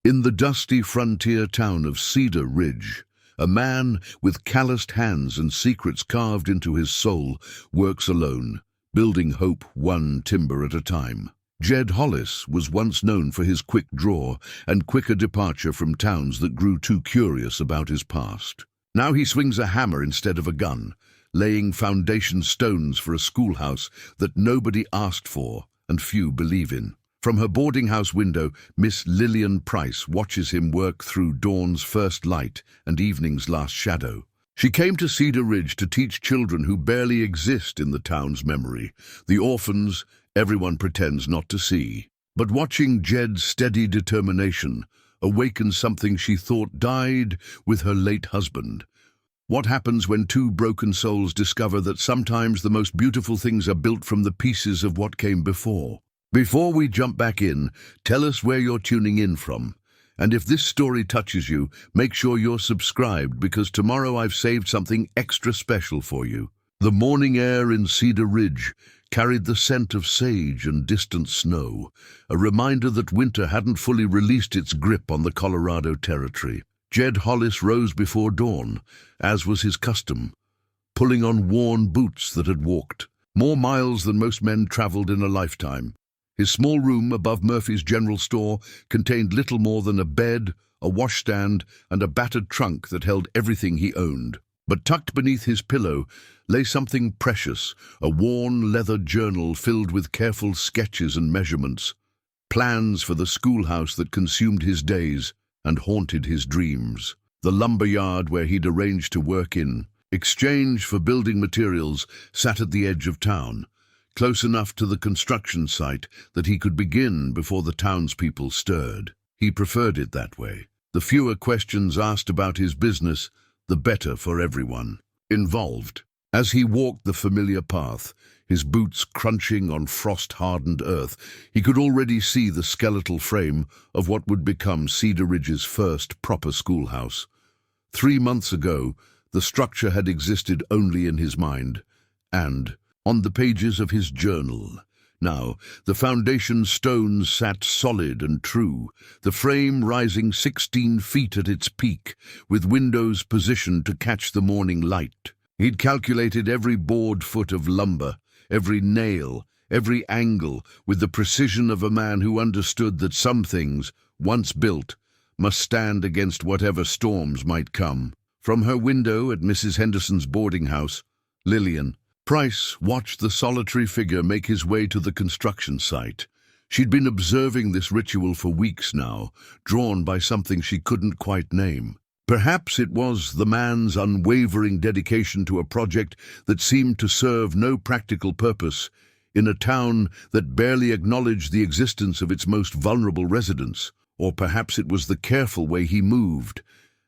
In the dusty frontier town of Cedar Ridge, a man with calloused hands and secrets carved into his soul works alone, building hope one timber at a time. Jed Hollis was once known for his quick draw and quicker departure from towns that grew too curious about his past. Now he swings a hammer instead of a gun, laying foundation stones for a schoolhouse that nobody asked for and few believe in. From her boarding house window, Miss Lillian Price watches him work through dawn's first light and evening's last shadow. She came to Cedar Ridge to teach children who barely exist in the town's memory, the orphans everyone pretends not to see. But watching Jed's steady determination awakens something she thought died with her late husband. What happens when two broken souls discover that sometimes the most beautiful things are built from the pieces of what came before? Before we jump back in, tell us where you're tuning in from. And if this story touches you, make sure you're subscribed because tomorrow I've saved something extra special for you. The morning air in Cedar Ridge carried the scent of sage and distant snow, a reminder that winter hadn't fully released its grip on the Colorado territory. Jed Hollis rose before dawn, as was his custom, pulling on worn boots that had walked more miles than most men traveled in a lifetime. His small room above Murphy's General Store contained little more than a bed, a washstand, and a battered trunk that held everything he owned. But tucked beneath his pillow lay something precious, a worn leather journal filled with careful sketches and measurements, plans for the schoolhouse that consumed his days and haunted his dreams. The lumber yard where he'd arranged to work in exchange for building materials sat at the edge of town, close enough to the construction site that he could begin before the townspeople stirred. He preferred it that way. The fewer questions asked about his business, the better for everyone involved. As he walked the familiar path, his boots crunching on frost-hardened earth, he could already see the skeletal frame of what would become Cedar Ridge's first proper schoolhouse. 3 months ago, the structure had existed only in his mind, and on the pages of his journal. Now, the foundation stones sat solid and true, the frame rising 16 feet at its peak, with windows positioned to catch the morning light. He'd calculated every board foot of lumber, every nail, every angle, with the precision of a man who understood that some things, once built, must stand against whatever storms might come. From her window at Mrs. Henderson's boarding house, Lillian Price watched the solitary figure make his way to the construction site. She'd been observing this ritual for weeks now, drawn by something she couldn't quite name. Perhaps it was the man's unwavering dedication to a project that seemed to serve no practical purpose in a town that barely acknowledged the existence of its most vulnerable residents. Or perhaps it was the careful way he moved,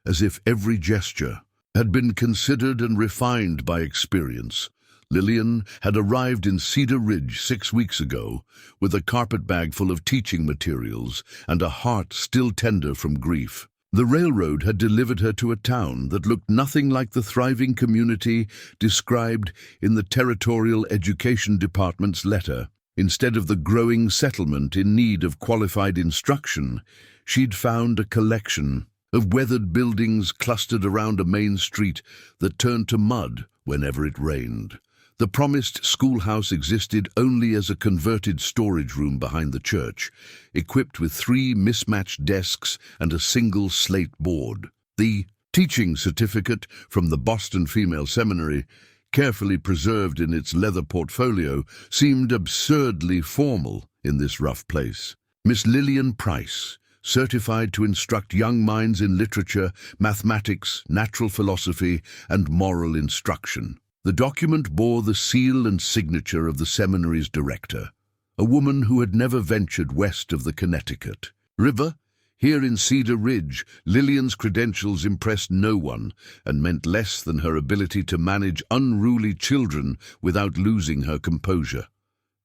as if every gesture had been considered and refined by experience. Lillian had arrived in Cedar Ridge 6 weeks ago with a carpet bag full of teaching materials and a heart still tender from grief. The railroad had delivered her to a town that looked nothing like the thriving community described in the Territorial Education Department's letter. Instead of the growing settlement in need of qualified instruction, she'd found a collection of weathered buildings clustered around a main street that turned to mud whenever it rained. The promised schoolhouse existed only as a converted storage room behind the church, equipped with 3 mismatched desks and a single slate board. The teaching certificate from the Boston Female Seminary, carefully preserved in its leather portfolio, seemed absurdly formal in this rough place. Miss Lillian Price, certified to instruct young minds in literature, mathematics, natural philosophy, and moral instruction. The document bore the seal and signature of the seminary's director, a woman who had never ventured west of the Connecticut River. Here in Cedar Ridge, Lillian's credentials impressed no one and meant less than her ability to manage unruly children without losing her composure.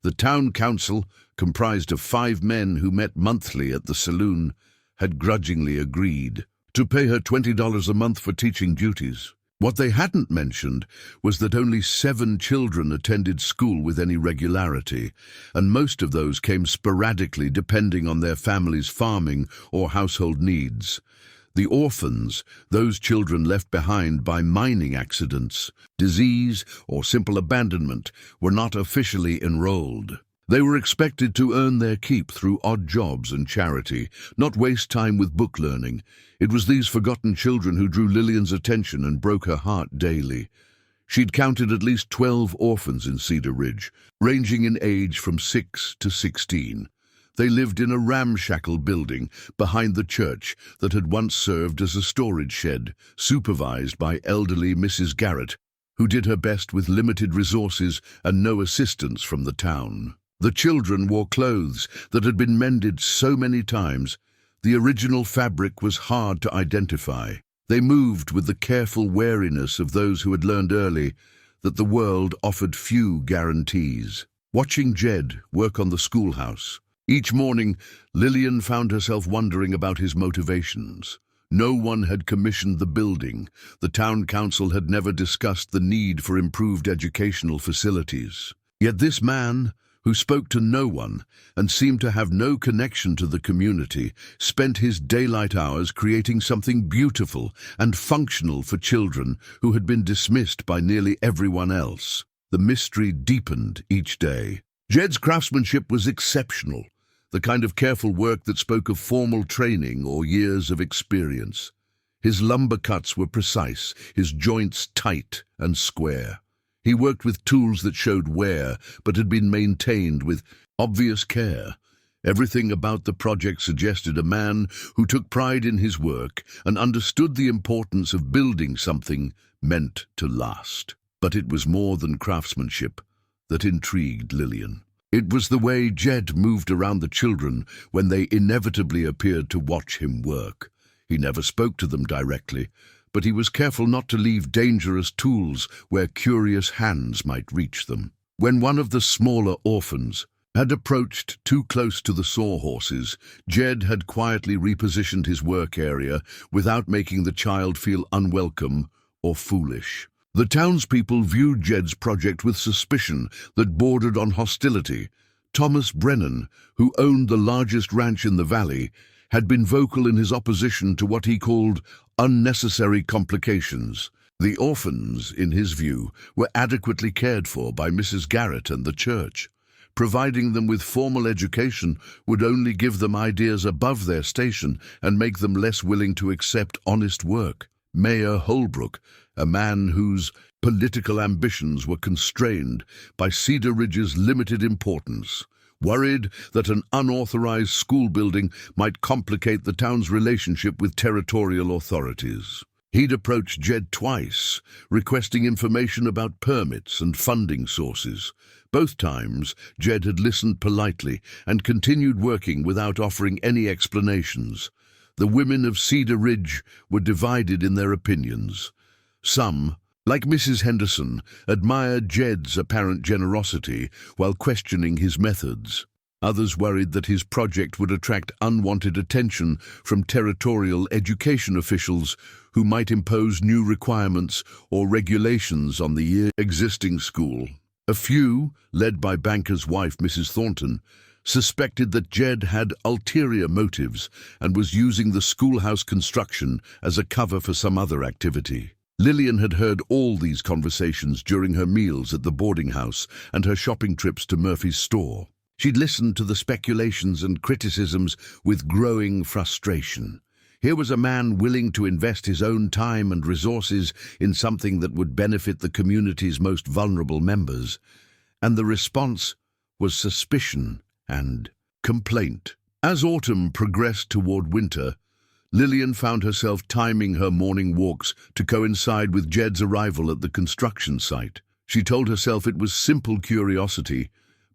The town council, comprised of 5 men who met monthly at the saloon, had grudgingly agreed to pay her $20 a month for teaching duties. What they hadn't mentioned was that only 7 children attended school with any regularity, and most of those came sporadically depending on their family's farming or household needs. The orphans, those children left behind by mining accidents, disease, or simple abandonment, were not officially enrolled. They were expected to earn their keep through odd jobs and charity, not waste time with book learning. It was these forgotten children who drew Lillian's attention and broke her heart daily. She'd counted at least 12 orphans in Cedar Ridge, ranging in age from 6 to 16. They lived in a ramshackle building behind the church that had once served as a storage shed, supervised by elderly Mrs. Garrett, who did her best with limited resources and no assistance from the town. The children wore clothes that had been mended so many times. The original fabric was hard to identify. They moved with the careful wariness of those who had learned early that the world offered few guarantees. Watching Jed work on the schoolhouse, each morning Lillian found herself wondering about his motivations. No one had commissioned the building. The town council had never discussed the need for improved educational facilities. Yet this man, who spoke to no one and seemed to have no connection to the community, spent his daylight hours creating something beautiful and functional for children who had been dismissed by nearly everyone else. The mystery deepened each day. Jed's craftsmanship was exceptional, the kind of careful work that spoke of formal training or years of experience. His lumber cuts were precise, his joints tight and square. He worked with tools that showed wear, but had been maintained with obvious care. Everything about the project suggested a man who took pride in his work and understood the importance of building something meant to last. But it was more than craftsmanship that intrigued Lillian. It was the way Jed moved around the children when they inevitably appeared to watch him work. He never spoke to them directly, but he was careful not to leave dangerous tools where curious hands might reach them. When one of the smaller orphans had approached too close to the sawhorses, Jed had quietly repositioned his work area without making the child feel unwelcome or foolish. The townspeople viewed Jed's project with suspicion that bordered on hostility. Thomas Brennan, who owned the largest ranch in the valley, had been vocal in his opposition to what he called unnecessary complications. The orphans, in his view, were adequately cared for by Mrs. Garrett and the church. Providing them with formal education would only give them ideas above their station and make them less willing to accept honest work. Mayor Holbrook, a man whose political ambitions were constrained by Cedar Ridge's limited importance, worried that an unauthorized school building might complicate the town's relationship with territorial authorities. He'd approached Jed twice, requesting information about permits and funding sources. Both times, Jed had listened politely and continued working without offering any explanations. The women of Cedar Ridge were divided in their opinions. Some, like Mrs. Henderson, admired Jed's apparent generosity while questioning his methods. Others worried that his project would attract unwanted attention from territorial education officials who might impose new requirements or regulations on the existing school. A few, led by banker's wife Mrs. Thornton, suspected that Jed had ulterior motives and was using the schoolhouse construction as a cover for some other activity. Lillian had heard all these conversations during her meals at the boarding house and her shopping trips to Murphy's store. She'd listened to the speculations and criticisms with growing frustration. Here was a man willing to invest his own time and resources in something that would benefit the community's most vulnerable members, and the response was suspicion and complaint. As autumn progressed toward winter, Lillian found herself timing her morning walks to coincide with Jed's arrival at the construction site. She told herself it was simple curiosity,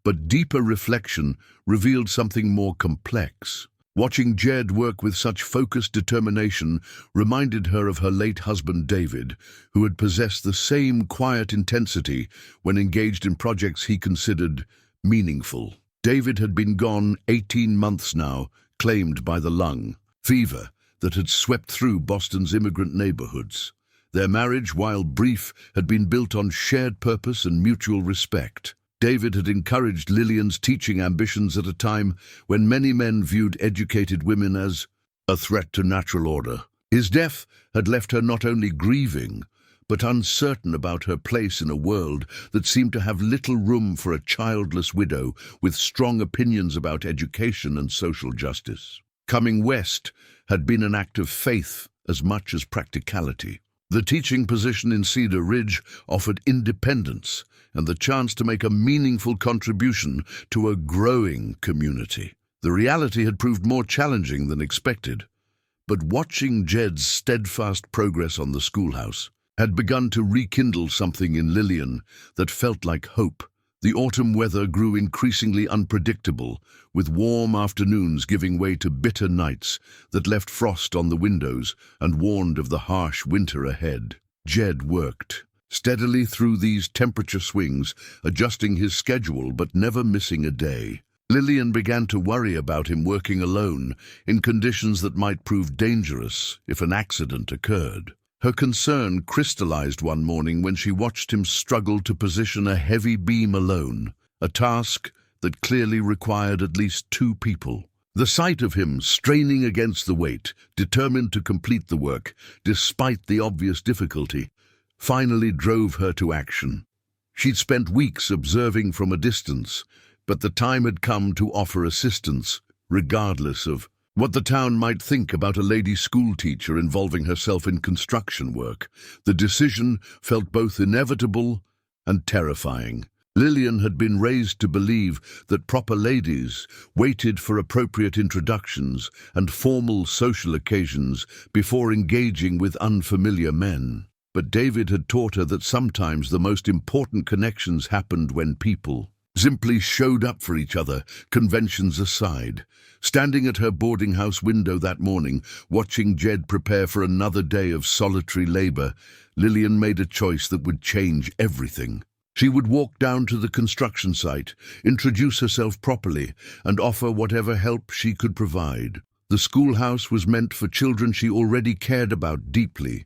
but deeper reflection revealed something more complex. Watching Jed work with such focused determination reminded her of her late husband David, who had possessed the same quiet intensity when engaged in projects he considered meaningful. David had been gone 18 months now, claimed by the lung fever that had swept through Boston's immigrant neighborhoods. Their marriage, while brief, had been built on shared purpose and mutual respect. David had encouraged Lillian's teaching ambitions at a time when many men viewed educated women as a threat to natural order. His death had left her not only grieving, but uncertain about her place in a world that seemed to have little room for a childless widow with strong opinions about education and social justice. Coming west had been an act of faith as much as practicality. The teaching position in Cedar Ridge offered independence and the chance to make a meaningful contribution to a growing community. The reality had proved more challenging than expected, but watching Jed's steadfast progress on the schoolhouse had begun to rekindle something in Lillian that felt like hope. The autumn weather grew increasingly unpredictable, with warm afternoons giving way to bitter nights that left frost on the windows and warned of the harsh winter ahead. Jed worked steadily through these temperature swings, adjusting his schedule but never missing a day. Lillian began to worry about him working alone in conditions that might prove dangerous if an accident occurred. Her concern crystallized one morning when she watched him struggle to position a heavy beam alone, a task that clearly required at least two people. The sight of him straining against the weight, determined to complete the work, despite the obvious difficulty, finally drove her to action. She'd spent weeks observing from a distance, but the time had come to offer assistance, regardless of what the town might think about a lady schoolteacher involving herself in construction work. The decision felt both inevitable and terrifying. Lillian had been raised to believe that proper ladies waited for appropriate introductions and formal social occasions before engaging with unfamiliar men. But David had taught her that sometimes the most important connections happened when people simply showed up for each other, conventions aside. Standing at her boarding house window that morning, watching Jed prepare for another day of solitary labor, Lillian made a choice that would change everything. She would walk down to the construction site, introduce herself properly, and offer whatever help she could provide. The schoolhouse was meant for children she already cared about deeply.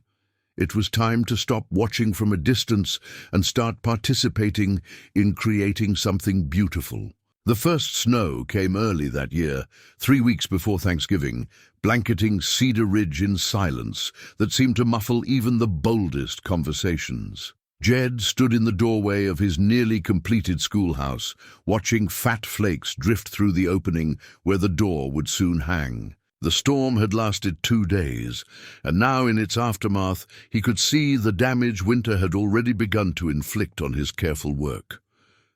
It was time to stop watching from a distance and start participating in creating something beautiful. The first snow came early that year, 3 weeks before Thanksgiving, blanketing Cedar Ridge in silence that seemed to muffle even the boldest conversations. Jed stood in the doorway of his nearly completed schoolhouse, watching fat flakes drift through the opening where the door would soon hang. The storm had lasted 2 days, and now in its aftermath he could see the damage winter had already begun to inflict on his careful work.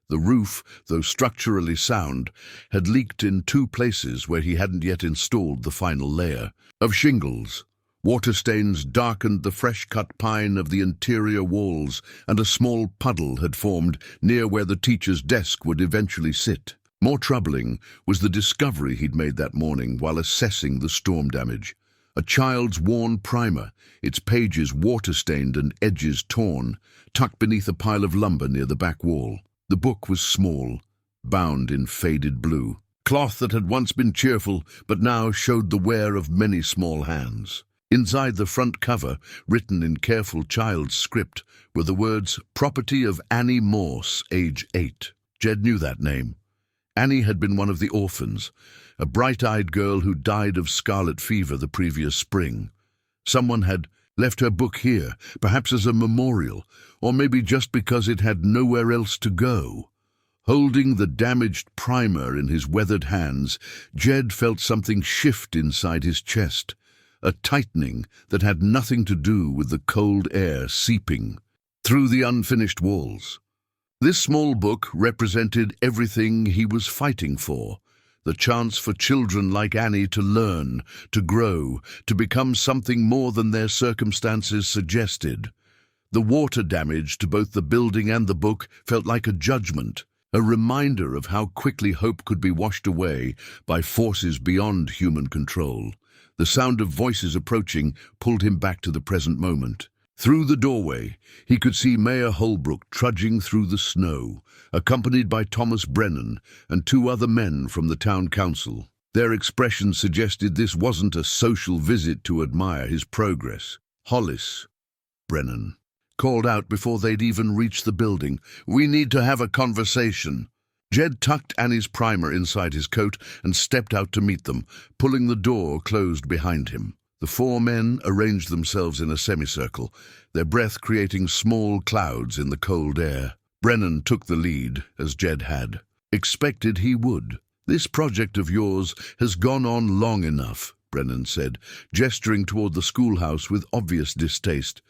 The roof, though structurally sound, had leaked in 2 places where he hadn't yet installed the final layer of shingles. Water stains darkened the fresh-cut pine of the interior walls, and a small puddle had formed near where the teacher's desk would eventually sit. More troubling was the discovery he'd made that morning while assessing the storm damage. A child's worn primer, its pages water-stained and edges torn, tucked beneath a pile of lumber near the back wall. The book was small, bound in faded blue, cloth that had once been cheerful but now showed the wear of many small hands. Inside the front cover, written in careful child's script, were the words, "Property of Annie Morse, age 8. Jed knew that name. Annie had been one of the orphans, a bright-eyed girl who died of scarlet fever the previous spring. Someone had left her book here, perhaps as a memorial, or maybe just because it had nowhere else to go. Holding the damaged primer in his weathered hands, Jed felt something shift inside his chest, a tightening that had nothing to do with the cold air seeping through the unfinished walls. This small book represented everything he was fighting for, the chance for children like Annie to learn, to grow, to become something more than their circumstances suggested. The water damage to both the building and the book felt like a judgment, a reminder of how quickly hope could be washed away by forces beyond human control. The sound of voices approaching pulled him back to the present moment. Through the doorway, he could see Mayor Holbrook trudging through the snow, accompanied by Thomas Brennan and 2 other men from the town council. Their expressions suggested this wasn't a social visit to admire his progress. Hollis, Brennan called out before they'd even reached the building. "We need to have a conversation." Jed tucked Annie's primer inside his coat and stepped out to meet them, pulling the door closed behind him. The four men arranged themselves in a semicircle, their breath creating small clouds in the cold air. Brennan took the lead, as Jed had expected he would. "This project of yours has gone on long enough," Brennan said, gesturing toward the schoolhouse with obvious distaste.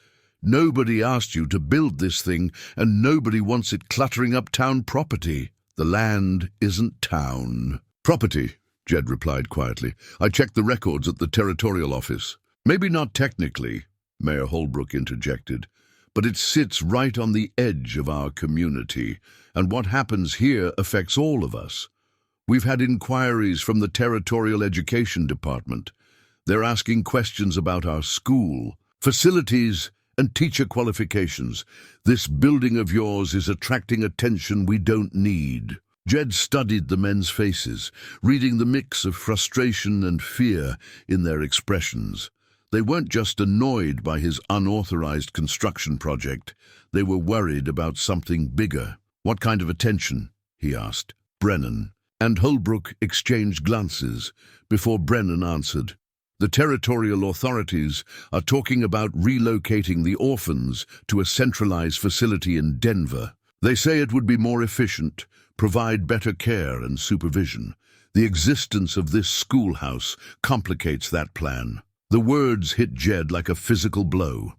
"Nobody asked you to build this thing, and nobody wants it cluttering up town property." "The land isn't town property," Jed replied quietly. "I checked the records at the territorial office." "Maybe not technically," Mayor Holbrook interjected, "but it sits right on the edge of our community, and what happens here affects all of us. We've had inquiries from the Territorial Education Department. They're asking questions about our school, facilities, and teacher qualifications. This building of yours is attracting attention we don't need." Jed studied the men's faces, reading the mix of frustration and fear in their expressions. They weren't just annoyed by his unauthorized construction project. They were worried about something bigger. "What kind of attention?" he asked. Brennan and Holbrook exchanged glances before Brennan answered. "The territorial authorities are talking about relocating the Orphans to a centralized facility in Denver. They say it would be more efficient, provide better care and supervision. The existence of this schoolhouse complicates that plan." The words hit Jed like a physical blow.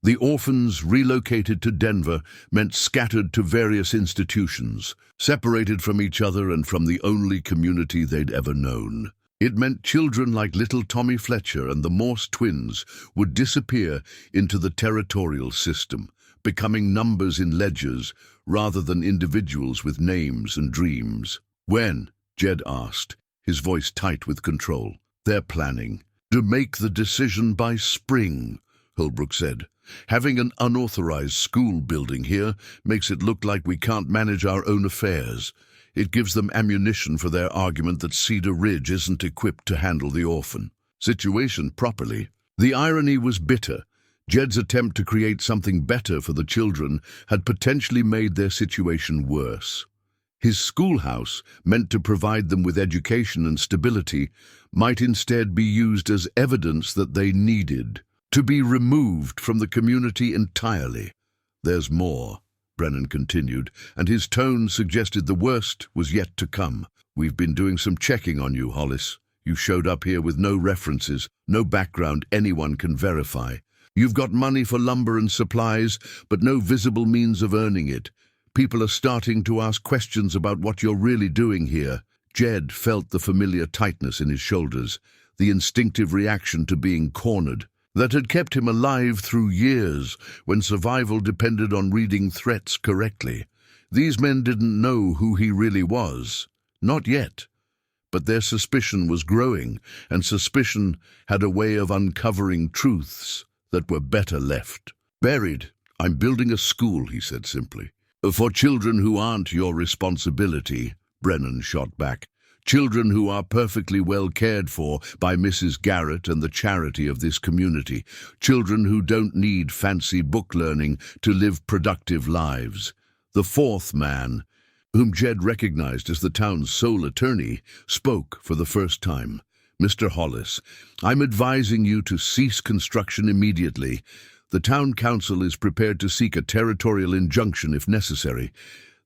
The Orphans relocated to Denver meant scattered to various institutions, separated from each other and from the only community they'd ever known. It meant children like little Tommy Fletcher and the Morse twins would disappear into the territorial system, becoming numbers in ledgers rather than individuals with names and dreams. "When?" Jed asked, his voice tight with control. "They're planning to make the decision by spring," Holbrook said. "Having an unauthorized school building here makes it look like we can't manage our own affairs. It gives them ammunition for their argument that Cedar Ridge isn't equipped to handle the orphan situation properly." The irony was bitter. Jed's attempt to create something better for the children had potentially made their situation worse. His schoolhouse, meant to provide them with education and stability, might instead be used as evidence that they needed to be removed from the community entirely. "There's more," Brennan continued, and his tone suggested the worst was yet to come. "We've been doing some checking on you, Hollis. You showed up here with no references, no background anyone can verify. You've got money for lumber and supplies, but no visible means of earning it. People are starting to ask questions about what you're really doing here." Jed felt the familiar tightness in his shoulders, the instinctive reaction to being cornered, that had kept him alive through years when survival depended on reading threats correctly. These men didn't know who he really was. Not yet. But their suspicion was growing, and suspicion had a way of uncovering truths that were better left buried. "I'm building a school," he said simply. "For children who aren't your responsibility," Brennan shot back. "Children who are perfectly well cared for by Mrs. Garrett and the charity of this community. Children who don't need fancy book learning to live productive lives." The fourth man, whom Jed recognized as the town's sole attorney, spoke for the first time. "Mr. Hollis, I'm advising you to cease construction immediately. The town council is prepared to seek a territorial injunction if necessary.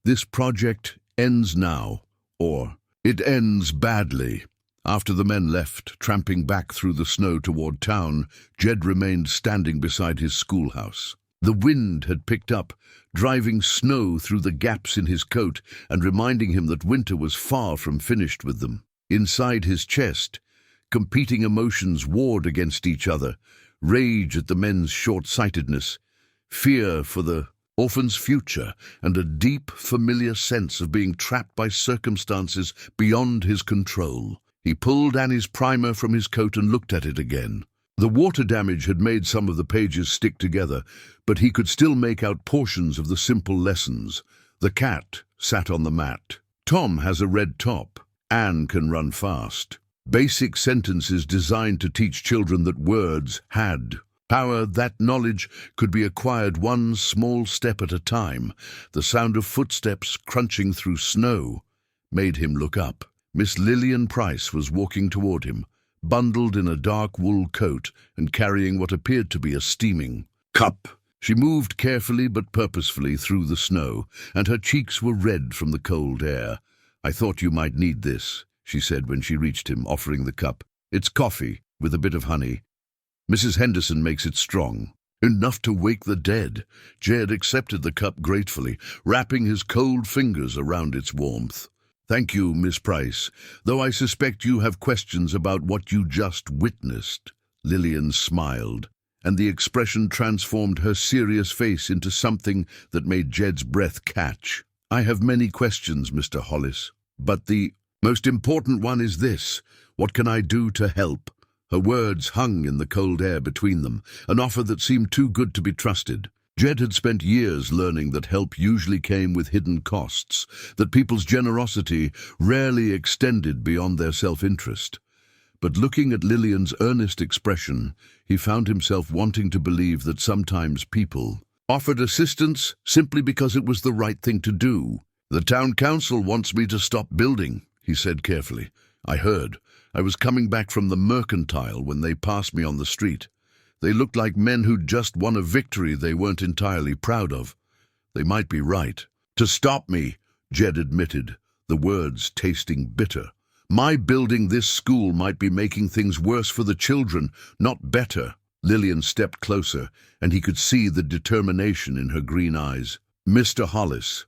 This project ends now, or it ends badly." After the men left, tramping back through the snow toward town, Jed remained standing beside his schoolhouse. The wind had picked up, driving snow through the gaps in his coat and reminding him that winter was far from finished with them. Inside his chest, competing emotions warred against each other: rage at the men's short-sightedness, fear for the orphan's future, and a deep, familiar sense of being trapped by circumstances beyond his control. He pulled Annie's primer from his coat and looked at it again. The water damage had made some of the pages stick together, but he could still make out portions of the simple lessons. The cat sat on the mat. Tom has a red top. Anne can run fast. Basic sentences designed to teach children that words had Power, that knowledge could be acquired one small step at a time. The sound of footsteps crunching through snow made him look up. Miss Lillian Price was walking toward him, bundled in a dark wool coat and carrying what appeared to be a steaming cup. She moved carefully but purposefully through the snow, and her cheeks were red from the cold air. "I thought you might need this," she said when she reached him, offering the cup. "It's coffee, with a bit of honey. Mrs. Henderson makes it strong. Enough to wake the dead." Jed accepted the cup gratefully, wrapping his cold fingers around its warmth. "Thank you, Miss Price, though I suspect you have questions about what you just witnessed." Lillian smiled, and the expression transformed her serious face into something that made Jed's breath catch. "I have many questions, Mr. Hollis, but the most important one is this: what can I do to help?" Her words hung in the cold air between them, an offer that seemed too good to be trusted. Jed had spent years learning that help usually came with hidden costs, that people's generosity rarely extended beyond their self-interest. But looking at Lillian's earnest expression, he found himself wanting to believe that sometimes people offered assistance simply because it was the right thing to do. "The town council wants me to stop building," he said carefully. "I heard. I was coming back from the mercantile when they passed me on the street. They looked like men who'd just won a victory they weren't entirely proud of. They might be right." "To stop me," Jed admitted, the words tasting bitter. "My building this school might be making things worse for the children, not better." Lillian stepped closer, and he could see the determination in her green eyes. "Mr. Hollis,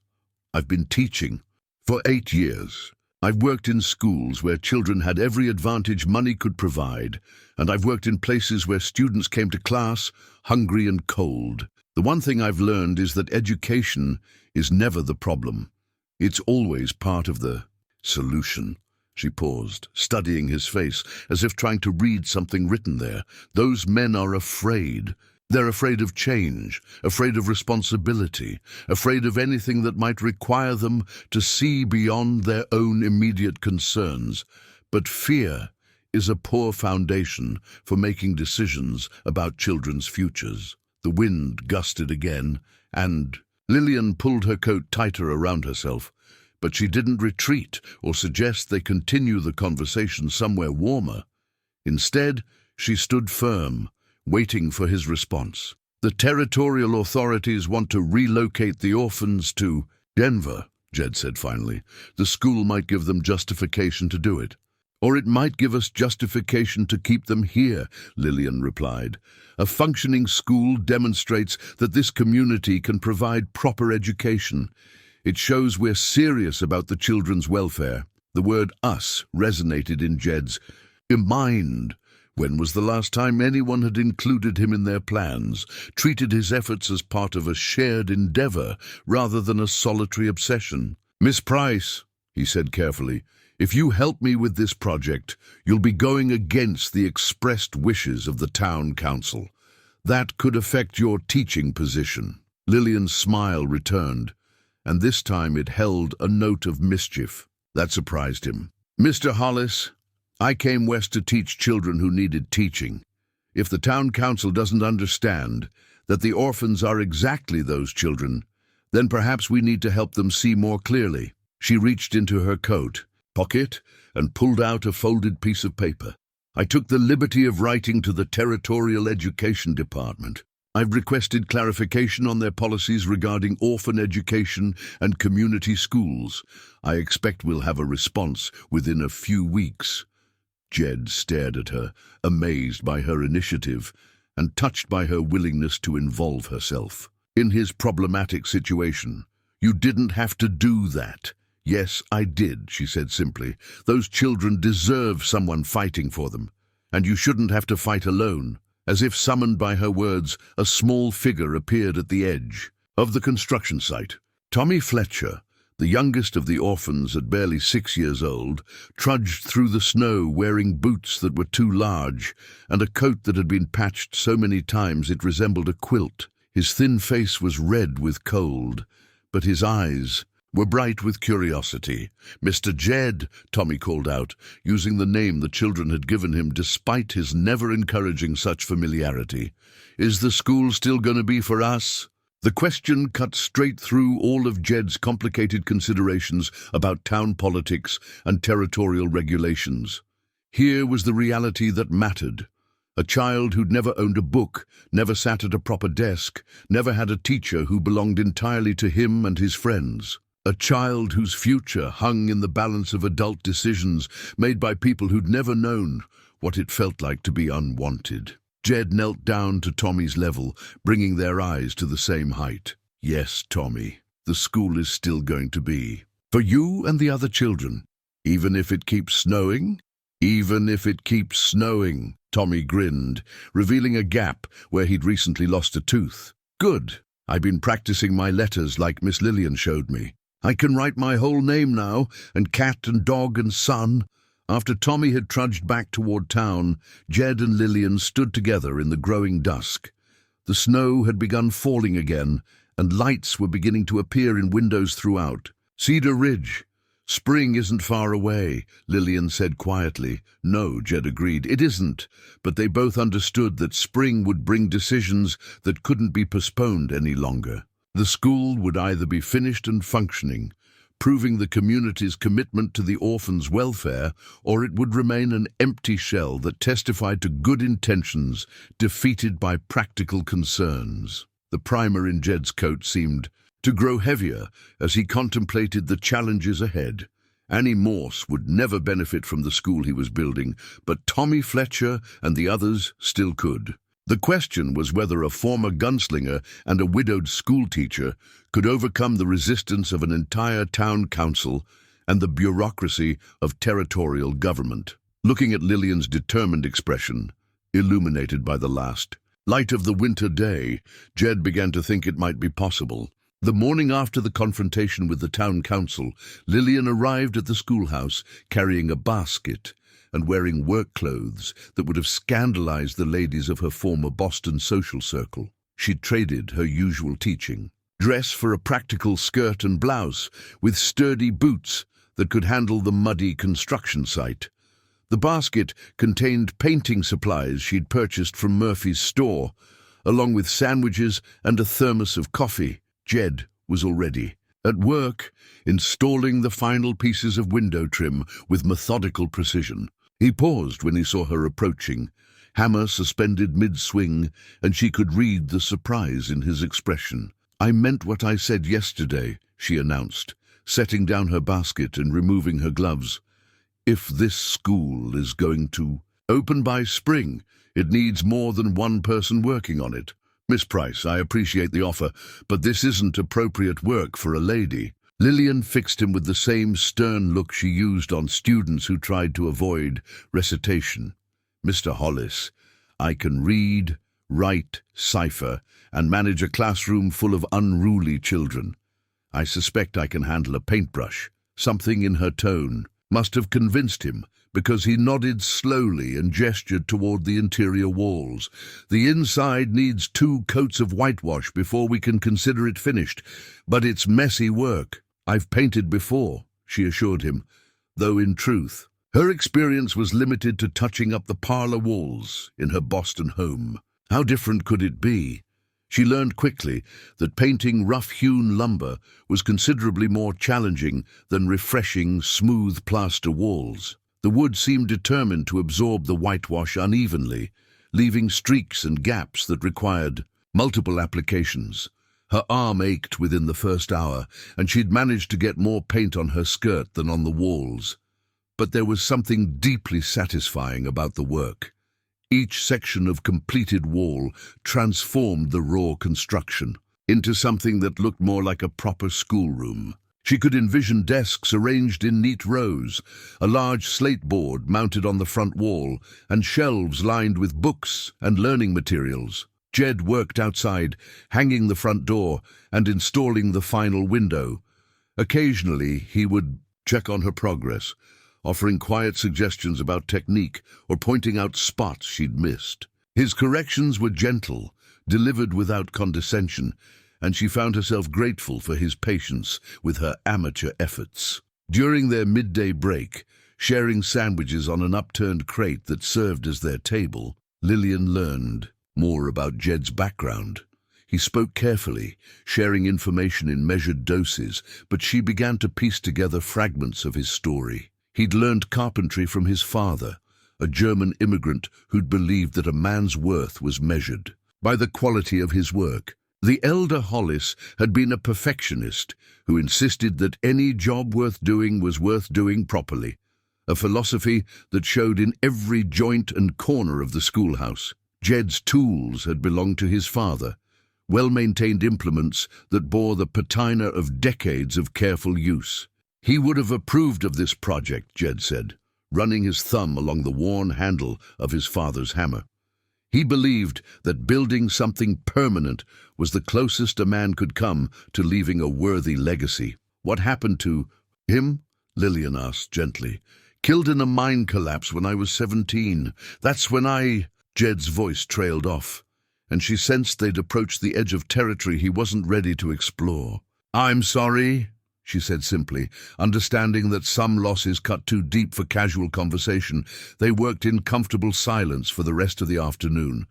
I've been teaching for 8 years. I've worked in schools where children had every advantage money could provide, and I've worked in places where students came to class hungry and cold. The one thing I've learned is that education is never the problem. It's always part of the solution." She paused, studying his face, as if trying to read something written there. "Those men are afraid. They're afraid of change, afraid of responsibility, afraid of anything that might require them to see beyond their own immediate concerns. But fear is a poor foundation for making decisions about children's futures." The wind gusted again, and Lillian pulled her coat tighter around herself. But she didn't retreat or suggest they continue the conversation somewhere warmer. Instead, she stood firm, waiting for his response. "The territorial authorities want to relocate the orphans to Denver," Jed said finally. "The school might give them justification to do it. Or it might give us justification to keep them here," Lillian replied. "A functioning school demonstrates that this community can provide proper education. It shows we're serious about the children's welfare." The word "us" resonated in Jed's mind. When was the last time anyone had included him in their plans, treated his efforts as part of a shared endeavor rather than a solitary obsession? "Miss Price," he said carefully, "if you help me with this project, you'll be going against the expressed wishes of the town council. That could affect your teaching position." Lillian's smile returned, and this time it held a note of mischief. That surprised him. "Mr. Hollis, I came west to teach children who needed teaching. If the town council doesn't understand that the orphans are exactly those children, then perhaps we need to help them see more clearly." She reached into her coat pocket and pulled out a folded piece of paper. "I took the liberty of writing to the Territorial Education Department. I've requested clarification on their policies regarding orphan education and community schools. I expect we'll have a response within a few weeks." Jed stared at her, amazed by her initiative and touched by her willingness to involve herself in his problematic situation. "You didn't have to do that." "Yes, I did," she said simply. "Those children deserve someone fighting for them, and you shouldn't have to fight alone." As if summoned by her words, a small figure appeared at the edge of the construction site. Tommy Fletcher, the youngest of the orphans at barely 6 years old, trudged through the snow wearing boots that were too large and a coat that had been patched so many times it resembled a quilt. His thin face was red with cold, but his eyes were bright with curiosity. "Mr. Jed," Tommy called out, using the name the children had given him despite his never encouraging such familiarity. "Is the school still going to be for us?" The question cut straight through all of Jed's complicated considerations about town politics and territorial regulations. Here was the reality that mattered. A child who'd never owned a book, never sat at a proper desk, never had a teacher who belonged entirely to him and his friends. A child whose future hung in the balance of adult decisions made by people who'd never known what it felt like to be unwanted. Jed knelt down to Tommy's level, bringing their eyes to the same height. "Yes, Tommy, the school is still going to be. For you and the other children. Even if it keeps snowing? Even if it keeps snowing." Tommy grinned, revealing a gap where he'd recently lost a tooth. "Good. I've been practicing my letters like Miss Lillian showed me. I can write my whole name now, and cat and dog and son." After Tommy had trudged back toward town, Jed and Lillian stood together in the growing dusk. The snow had begun falling again, and lights were beginning to appear in windows throughout. "Cedar Ridge. Spring isn't far away," Lillian said quietly. "No," Jed agreed, "it isn't." But they both understood that spring would bring decisions that couldn't be postponed any longer. The school would either be finished and functioning, proving the community's commitment to the orphans' welfare, or it would remain an empty shell that testified to good intentions defeated by practical concerns. The primer in Jed's coat seemed to grow heavier as he contemplated the challenges ahead. Annie Morse would never benefit from the school he was building, but Tommy Fletcher and the others still could. The question was whether a former gunslinger and a widowed schoolteacher could overcome the resistance of an entire town council and the bureaucracy of territorial government. Looking at Lillian's determined expression, illuminated by the last light of the winter day, Jed began to think it might be possible. The morning after the confrontation with the town council, Lillian arrived at the schoolhouse carrying a basket and wearing work clothes that would have scandalized the ladies of her former Boston social circle. She'd traded her usual teaching dress for a practical skirt and blouse with sturdy boots that could handle the muddy construction site. The basket contained painting supplies she'd purchased from Murphy's store, along with sandwiches and a thermos of coffee. Jed was already at work, installing the final pieces of window trim with methodical precision. He paused when he saw her approaching, hammer suspended mid-swing, and she could read the surprise in his expression. "I meant what I said yesterday," she announced, setting down her basket and removing her gloves. "If this school is going to open by spring, it needs more than one person working on it. Miss Price, I appreciate the offer, but this isn't appropriate work for a lady." Lillian fixed him with the same stern look she used on students who tried to avoid recitation. "Mr. Hollis, I can read, write, cipher, and manage a classroom full of unruly children. I suspect I can handle a paintbrush." Something in her tone must have convinced him, because he nodded slowly and gestured toward the interior walls. "The inside needs 2 coats of whitewash before we can consider it finished, but it's messy work." "I've painted before," she assured him, though in truth, her experience was limited to touching up the parlor walls in her Boston home. How different could it be? She learned quickly that painting rough-hewn lumber was considerably more challenging than refreshing, smooth plaster walls. The wood seemed determined to absorb the whitewash unevenly, leaving streaks and gaps that required multiple applications. Her arm ached within the first hour, and she'd managed to get more paint on her skirt than on the walls. But there was something deeply satisfying about the work. Each section of completed wall transformed the raw construction into something that looked more like a proper schoolroom. She could envision desks arranged in neat rows, a large slate board mounted on the front wall, and shelves lined with books and learning materials. Jed worked outside, hanging the front door and installing the final window. Occasionally, he would check on her progress, offering quiet suggestions about technique or pointing out spots she'd missed. His corrections were gentle, delivered without condescension, and she found herself grateful for his patience with her amateur efforts. During their midday break, sharing sandwiches on an upturned crate that served as their table, Lillian learned more about Jed's background. He spoke carefully, sharing information in measured doses, but she began to piece together fragments of his story. He'd learned carpentry from his father, a German immigrant who'd believed that a man's worth was measured by the quality of his work. The elder Hollis had been a perfectionist who insisted that any job worth doing was worth doing properly, a philosophy that showed in every joint and corner of the schoolhouse. Jed's tools had belonged to his father, well-maintained implements that bore the patina of decades of careful use. He would have approved of this project, Jed said, running his thumb along the worn handle of his father's hammer. He believed that building something permanent was the closest a man could come to leaving a worthy legacy. What happened to him? Lillian asked gently. Killed in a mine collapse when I was 17. That's when Jed's voice trailed off, and she sensed they'd approached the edge of territory he wasn't ready to explore. I'm sorry, she said simply, understanding that some losses cut too deep for casual conversation. They worked in comfortable silence for the rest of the afternoon.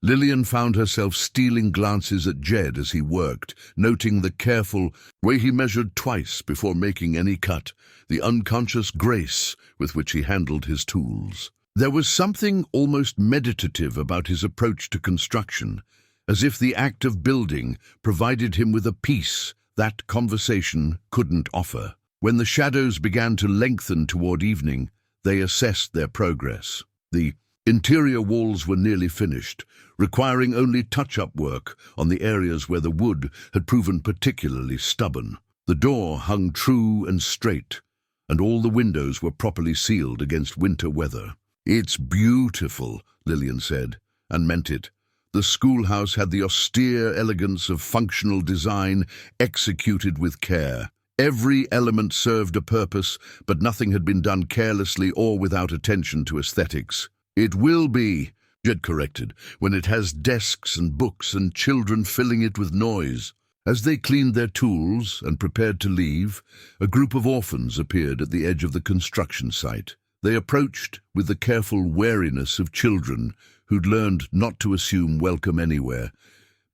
Lillian found herself stealing glances at Jed as he worked, noting the careful way he measured twice before making any cut, the unconscious grace with which he handled his tools. There was something almost meditative about his approach to construction, as if the act of building provided him with a peace that conversation couldn't offer. When the shadows began to lengthen toward evening, they assessed their progress. The interior walls were nearly finished, requiring only touch-up work on the areas where the wood had proven particularly stubborn. The door hung true and straight, and all the windows were properly sealed against winter weather. It's beautiful, Lillian said, and meant it. The schoolhouse had the austere elegance of functional design executed with care. Every element served a purpose, but nothing had been done carelessly or without attention to aesthetics. It will be, Jed corrected, when it has desks and books and children filling it with noise. As they cleaned their tools and prepared to leave, a group of orphans appeared at the edge of the construction site. They approached with the careful wariness of children who'd learned not to assume welcome anywhere,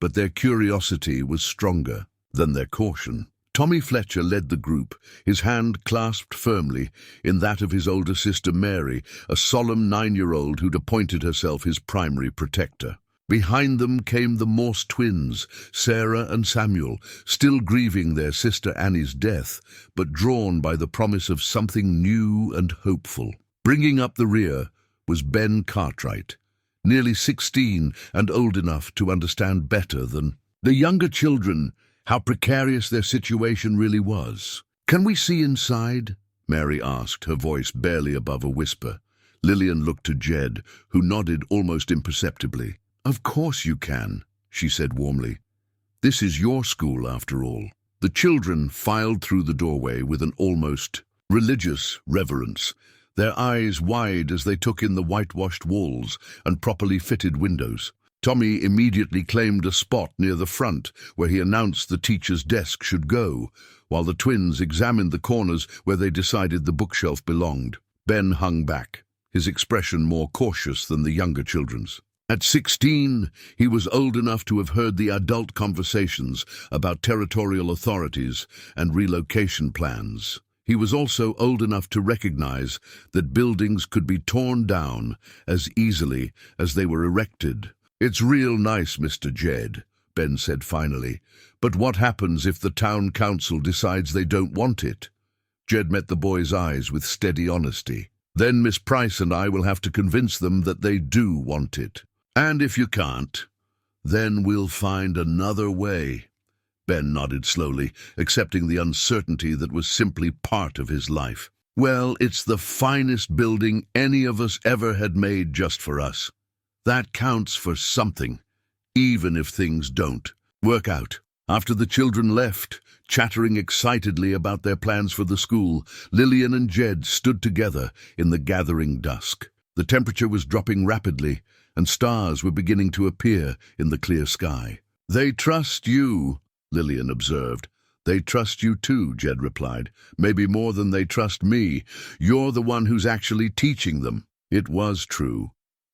but their curiosity was stronger than their caution. Tommy Fletcher led the group, his hand clasped firmly in that of his older sister Mary, a solemn 9-year-old who'd appointed herself his primary protector. Behind them came the Morse twins, Sarah and Samuel, still grieving their sister Annie's death, but drawn by the promise of something new and hopeful. Bringing up the rear was Ben Cartwright, nearly 16 and old enough to understand better than the younger children how precarious their situation really was. "Can we see inside?" Mary asked, her voice barely above a whisper. Lillian looked to Jed, who nodded almost imperceptibly. "Of course you can," she said warmly. "This is your school, after all." The children filed through the doorway with an almost religious reverence, their eyes wide as they took in the whitewashed walls and properly fitted windows. Tommy immediately claimed a spot near the front, where he announced the teacher's desk should go, while the twins examined the corners where they decided the bookshelf belonged. Ben hung back, his expression more cautious than the younger children's. At 16, he was old enough to have heard the adult conversations about territorial authorities and relocation plans. He was also old enough to recognize that buildings could be torn down as easily as they were erected. "It's real nice, Mr. Jed," Ben said finally, "but what happens if the town council decides they don't want it?" Jed met the boy's eyes with steady honesty. "Then Miss Price and I will have to convince them that they do want it. And if you can't, then we'll find another way." Ben nodded slowly, accepting the uncertainty that was simply part of his life. "Well, it's the finest building any of us ever had made just for us. That counts for something, even if things don't work out." After the children left, chattering excitedly about their plans for the school, Lillian and Jed stood together in the gathering dusk. The temperature was dropping rapidly, and stars were beginning to appear in the clear sky. "They trust you," Lillian observed. They trust you too, Jed replied. Maybe more than they trust me. You're the one who's actually teaching them. It was true.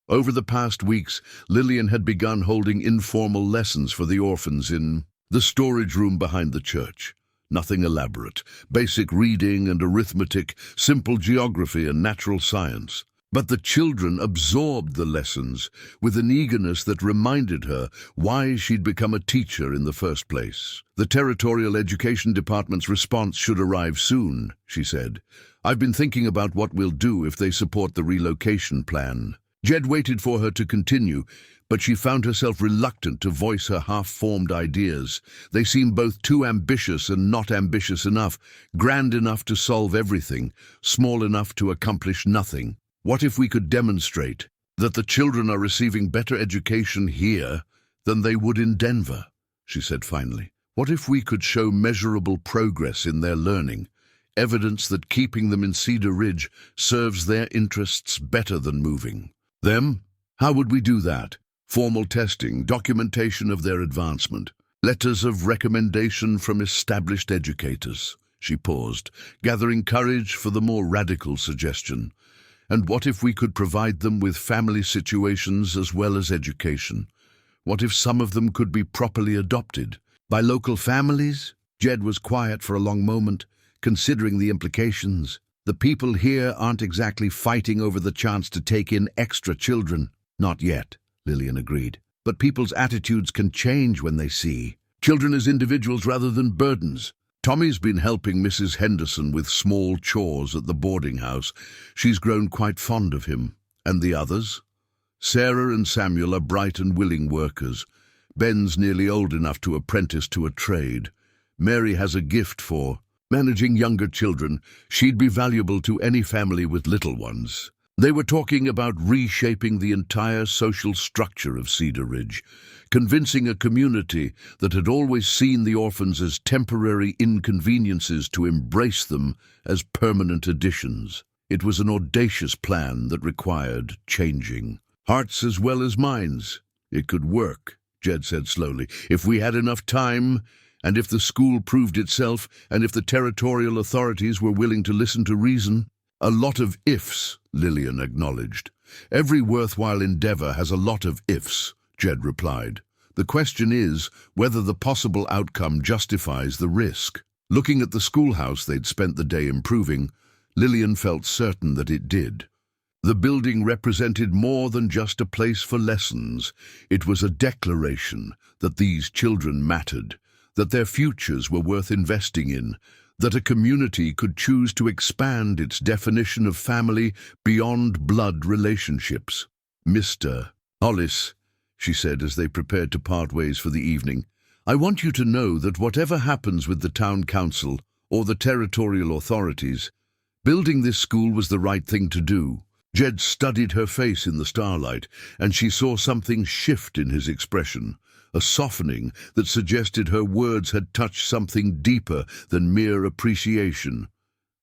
Over the past weeks, Lillian had begun holding informal lessons for the orphans in the storage room behind the church. Nothing elaborate. Basic reading and arithmetic, simple geography and natural science. But the children absorbed the lessons with an eagerness that reminded her why she'd become a teacher in the first place. The Territorial Education Department's response should arrive soon, she said. I've been thinking about what we'll do if they support the relocation plan. Jed waited for her to continue, but she found herself reluctant to voice her half-formed ideas. They seemed both too ambitious and not ambitious enough, grand enough to solve everything, small enough to accomplish nothing. What if we could demonstrate that the children are receiving better education here than they would in Denver? She said finally. What if we could show measurable progress in their learning, evidence that keeping them in Cedar Ridge serves their interests better than moving them? How would we do that? Formal testing, documentation of their advancement, letters of recommendation from established educators. She paused, gathering courage for the more radical suggestion. And what if we could provide them with family situations as well as education? What if some of them could be properly adopted by local families? Jed was quiet for a long moment, considering the implications. The people here aren't exactly fighting over the chance to take in extra children. Not yet, Lillian agreed. But people's attitudes can change when they see children as individuals rather than burdens. Tommy's been helping Mrs. Henderson with small chores at the boarding house. She's grown quite fond of him. And the others? Sarah and Samuel are bright and willing workers. Ben's nearly old enough to apprentice to a trade. Mary has a gift for managing younger children. She'd be valuable to any family with little ones. They were talking about reshaping the entire social structure of Cedar Ridge, convincing a community that had always seen the orphans as temporary inconveniences to embrace them as permanent additions. It was an audacious plan that required changing hearts as well as minds. It could work, Jed said slowly, if we had enough time, and if the school proved itself, and if the territorial authorities were willing to listen to reason. A lot of ifs, Lillian acknowledged. Every worthwhile endeavor has a lot of ifs, Jed replied. The question is whether the possible outcome justifies the risk. Looking at the schoolhouse they'd spent the day improving, Lillian felt certain that it did. The building represented more than just a place for lessons. It was a declaration that these children mattered, that their futures were worth investing in, that a community could choose to expand its definition of family beyond blood relationships. Mr. Hollis, she said as they prepared to part ways for the evening, I want you to know that whatever happens with the town council or the territorial authorities, building this school was the right thing to do. Jed studied her face in the starlight, and she saw something shift in his expression, a softening that suggested her words had touched something deeper than mere appreciation.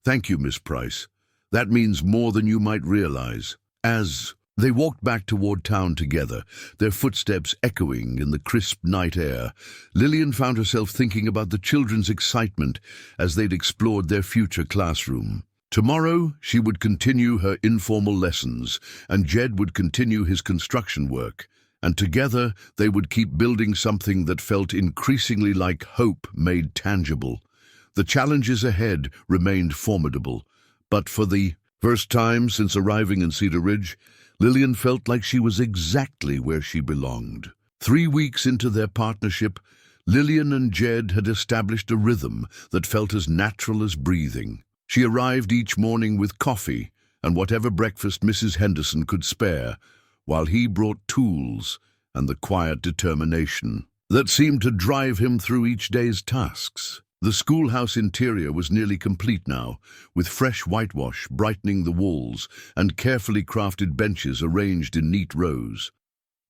Thank you, Miss Price. That means more than you might realize. As they walked back toward town together, their footsteps echoing in the crisp night air, Lillian found herself thinking about the children's excitement as they'd explored their future classroom. Tomorrow, she would continue her informal lessons, and Jed would continue his construction work, and together they would keep building something that felt increasingly like hope made tangible. The challenges ahead remained formidable, but for the first time since arriving in Cedar Ridge, Lillian felt like she was exactly where she belonged. 3 weeks into their partnership, Lillian and Jed had established a rhythm that felt as natural as breathing. She arrived each morning with coffee and whatever breakfast Mrs. Henderson could spare, while he brought tools and the quiet determination that seemed to drive him through each day's tasks. The schoolhouse interior was nearly complete now, with fresh whitewash brightening the walls and carefully crafted benches arranged in neat rows.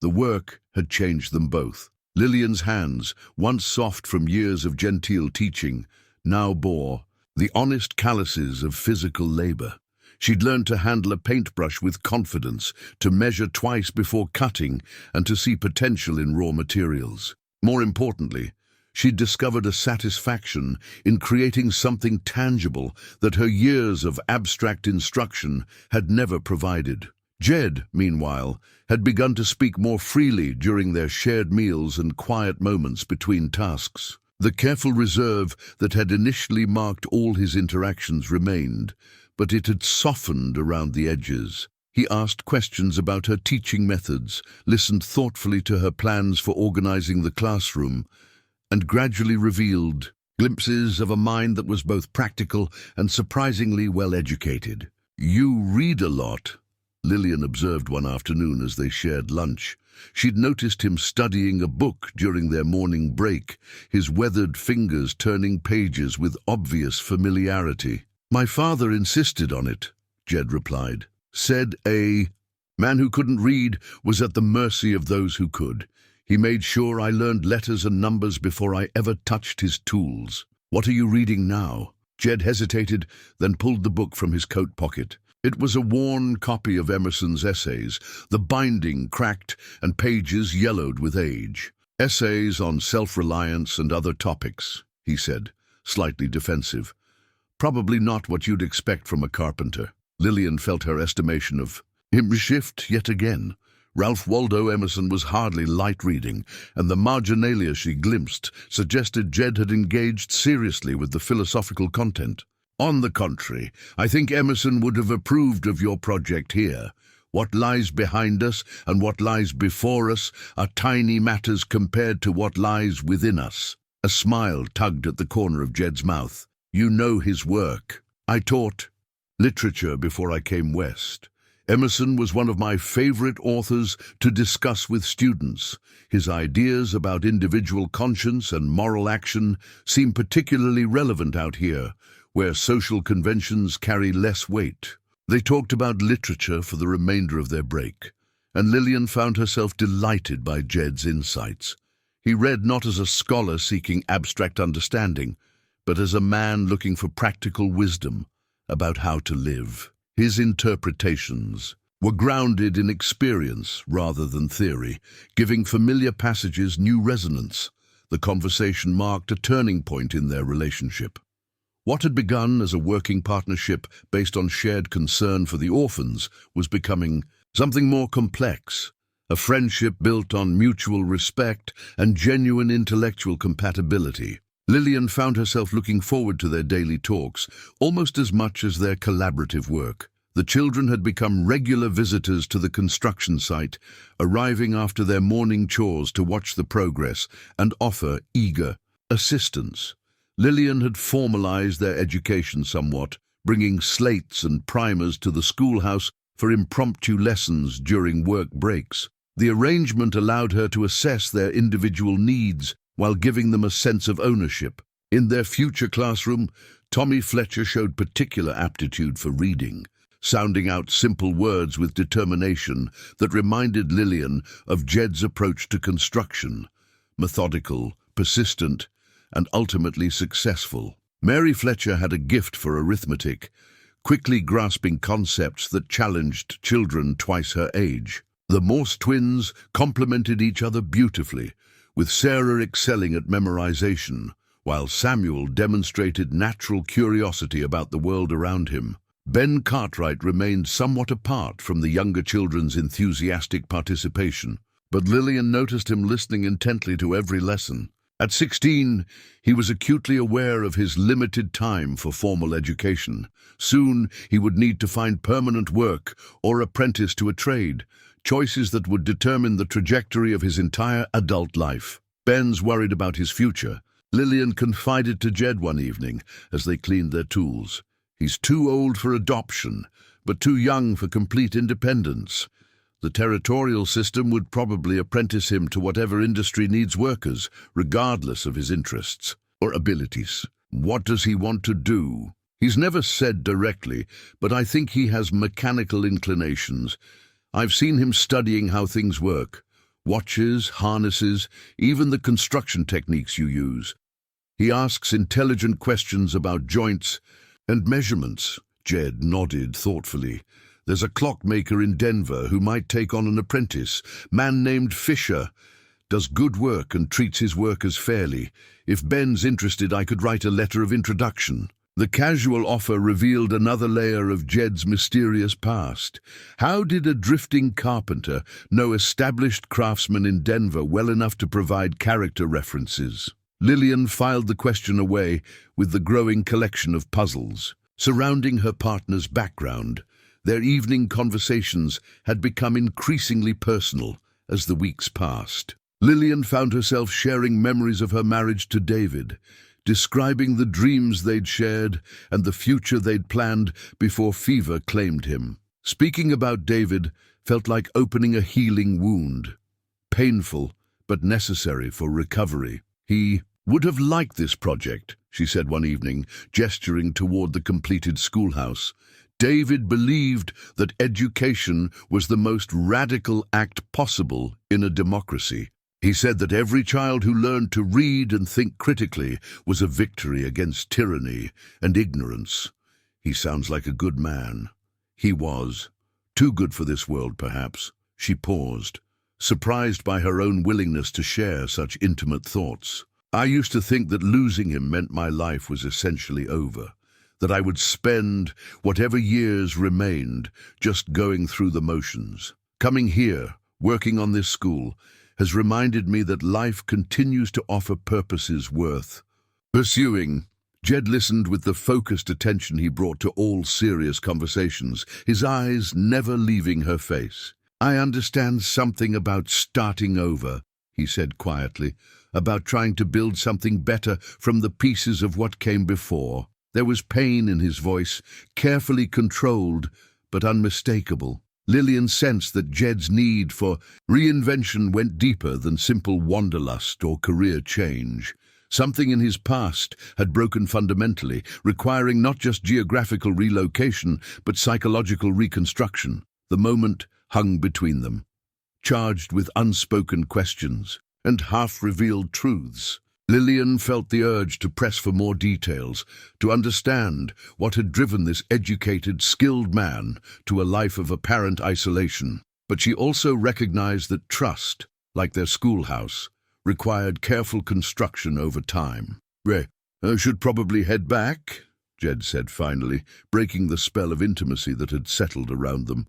The work had changed them both. Lillian's hands, once soft from years of genteel teaching, now bore the honest calluses of physical labor. She'd learned to handle a paintbrush with confidence, to measure twice before cutting, and to see potential in raw materials. More importantly, She'd discovered a satisfaction in creating something tangible that her years of abstract instruction had never provided. Jed, meanwhile, had begun to speak more freely during their shared meals and quiet moments between tasks. The careful reserve that had initially marked all his interactions remained, but it had softened around the edges. He asked questions about her teaching methods, listened thoughtfully to her plans for organizing the classroom, and gradually revealed glimpses of a mind that was both practical and surprisingly well-educated. "You read a lot," Lillian observed one afternoon as they shared lunch. She'd noticed him studying a book during their morning break, his weathered fingers turning pages with obvious familiarity. "My father insisted on it," Jed replied. "Said a man who couldn't read was at the mercy of those who could. He made sure I learned letters and numbers before I ever touched his tools." "What are you reading now?" Jed hesitated, then pulled the book from his coat pocket. It was a worn copy of Emerson's essays, the binding cracked and pages yellowed with age. "Essays on self-reliance and other topics," he said, slightly defensive. "Probably not what you'd expect from a carpenter." Lillian felt her estimation of him shift yet again. Ralph Waldo Emerson was hardly light reading, and the marginalia she glimpsed suggested Jed had engaged seriously with the philosophical content. "On the contrary, I think Emerson would have approved of your project here. What lies behind us and what lies before us are tiny matters compared to what lies within us." A smile tugged at the corner of Jed's mouth. "You know his work. I taught literature before I came west. Emerson was one of my favorite authors to discuss with students. His ideas about individual conscience and moral action seem particularly relevant out here, where social conventions carry less weight." They talked about literature for the remainder of their break, and Lillian found herself delighted by Jed's insights. He read not as a scholar seeking abstract understanding, but as a man looking for practical wisdom about how to live. His interpretations were grounded in experience rather than theory, giving familiar passages new resonance. The conversation marked a turning point in their relationship. What had begun as a working partnership based on shared concern for the orphans was becoming something more complex, a friendship built on mutual respect and genuine intellectual compatibility. Lillian found herself looking forward to their daily talks, almost as much as their collaborative work. The children had become regular visitors to the construction site, arriving after their morning chores to watch the progress and offer eager assistance. Lillian had formalized their education somewhat, bringing slates and primers to the schoolhouse for impromptu lessons during work breaks. The arrangement allowed her to assess their individual needs while giving them a sense of ownership. In their future classroom, Tommy Fletcher showed particular aptitude for reading, sounding out simple words with determination that reminded Lillian of Jed's approach to construction: methodical, persistent, and ultimately successful. Mary Fletcher had a gift for arithmetic, quickly grasping concepts that challenged children twice her age. The Morse twins complemented each other beautifully, with Sarah excelling at memorization, while Samuel demonstrated natural curiosity about the world around him. Ben Cartwright remained somewhat apart from the younger children's enthusiastic participation, but Lillian noticed him listening intently to every lesson. At 16, he was acutely aware of his limited time for formal education. Soon, he would need to find permanent work or apprentice to a trade, choices that would determine the trajectory of his entire adult life. Ben's worried about his future. Lillian confided to Jed one evening as they cleaned their tools. "He's too old for adoption, but too young for complete independence. The territorial system would probably apprentice him to whatever industry needs workers, regardless of his interests or abilities." "What does he want to do?" "He's never said directly, but I think he has mechanical inclinations. I've seen him studying how things work. Watches, harnesses, even the construction techniques you use. He asks intelligent questions about joints and measurements." Jed nodded thoughtfully. "There's a clockmaker in Denver who might take on an apprentice, man named Fisher. does good work and treats his workers fairly. If Ben's interested, I could write a letter of introduction." The casual offer revealed another layer of Jed's mysterious past. How did a drifting carpenter know established craftsmen in Denver well enough to provide character references? Lillian filed the question away with the growing collection of puzzles. Surrounding her partner's background, their evening conversations had become increasingly personal as the weeks passed. Lillian found herself sharing memories of her marriage to David, describing the dreams they'd shared and the future they'd planned before fever claimed him. Speaking about David felt like opening a healing wound, painful but necessary for recovery. "He would have liked this project," she said one evening, gesturing toward the completed schoolhouse. "David believed that education was the most radical act possible in a democracy. He said that every child who learned to read and think critically was a victory against tyranny and ignorance. He sounds like a good man." He was. Too good for this world, perhaps. She paused, surprised by her own willingness to share such intimate thoughts. "I used to think that losing him meant my life was essentially over, that I would spend whatever years remained just going through the motions. Coming here, working on this school, has reminded me that life continues to offer purposes worth pursuing." Jed listened with the focused attention he brought to all serious conversations, his eyes never leaving her face. "I understand something about starting over," he said quietly, "about trying to build something better from the pieces of what came before." There was pain in his voice, carefully controlled but unmistakable. Lillian sensed that Jed's need for reinvention went deeper than simple wanderlust or career change. Something in his past had broken fundamentally, requiring not just geographical relocation, but psychological reconstruction. The moment hung between them, charged with unspoken questions and half-revealed truths. Lillian felt the urge to press for more details, to understand what had driven this educated, skilled man to a life of apparent isolation. But she also recognized that trust, like their schoolhouse, required careful construction over time. "I should probably head back," Jed said finally, breaking the spell of intimacy that had settled around them.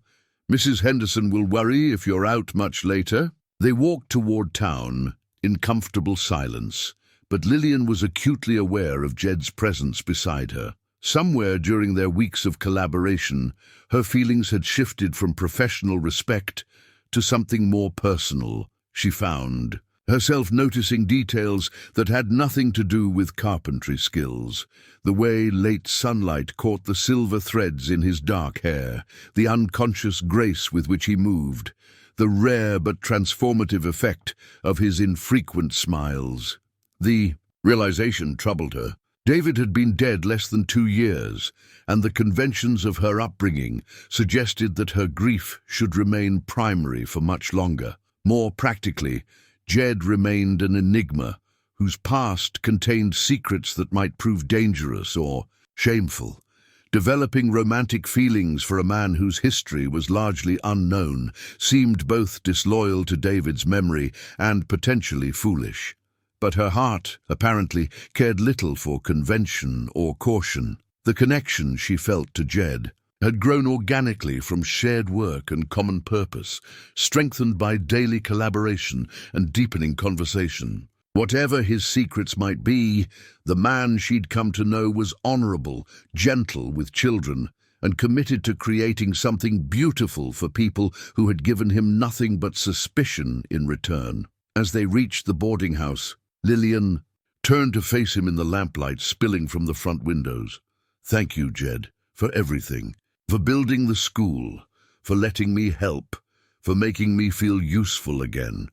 "Mrs. Henderson will worry if you're out much later." They walked toward town in comfortable silence, but Lillian was acutely aware of Jed's presence beside her. Somewhere during their weeks of collaboration, her feelings had shifted from professional respect to something more personal. She found herself noticing details that had nothing to do with carpentry skills. The way late sunlight caught the silver threads in his dark hair, the unconscious grace with which he moved, the rare but transformative effect of his infrequent smiles. The realization troubled her. David had been dead less than 2 years, and the conventions of her upbringing suggested that her grief should remain primary for much longer. More practically, Jed remained an enigma whose past contained secrets that might prove dangerous or shameful. Developing romantic feelings for a man whose history was largely unknown seemed both disloyal to David's memory and potentially foolish. But her heart, apparently, cared little for convention or caution. The connection she felt to Jed had grown organically from shared work and common purpose, strengthened by daily collaboration and deepening conversation. Whatever his secrets might be, the man she'd come to know was honorable, gentle with children, and committed to creating something beautiful for people who had given him nothing but suspicion in return. As they reached the boarding house, Lillian turned to face him in the lamplight spilling from the front windows. "Thank you, Jed, for everything. For building the school, for letting me help, for making me feel useful again."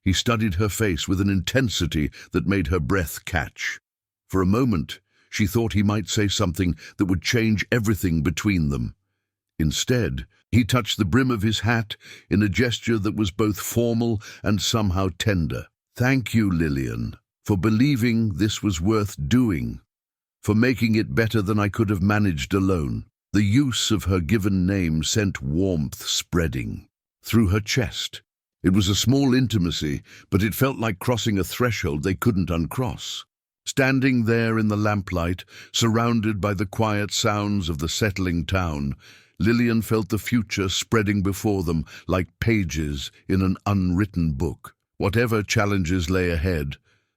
He studied her face with an intensity that made her breath catch. For a moment, she thought he might say something that would change everything between them. Instead, he touched the brim of his hat in a gesture that was both formal and somehow tender. "Thank you, Lillian, for believing this was worth doing, for making it better than I could have managed alone." The use of her given name sent warmth spreading through her chest. It was a small intimacy, but it felt like crossing a threshold they couldn't uncross. Standing there in the lamplight, surrounded by the quiet sounds of the settling town, Lillian felt the future spreading before them like pages in an unwritten book. Whatever challenges lay ahead,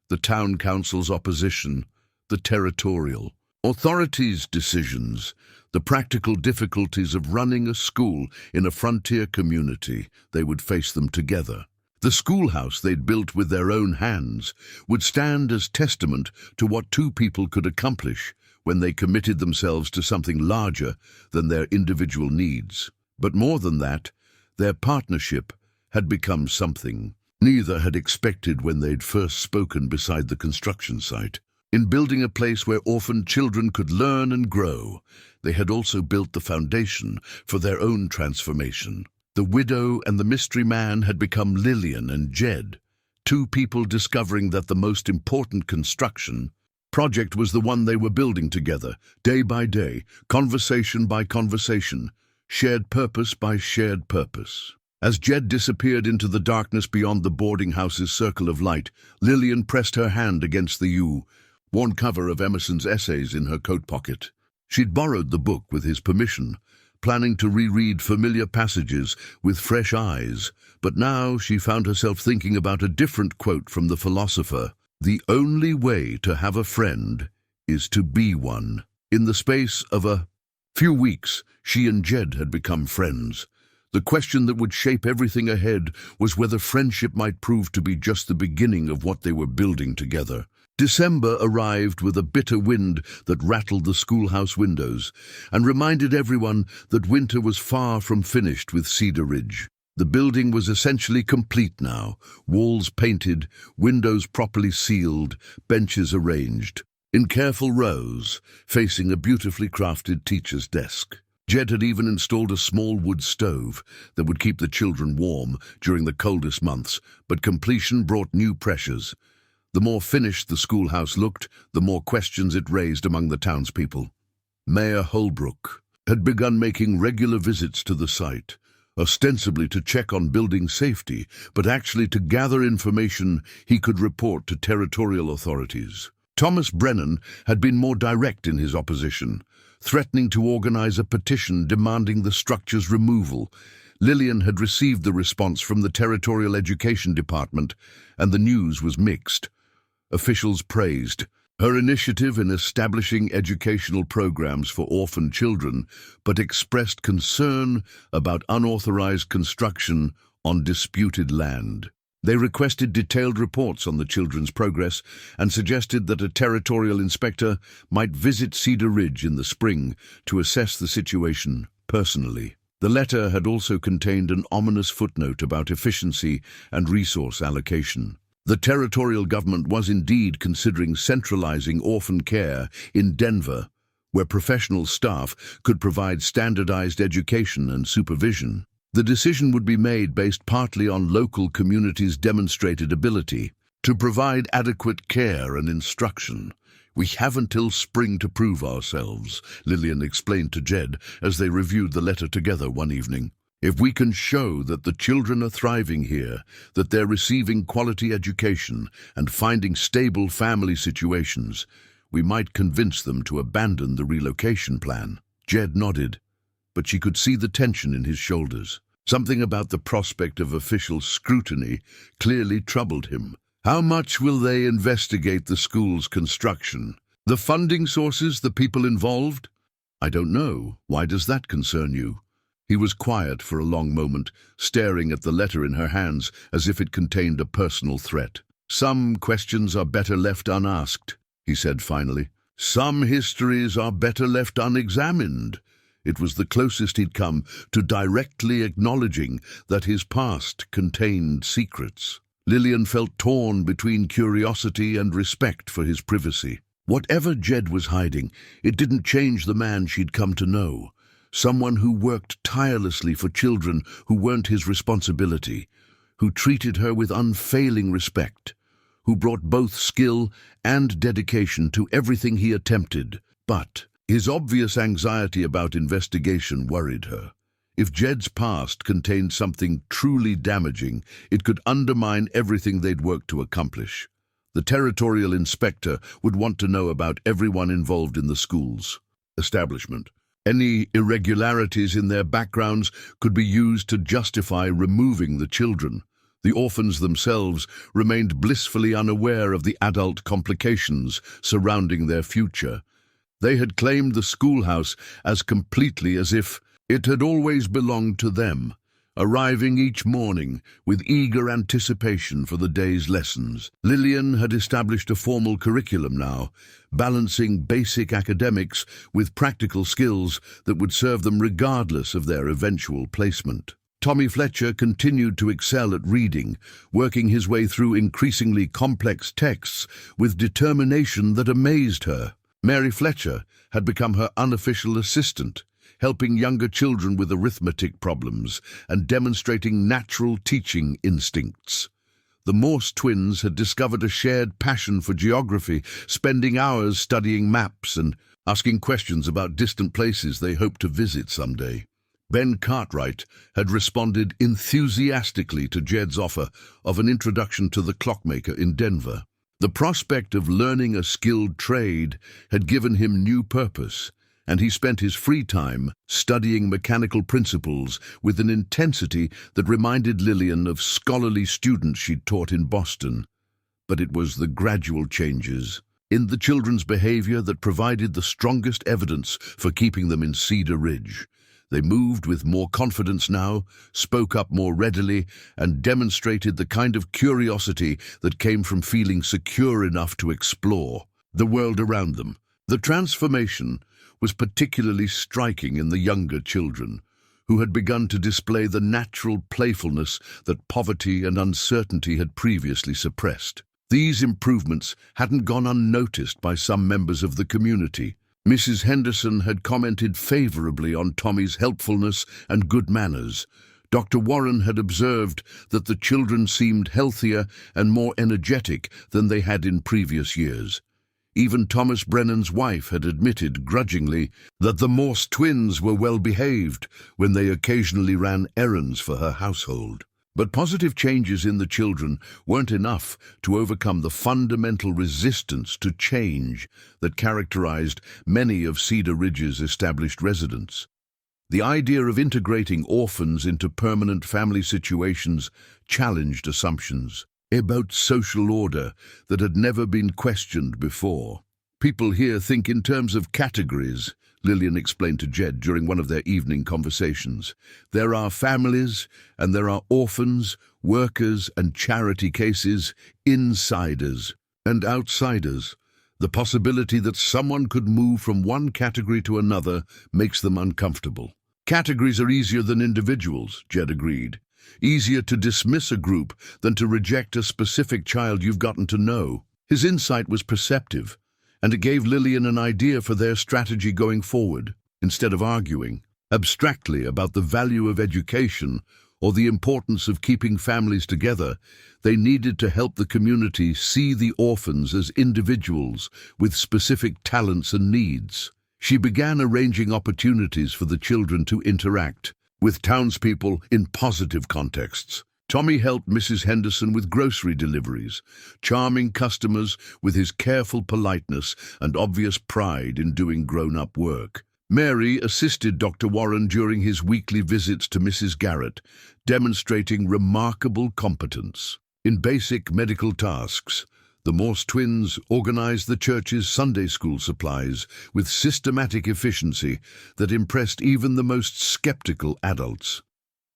the town council's opposition, the territorial authorities' decisions, the practical difficulties of running a school in a frontier community, they would face them together. The schoolhouse they'd built with their own hands would stand as testament to what two people could accomplish when they committed themselves to something larger than their individual needs. But more than that, their partnership had become something neither had expected when they'd first spoken beside the construction site. In building a place where orphaned children could learn and grow, they had also built the foundation for their own transformation. The widow and the mystery man had become Lillian and Jed, two people discovering that the most important construction project was the one they were building together, day by day, conversation by conversation, shared purpose by shared purpose. As Jed disappeared into the darkness beyond the boarding house's circle of light, Lillian pressed her hand against the worn cover of Emerson's essays in her coat pocket. She'd borrowed the book with his permission, planning to reread familiar passages with fresh eyes, but now she found herself thinking about a different quote from the philosopher. "The only way to have a friend is to be one." In the space of a few weeks, she and Jed had become friends. The question that would shape everything ahead was whether friendship might prove to be just the beginning of what they were building together. December arrived with a bitter wind that rattled the schoolhouse windows and reminded everyone that winter was far from finished with Cedar Ridge. The building was essentially complete now, walls painted, windows properly sealed, benches arranged, in careful rows, facing a beautifully crafted teacher's desk. Jed had even installed a small wood stove that would keep the children warm during the coldest months, but completion brought new pressures. The more finished the schoolhouse looked, the more questions it raised among the townspeople. Mayor Holbrook had begun making regular visits to the site, ostensibly to check on building safety, but actually to gather information he could report to territorial authorities. Thomas Brennan had been more direct in his opposition, threatening to organize a petition demanding the structure's removal. Lillian had received the response from the Territorial Education Department, and the news was mixed. Officials praised her initiative in establishing educational programs for orphan children, but expressed concern about unauthorized construction on disputed land. They requested detailed reports on the children's progress and suggested that a territorial inspector might visit Cedar Ridge in the spring to assess the situation personally. The letter had also contained an ominous footnote about efficiency and resource allocation. The territorial government was indeed considering centralizing orphan care in Denver, where professional staff could provide standardized education and supervision. The decision would be made based partly on local communities' demonstrated ability to provide adequate care and instruction. "We have until spring to prove ourselves," Lillian explained to Jed as they reviewed the letter together one evening. "If we can show that the children are thriving here, that they're receiving quality education and finding stable family situations, we might convince them to abandon the relocation plan." Jed nodded, but she could see the tension in his shoulders. Something about the prospect of official scrutiny clearly troubled him. How much will they investigate the school's construction? The funding sources, the people involved? "I don't know. Why does that concern you?" He was quiet for a long moment, staring at the letter in her hands as if it contained a personal threat. "Some questions are better left unasked," he said finally. "Some histories are better left unexamined." It was the closest he'd come to directly acknowledging that his past contained secrets. Lillian felt torn between curiosity and respect for his privacy. Whatever Jed was hiding, it didn't change the man she'd come to know. Someone who worked tirelessly for children who weren't his responsibility, who treated her with unfailing respect, who brought both skill and dedication to everything he attempted. But his obvious anxiety about investigation worried her. If Jed's past contained something truly damaging, it could undermine everything they'd worked to accomplish. The territorial inspector would want to know about everyone involved in the school's establishment. Any irregularities in their backgrounds could be used to justify removing the children. The orphans themselves remained blissfully unaware of the adult complications surrounding their future. They had claimed the schoolhouse as completely as if it had always belonged to them, arriving each morning with eager anticipation for the day's lessons. Lillian had established a formal curriculum now, balancing basic academics with practical skills that would serve them regardless of their eventual placement. Tommy Fletcher continued to excel at reading, working his way through increasingly complex texts with determination that amazed her. Mary Fletcher had become her unofficial assistant, helping younger children with arithmetic problems and demonstrating natural teaching instincts. The Morse twins had discovered a shared passion for geography, spending hours studying maps and asking questions about distant places they hoped to visit someday. Ben Cartwright had responded enthusiastically to Jed's offer of an introduction to the clockmaker in Denver. The prospect of learning a skilled trade had given him new purpose, and he spent his free time studying mechanical principles with an intensity that reminded Lillian of scholarly students she'd taught in Boston. But it was the gradual changes in the children's behavior that provided the strongest evidence for keeping them in Cedar Ridge. They moved with more confidence now, spoke up more readily, and demonstrated the kind of curiosity that came from feeling secure enough to explore the world around them. The transformation was particularly striking in the younger children, who had begun to display the natural playfulness that poverty and uncertainty had previously suppressed. These improvements hadn't gone unnoticed by some members of the community. Mrs. Henderson had commented favorably on Tommy's helpfulness and good manners. Dr. Warren had observed that the children seemed healthier and more energetic than they had in previous years. Even Thomas Brennan's wife had admitted grudgingly that the Morse twins were well behaved when they occasionally ran errands for her household. But positive changes in the children weren't enough to overcome the fundamental resistance to change that characterized many of Cedar Ridge's established residents. The idea of integrating orphans into permanent family situations challenged assumptions about social order that had never been questioned before. People here think in terms of categories, Lillian explained to Jed during one of their evening conversations. There are families, and there are orphans, workers and charity cases, insiders and outsiders. The possibility that someone could move from one category to another makes them uncomfortable. Categories are easier than individuals, Jed agreed. Easier to dismiss a group than to reject a specific child you've gotten to know. His insight was perceptive, and it gave Lillian an idea for their strategy going forward. Instead of arguing abstractly about the value of education or the importance of keeping families together, they needed to help the community see the orphans as individuals with specific talents and needs. She began arranging opportunities for the children to interact with townspeople in positive contexts. Tommy helped Mrs. Henderson with grocery deliveries, charming customers with his careful politeness and obvious pride in doing grown-up work. Mary assisted Dr. Warren during his weekly visits to Mrs. Garrett, demonstrating remarkable competence. In basic medical tasks, the Morse twins organized the church's Sunday school supplies with systematic efficiency that impressed even the most skeptical adults.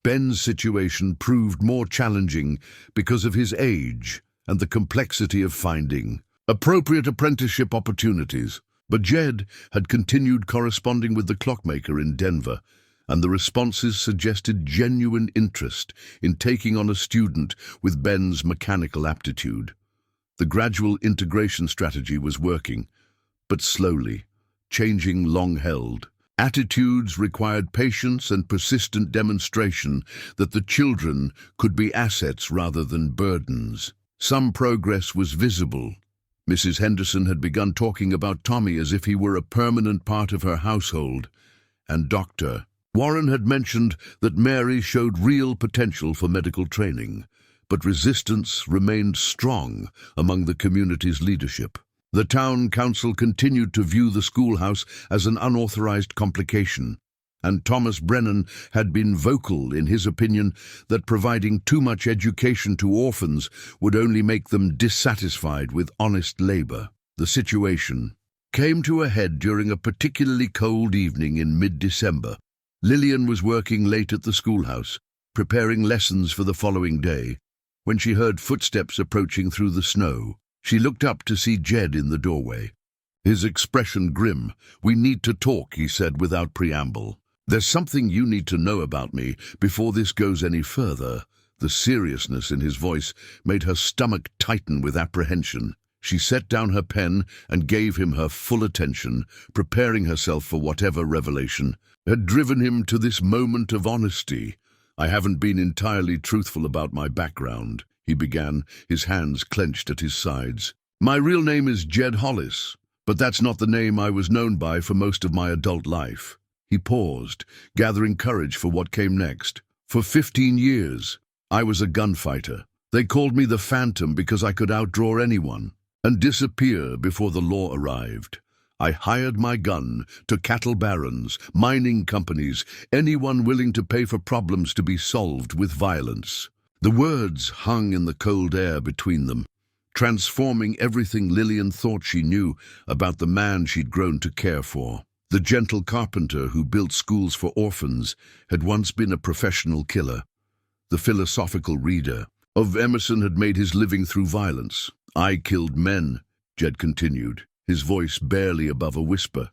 Ben's situation proved more challenging because of his age and the complexity of finding appropriate apprenticeship opportunities. But Jed had continued corresponding with the clockmaker in Denver, and the responses suggested genuine interest in taking on a student with Ben's mechanical aptitude. The gradual integration strategy was working, but slowly, changing long-held. Attitudes required patience and persistent demonstration that the children could be assets rather than burdens. Some progress was visible. Mrs. Henderson had begun talking about Tommy as if he were a permanent part of her household, and Dr. Warren had mentioned that Mary showed real potential for medical training, but resistance remained strong among the community's leadership. The town council continued to view the schoolhouse as an unauthorized complication, and Thomas Brennan had been vocal in his opinion that providing too much education to orphans would only make them dissatisfied with honest labor. The situation came to a head during a particularly cold evening in mid-December. Lillian was working late at the schoolhouse, preparing lessons for the following day, when she heard footsteps approaching through the snow. She looked up to see Jed in the doorway. His expression grim. "We need to talk," he said without preamble. "There's something you need to know about me before this goes any further." The seriousness in his voice made her stomach tighten with apprehension. She set down her pen and gave him her full attention, preparing herself for whatever revelation had driven him to this moment of honesty. "I haven't been entirely truthful about my background," he began, his hands clenched at his sides. "My real name is Jed Hollis, but that's not the name I was known by for most of my adult life." He paused, gathering courage for what came next. "For 15 years, I was a gunfighter. They called me the Phantom because I could outdraw anyone and disappear before the law arrived. I hired my gun to cattle barons, mining companies, anyone willing to pay for problems to be solved with violence." The words hung in the cold air between them, transforming everything Lillian thought she knew about the man she'd grown to care for. The gentle carpenter who built schools for orphans had once been a professional killer. The philosophical reader of Emerson had made his living through violence. "I killed men," Jed continued, his voice barely above a whisper.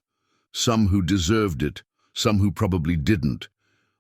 "Some who deserved it, some who probably didn't.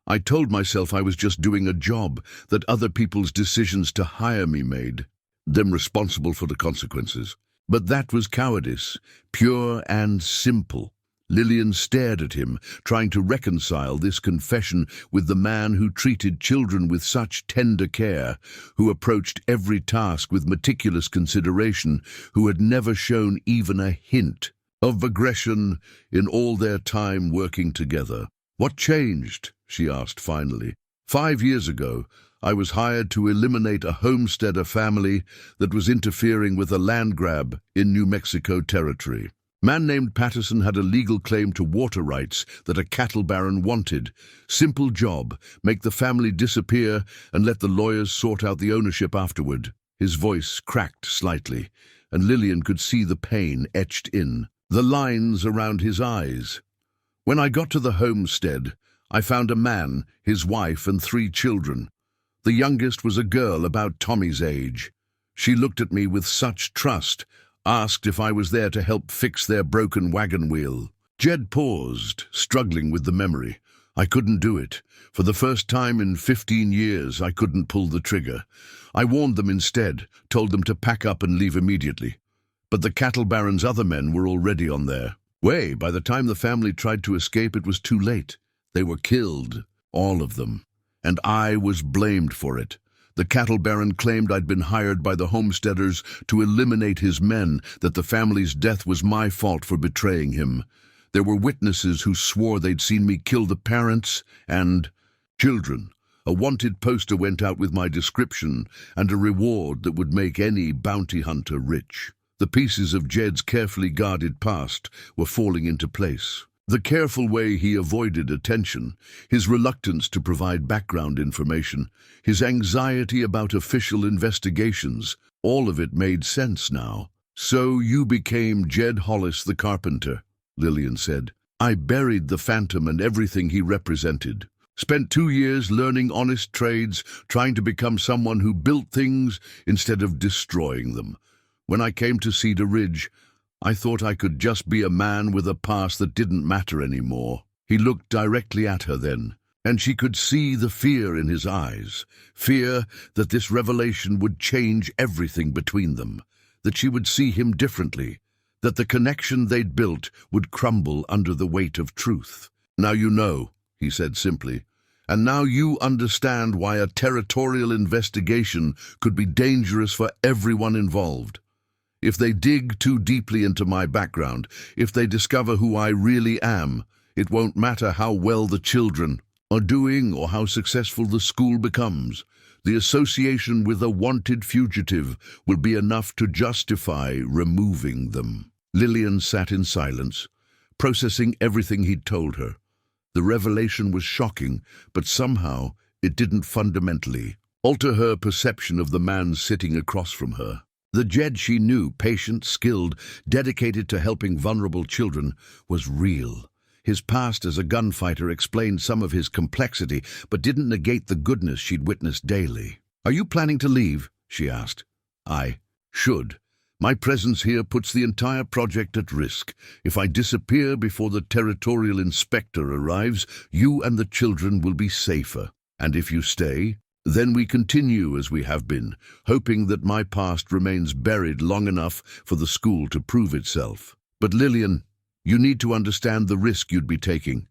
I told myself I was just doing a job that other people's decisions to hire me made them responsible for the consequences. But that was cowardice, pure and simple." Lillian stared at him, trying to reconcile this confession with the man who treated children with such tender care, who approached every task with meticulous consideration, who had never shown even a hint of aggression in all their time working together. "What changed?" she asked finally. 5 years ago, I was hired to eliminate a homesteader family that was interfering with a land grab in New Mexico territory. Man named Patterson had a legal claim to water rights that a cattle baron wanted. Simple job, make the family disappear and let the lawyers sort out the ownership afterward. His voice cracked slightly, and Lillian could see the pain etched in the lines around his eyes. "When I got to the homestead, I found a man, his wife, and 3 children. The youngest was a girl about Tommy's age. She looked at me with such trust, asked if I was there to help fix their broken wagon wheel." Jed paused, struggling with the memory. "I couldn't do it. For the first time in 15 years, I couldn't pull the trigger. I warned them instead, told them to pack up and leave immediately. But the cattle baron's other men were already on their way. By the time the family tried to escape, it was too late. They were killed, all of them, and I was blamed for it. The cattle baron claimed I'd been hired by the homesteaders to eliminate his men, that the family's death was my fault for betraying him. There were witnesses who swore they'd seen me kill the parents and children. A wanted poster went out with my description and a reward that would make any bounty hunter rich." The pieces of Jed's carefully guarded past were falling into place. The careful way he avoided attention, his reluctance to provide background information, his anxiety about official investigations, all of it made sense now. "So you became Jed Hollis the carpenter," Lillian said. "I buried the Phantom and everything he represented. Spent 2 years learning honest trades, trying to become someone who built things instead of destroying them. When I came to Cedar Ridge, I thought I could just be a man with a past that didn't matter anymore." He looked directly at her then, and she could see the fear in his eyes, fear that this revelation would change everything between them, that she would see him differently, that the connection they'd built would crumble under the weight of truth. "Now you know," he said simply, "and now you understand why a territorial investigation could be dangerous for everyone involved. If they dig too deeply into my background, if they discover who I really am, it won't matter how well the children..." are doing or how successful the school becomes. The association with a wanted fugitive will be enough to justify removing them. Lillian sat in silence, processing everything he'd told her. The revelation was shocking, but somehow it didn't fundamentally alter her perception of the man sitting across from her. The Jed she knew, patient, skilled, dedicated to helping vulnerable children, was real. His past as a gunfighter explained some of his complexity, but didn't negate the goodness she'd witnessed daily. "Are you planning to leave?" she asked. "I should. My presence here puts the entire project at risk. If I disappear before the territorial inspector arrives, you and the children will be safer. And if you stay, then we continue as we have been, hoping that my past remains buried long enough for the school to prove itself. But Lillian, you need to understand the risk you'd be taking.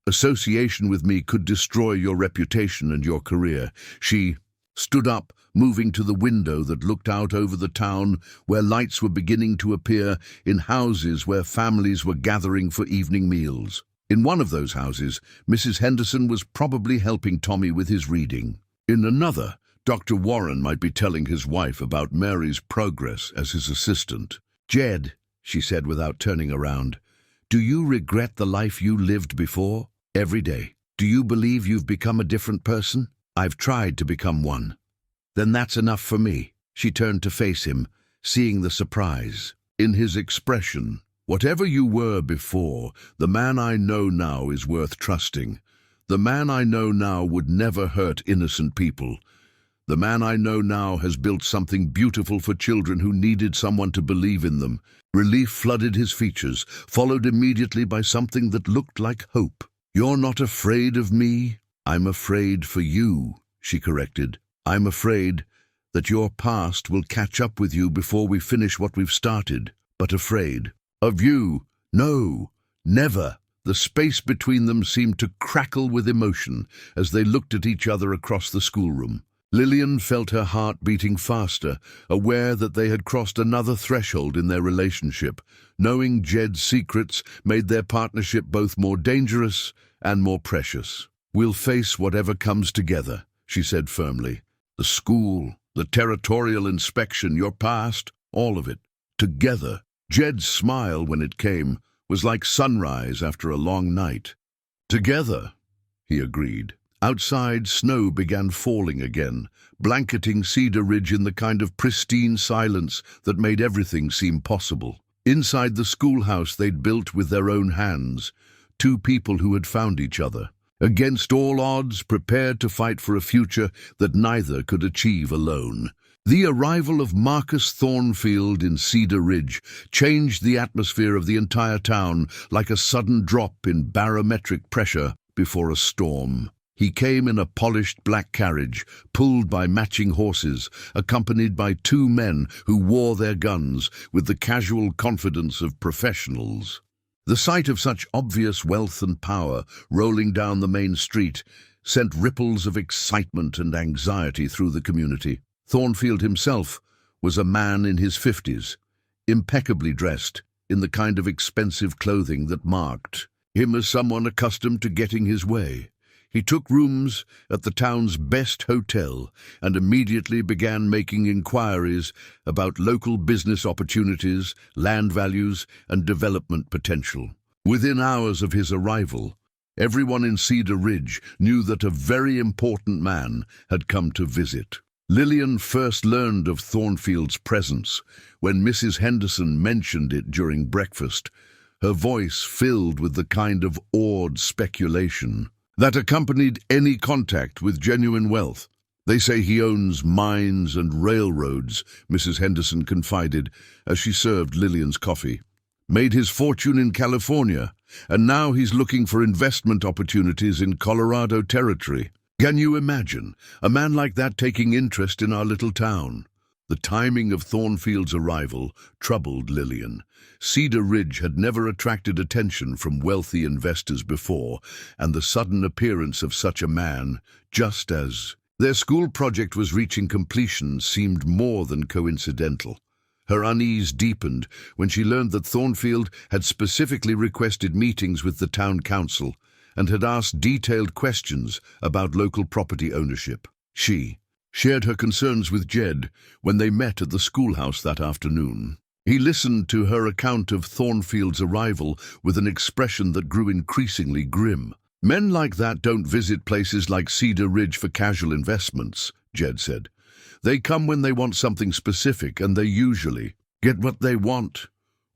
Association with me could destroy your reputation and your career." She stood up, moving to the window that looked out over the town, where lights were beginning to appear in houses where families were gathering for evening meals. In one of those houses, Mrs. Henderson was probably helping Tommy with his reading. In another, Dr. Warren might be telling his wife about Mary's progress as his assistant. "Jed," she said without turning around, "do you regret the life you lived before? Every day. Do you believe you've become a different person?" "I've tried to become one." "Then that's enough for me." She turned to face him, seeing the surprise in his expression. "Whatever you were before, the man I know now is worth trusting. The man I know now would never hurt innocent people. The man I know now has built something beautiful for children who needed someone to believe in them." Relief flooded his features, followed immediately by something that looked like hope. "You're not afraid of me?" "I'm afraid for you," she corrected. "I'm afraid that your past will catch up with you before we finish what we've started. But afraid of you? No, never." The space between them seemed to crackle with emotion as they looked at each other across the schoolroom. Lillian felt her heart beating faster, aware that they had crossed another threshold in their relationship. Knowing Jed's secrets made their partnership both more dangerous and more precious. "We'll face whatever comes together," she said firmly. "The school, the territorial inspection, your past, all of it. Together." Jed's smile, when it came, was like sunrise after a long night. "Together," he agreed. Outside, snow began falling again, blanketing Cedar Ridge in the kind of pristine silence that made everything seem possible. Inside the schoolhouse they'd built with their own hands, two people who had found each other. Against all odds, prepared to fight for a future that neither could achieve alone. The arrival of Marcus Thornfield in Cedar Ridge changed the atmosphere of the entire town like a sudden drop in barometric pressure before a storm. He came in a polished black carriage, pulled by matching horses, accompanied by two men who wore their guns with the casual confidence of professionals. The sight of such obvious wealth and power rolling down the main street sent ripples of excitement and anxiety through the community. Thornfield himself was a man in his 50s, impeccably dressed in the kind of expensive clothing that marked him as someone accustomed to getting his way. He took rooms at the town's best hotel and immediately began making inquiries about local business opportunities, land values, and development potential. Within hours of his arrival, everyone in Cedar Ridge knew that a very important man had come to visit. Lillian first learned of Thornfield's presence when Mrs. Henderson mentioned it during breakfast, her voice filled with the kind of awed speculation that accompanied any contact with genuine wealth. "They say he owns mines and railroads," Mrs. Henderson confided as she served Lillian's coffee. "Made his fortune in California, and now he's looking for investment opportunities in Colorado territory. Can you imagine a man like that taking interest in our little town?" The timing of Thornfield's arrival troubled Lillian. Cedar Ridge had never attracted attention from wealthy investors before, and the sudden appearance of such a man, just as their school project was reaching completion, seemed more than coincidental. Her unease deepened when she learned that Thornfield had specifically requested meetings with the town council, and had asked detailed questions about local property ownership. She shared her concerns with Jed when they met at the schoolhouse that afternoon. He listened to her account of Thornfield's arrival with an expression that grew increasingly grim. "Men like that don't visit places like Cedar Ridge for casual investments," Jed said. "They come when they want something specific, and they usually get what they want."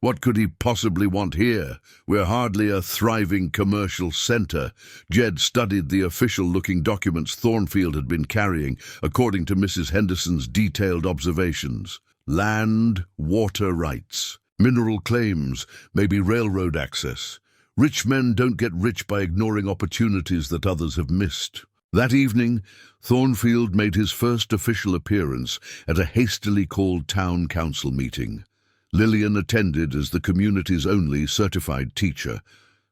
"What could he possibly want here? We're hardly a thriving commercial center." Jed studied the official-looking documents Thornfield had been carrying, according to Mrs. Henderson's detailed observations. Land, water rights, mineral claims, maybe railroad access. Rich men don't get rich by ignoring opportunities that others have missed. That evening, Thornfield made his first official appearance at a hastily called town council meeting. Lillian attended as the community's only certified teacher,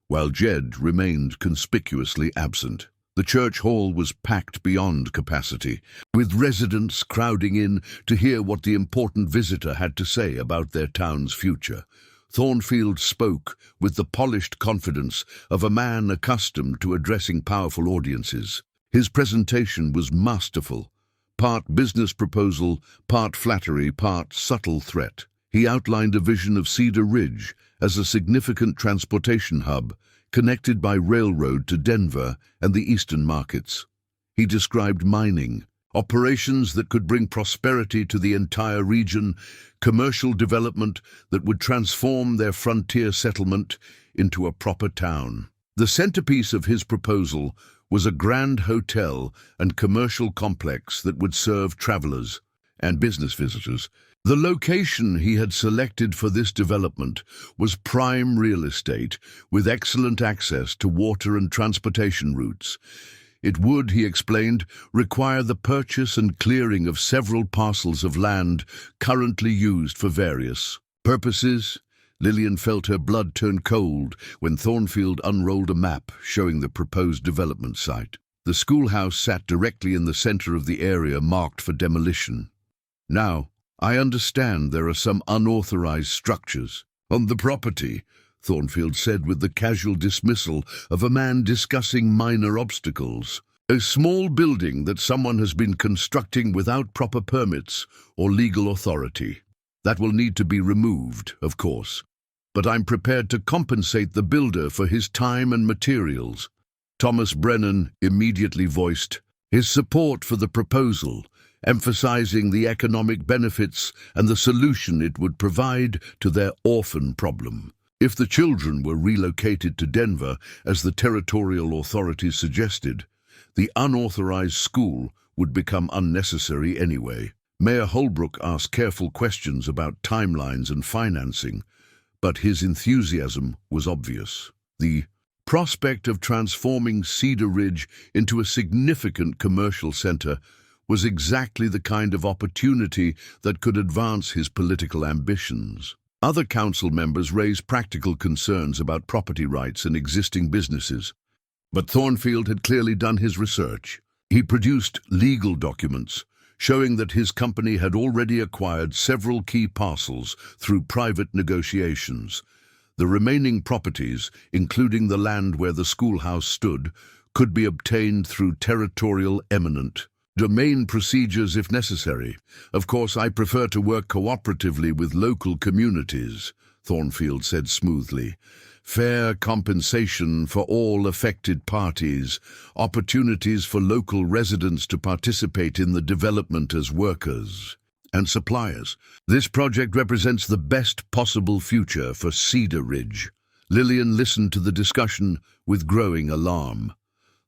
while Jed remained conspicuously absent. The church hall was packed beyond capacity, with residents crowding in to hear what the important visitor had to say about their town's future. Thornfield spoke with the polished confidence of a man accustomed to addressing powerful audiences. His presentation was masterful, part business proposal, part flattery, part subtle threat. He outlined a vision of Cedar Ridge as a significant transportation hub, connected by railroad to Denver and the eastern markets. He described mining, operations that could bring prosperity to the entire region, commercial development that would transform their frontier settlement into a proper town. The centerpiece of his proposal was a grand hotel and commercial complex that would serve travelers and business visitors. The location he had selected for this development was prime real estate with excellent access to water and transportation routes. It would, he explained, require the purchase and clearing of several parcels of land currently used for various purposes. Lillian felt her blood turn cold when Thornfield unrolled a map showing the proposed development site. The schoolhouse sat directly in the center of the area marked for demolition. "Now, I understand there are some unauthorized structures on the property," Thornfield said with the casual dismissal of a man discussing minor obstacles. "A small building that someone has been constructing without proper permits or legal authority. That will need to be removed, of course, but I'm prepared to compensate the builder for his time and materials." Thomas Brennan immediately voiced his support for the proposal, emphasizing the economic benefits and the solution it would provide to their orphan problem. If the children were relocated to Denver, as the territorial authorities suggested, the unauthorized school would become unnecessary anyway. Mayor Holbrook asked careful questions about timelines and financing, but his enthusiasm was obvious. The prospect of transforming Cedar Ridge into a significant commercial center was exactly the kind of opportunity that could advance his political ambitions. Other council members raised practical concerns about property rights and existing businesses, but Thornfield had clearly done his research. He produced legal documents showing that his company had already acquired several key parcels through private negotiations. The remaining properties, including the land where the schoolhouse stood, could be obtained through territorial eminent domain procedures if necessary. "Of course, I prefer to work cooperatively with local communities," Thornfield said smoothly. "Fair compensation for all affected parties, opportunities for local residents to participate in the development as workers and suppliers. This project represents the best possible future for Cedar Ridge." Lillian listened to the discussion with growing alarm.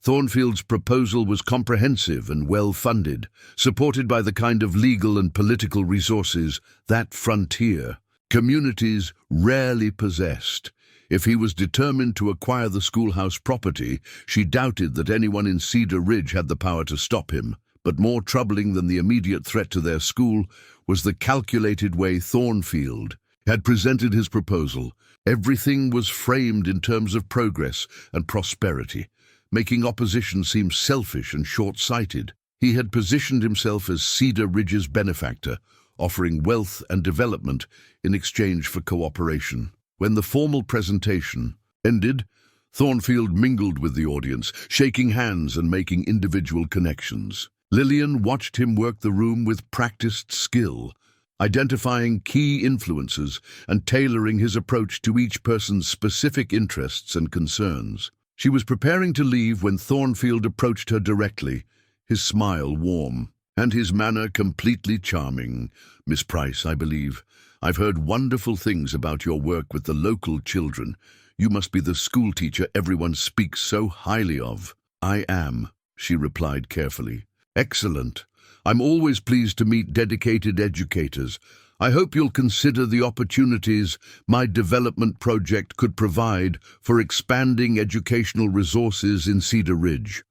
Thornfield's proposal was comprehensive and well-funded, supported by the kind of legal and political resources that frontier communities rarely possessed. If he was determined to acquire the schoolhouse property, she doubted that anyone in Cedar Ridge had the power to stop him. But more troubling than the immediate threat to their school was the calculated way Thornfield had presented his proposal. Everything was framed in terms of progress and prosperity, making opposition seem selfish and short-sighted. He had positioned himself as Cedar Ridge's benefactor, offering wealth and development in exchange for cooperation. When the formal presentation ended, Thornfield mingled with the audience, shaking hands and making individual connections. Lillian watched him work the room with practiced skill, identifying key influences and tailoring his approach to each person's specific interests and concerns. She was preparing to leave when Thornfield approached her directly, his smile warm, and his manner completely charming. "Miss Price, I believe. I've heard wonderful things about your work with the local children. You must be the school teacher everyone speaks so highly of." "I am," she replied carefully. "Excellent. I'm always pleased to meet dedicated educators. I hope you'll consider the opportunities my development project could provide for expanding educational resources in Cedar Ridge.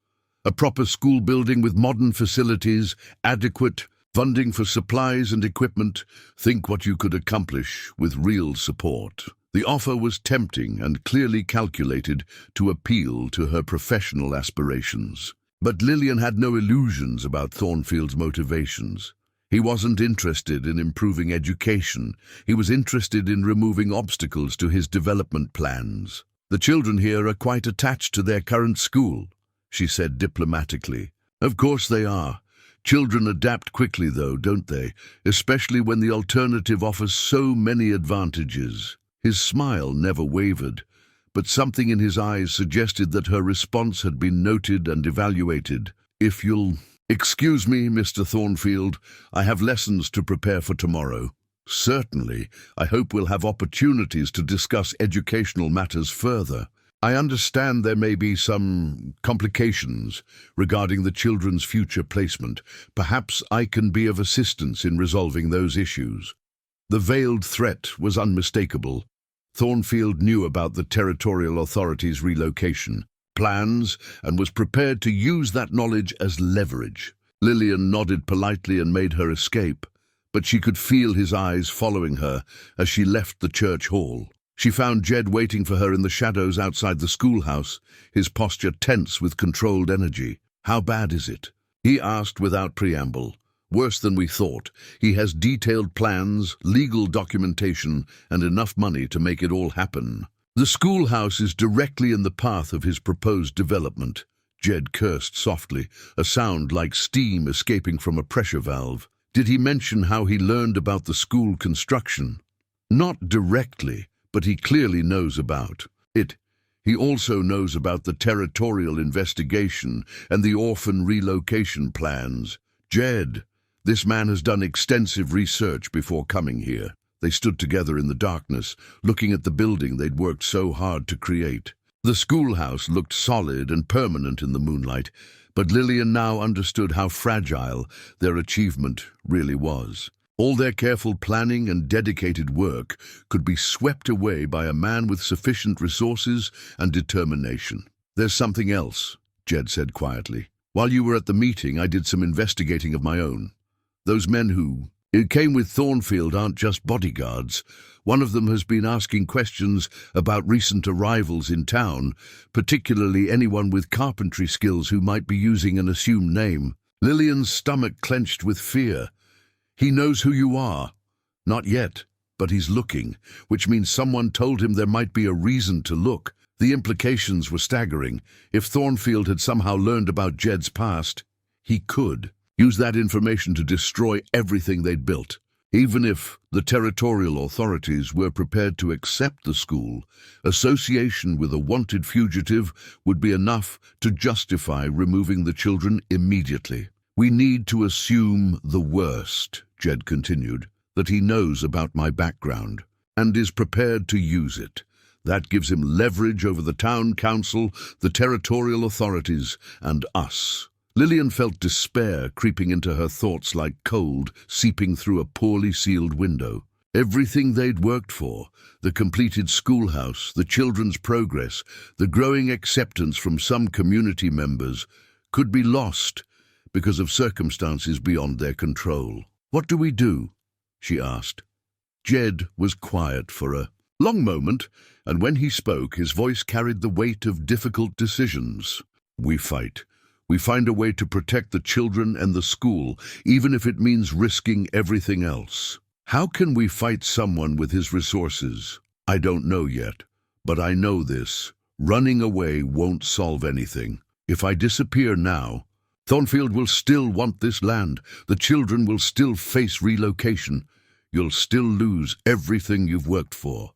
A proper school building with modern facilities, adequate funding for supplies and equipment. Think what you could accomplish with real support." The offer was tempting and clearly calculated to appeal to her professional aspirations. But Lillian had no illusions about Thornfield's motivations. He wasn't interested in improving education. He was interested in removing obstacles to his development plans. "The children here are quite attached to their current school," she said diplomatically. "Of course they are. Children adapt quickly, though, don't they? Especially when the alternative offers so many advantages." His smile never wavered, but something in his eyes suggested that her response had been noted and evaluated. "If you'll excuse me, Mr. Thornfield, I have lessons to prepare for tomorrow." "Certainly. I hope we'll have opportunities to discuss educational matters further. I understand there may be some complications regarding the children's future placement. Perhaps I can be of assistance in resolving those issues." The veiled threat was unmistakable. Thornfield knew about the territorial authorities' relocation plans and was prepared to use that knowledge as leverage. Lillian nodded politely and made her escape, but she could feel his eyes following her as she left the church hall. She found Jed waiting for her in the shadows outside the schoolhouse, his posture tense with controlled energy. "How bad is it?" he asked without preamble. "Worse than we thought. He has detailed plans, legal documentation, and enough money to make it all happen." "The schoolhouse is directly in the path of his proposed development." Jed cursed softly, a sound like steam escaping from a pressure valve. "Did he mention how he learned about the school construction?" "Not directly, but he clearly knows about it. He also knows about the territorial investigation and the orphan relocation plans." "Jed, this man has done extensive research before coming here." They stood together in the darkness, looking at the building they'd worked so hard to create. The schoolhouse looked solid and permanent in the moonlight, but Lillian now understood how fragile their achievement really was. All their careful planning and dedicated work could be swept away by a man with sufficient resources and determination. "There's something else," Jed said quietly. "While you were at the meeting, I did some investigating of my own. Those men who came with Thornfield aren't just bodyguards. One of them has been asking questions about recent arrivals in town, particularly anyone with carpentry skills who might be using an assumed name." Lillian's stomach clenched with fear. "He knows who you are." "Not yet, but he's looking, which means someone told him there might be a reason to look." The implications were staggering. If Thornfield had somehow learned about Jed's past, he could use that information to destroy everything they'd built. Even if the territorial authorities were prepared to accept the school, association with a wanted fugitive would be enough to justify removing the children immediately. "We need to assume the worst," Jed continued, "that he knows about my background and is prepared to use it. That gives him leverage over the town council, the territorial authorities, and us." Lillian felt despair creeping into her thoughts like cold seeping through a poorly sealed window. Everything they'd worked for, the completed schoolhouse, the children's progress, the growing acceptance from some community members, could be lost because of circumstances beyond their control. "What do we do?" she asked. Jed was quiet for a long moment, and when he spoke, his voice carried the weight of difficult decisions. "We fight. We find a way to protect the children and the school, even if it means risking everything else." "How can we fight someone with his resources?" "I don't know yet, but I know this. Running away won't solve anything. If I disappear now, Thornfield will still want this land. The children will still face relocation. You'll still lose everything you've worked for."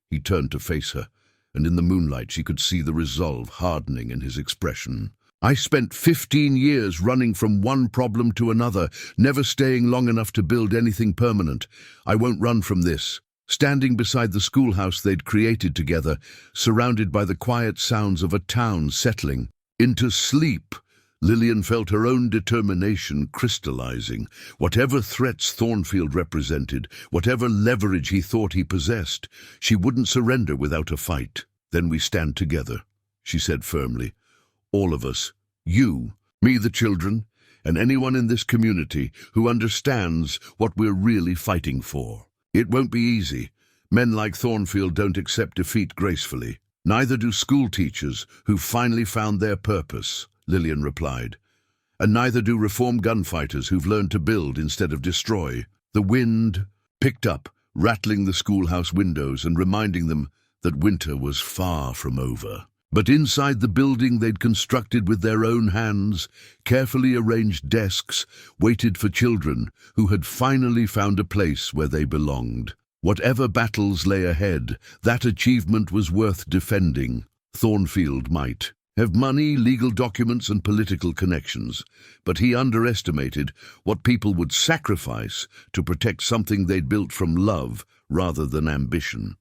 He turned to face her, and in the moonlight she could see the resolve hardening in his expression. "I spent 15 years running from one problem to another, never staying long enough to build anything permanent. I won't run from this." Standing beside the schoolhouse they'd created together, surrounded by the quiet sounds of a town settling into sleep, Lillian felt her own determination crystallizing. Whatever threats Thornfield represented, whatever leverage he thought he possessed, she wouldn't surrender without a fight. "Then we stand together," she said firmly. "All of us. You, me, the children, and anyone in this community who understands what we're really fighting for. It won't be easy. Men like Thornfield don't accept defeat gracefully. Neither do school teachers who finally found their purpose," Lillian replied. "And neither do reformed gunfighters who've learned to build instead of destroy." The wind picked up, rattling the schoolhouse windows and reminding them that winter was far from over. But inside the building they'd constructed with their own hands, carefully arranged desks waited for children who had finally found a place where they belonged. Whatever battles lay ahead, that achievement was worth defending. Thornfield might have money, legal documents, and political connections, but he underestimated what people would sacrifice to protect something they'd built from love rather than ambition.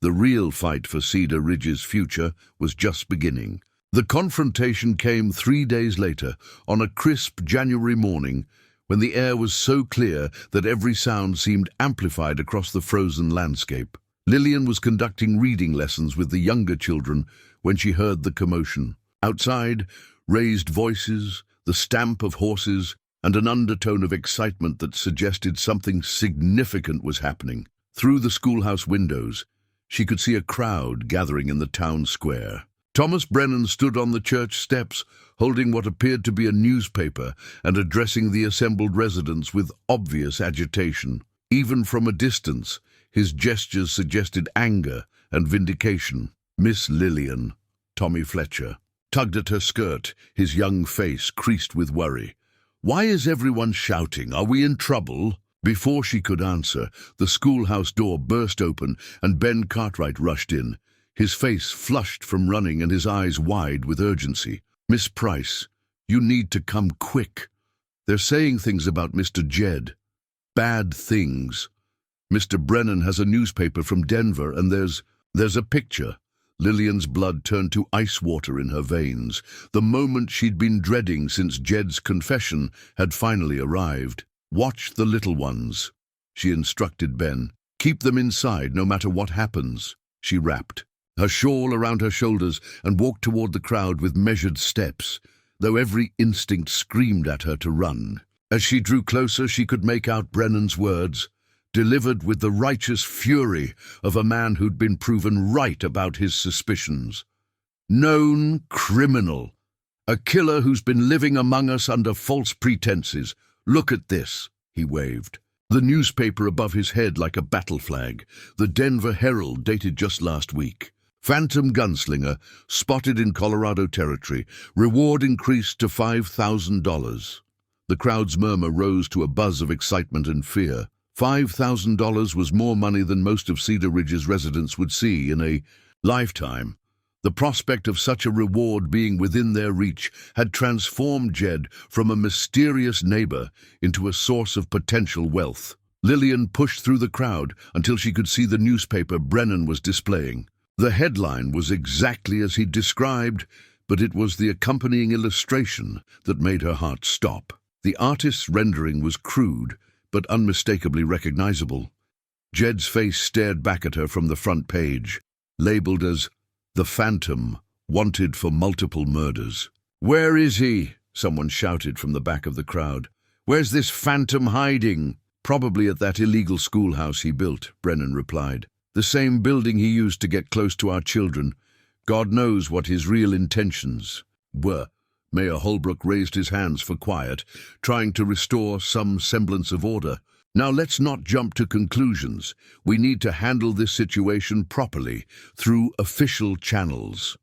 The real fight for Cedar Ridge's future was just beginning. The confrontation came 3 days later, on a crisp January morning, when the air was so clear that every sound seemed amplified across the frozen landscape. Lillian was conducting reading lessons with the younger children when she heard the commotion. Outside, raised voices, the stamp of horses, and an undertone of excitement that suggested something significant was happening. Through the schoolhouse windows, she could see a crowd gathering in the town square. Thomas Brennan stood on the church steps, holding what appeared to be a newspaper and addressing the assembled residents with obvious agitation. Even from a distance, his gestures suggested anger and vindication. "Miss Lillian," Tommy Fletcher tugged at her skirt, his young face creased with worry. "Why is everyone shouting? Are we in trouble?" Before she could answer, the schoolhouse door burst open and Ben Cartwright rushed in, his face flushed from running and his eyes wide with urgency. "Miss Price, you need to come quick. They're saying things about Mr. Jed. Bad things. Mr. Brennan has a newspaper from Denver and there's a picture." Lillian's blood turned to ice water in her veins. The moment she'd been dreading since Jed's confession had finally arrived. "Watch the little ones," she instructed Ben. "Keep them inside no matter what happens." She wrapped her shawl around her shoulders and walked toward the crowd with measured steps, though every instinct screamed at her to run. As she drew closer, she could make out Brennan's words, delivered with the righteous fury of a man who'd been proven right about his suspicions. "Known criminal. A killer who's been living among us under false pretenses. Look at this," he waved. The newspaper above his head like a battle flag, the Denver Herald dated just last week. "Phantom gunslinger, spotted in Colorado territory. Reward increased to $5,000. The crowd's murmur rose to a buzz of excitement and fear. $5,000 was more money than most of Cedar Ridge's residents would see in a lifetime. The prospect of such a reward being within their reach had transformed Jed from a mysterious neighbor into a source of potential wealth. Lillian pushed through the crowd until she could see the newspaper Brennan was displaying. The headline was exactly as he'd described, but it was the accompanying illustration that made her heart stop. The artist's rendering was crude, but unmistakably recognizable. Jed's face stared back at her from the front page, labeled as "The Phantom, wanted for multiple murders." "Where is he?" someone shouted from the back of the crowd. "Where's this phantom hiding?" "Probably at that illegal schoolhouse he built," Brennan replied. "The same building he used to get close to our children. God knows what his real intentions were." Mayor Holbrook raised his hands for quiet, trying to restore some semblance of order. "Now let's not jump to conclusions. We need to handle this situation properly, through official channels."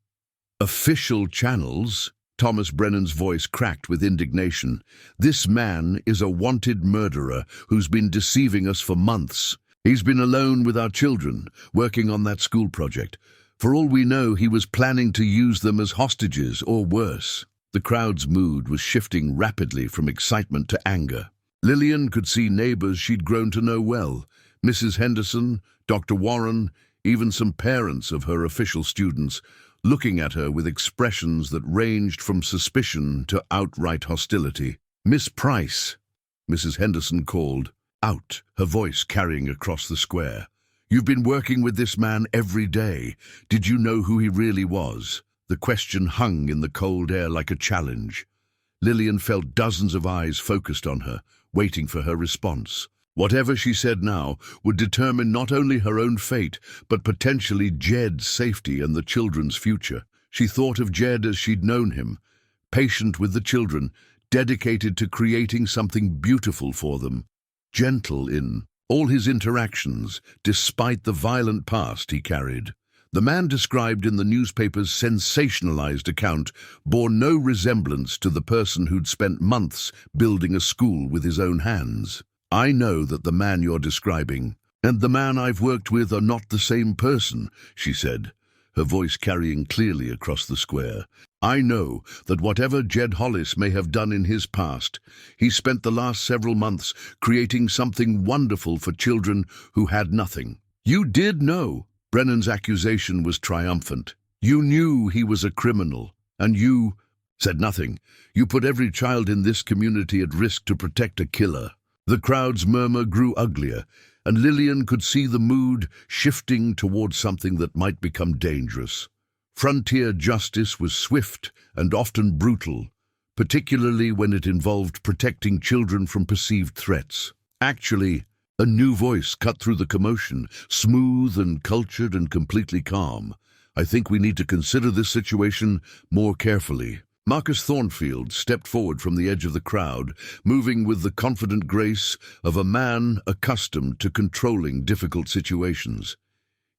Official channels? Thomas Brennan's voice cracked with indignation. This man is a wanted murderer who's been deceiving us for months. He's been alone with our children, working on that school project. For all we know, he was planning to use them as hostages, or worse. The crowd's mood was shifting rapidly from excitement to anger. Lillian could see neighbors she'd grown to know well. Mrs. Henderson, Dr. Warren, even some parents of her official students, looking at her with expressions that ranged from suspicion to outright hostility. "Miss Price," Mrs. Henderson called, out, her voice carrying across the square. "You've been working with this man every day. Did you know who he really was?" The question hung in the cold air like a challenge. Lillian felt dozens of eyes focused on her, waiting for her response. Whatever she said now would determine not only her own fate, but potentially Jed's safety and the children's future. She thought of Jed as she'd known him, patient with the children, dedicated to creating something beautiful for them, gentle in all his interactions, despite the violent past he carried. The man described in the newspaper's sensationalized account bore no resemblance to the person who'd spent months building a school with his own hands. "I know that the man you're describing and the man I've worked with are not the same person," she said, her voice carrying clearly across the square. "I know that whatever Jed Hollis may have done in his past, he spent the last several months creating something wonderful for children who had nothing." "You did know." Brennan's accusation was triumphant. "You knew he was a criminal, and you said nothing. You put every child in this community at risk to protect a killer." The crowd's murmur grew uglier, and Lillian could see the mood shifting towards something that might become dangerous. Frontier justice was swift and often brutal, particularly when it involved protecting children from perceived threats. Actually, a new voice cut through the commotion, smooth and cultured and completely calm. "I think we need to consider this situation more carefully." Marcus Thornfield stepped forward from the edge of the crowd, moving with the confident grace of a man accustomed to controlling difficult situations.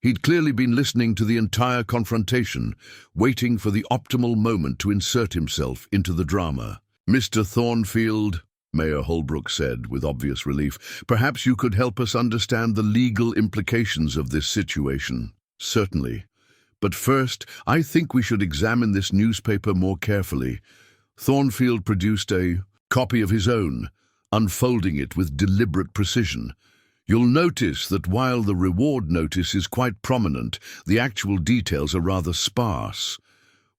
He'd clearly been listening to the entire confrontation, waiting for the optimal moment to insert himself into the drama. "Mr. Thornfield," Mayor Holbrook said with obvious relief, "perhaps you could help us understand the legal implications of this situation." "Certainly. But first, I think we should examine this newspaper more carefully." Thornfield produced a copy of his own, unfolding it with deliberate precision. "You'll notice that while the reward notice is quite prominent, the actual details are rather sparse.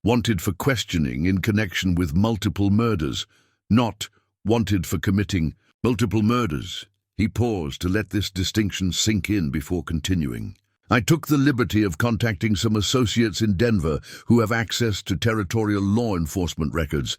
Wanted for questioning in connection with multiple murders, not wanted for committing multiple murders." He paused to let this distinction sink in before continuing. "I took the liberty of contacting some associates in Denver who have access to territorial law enforcement records.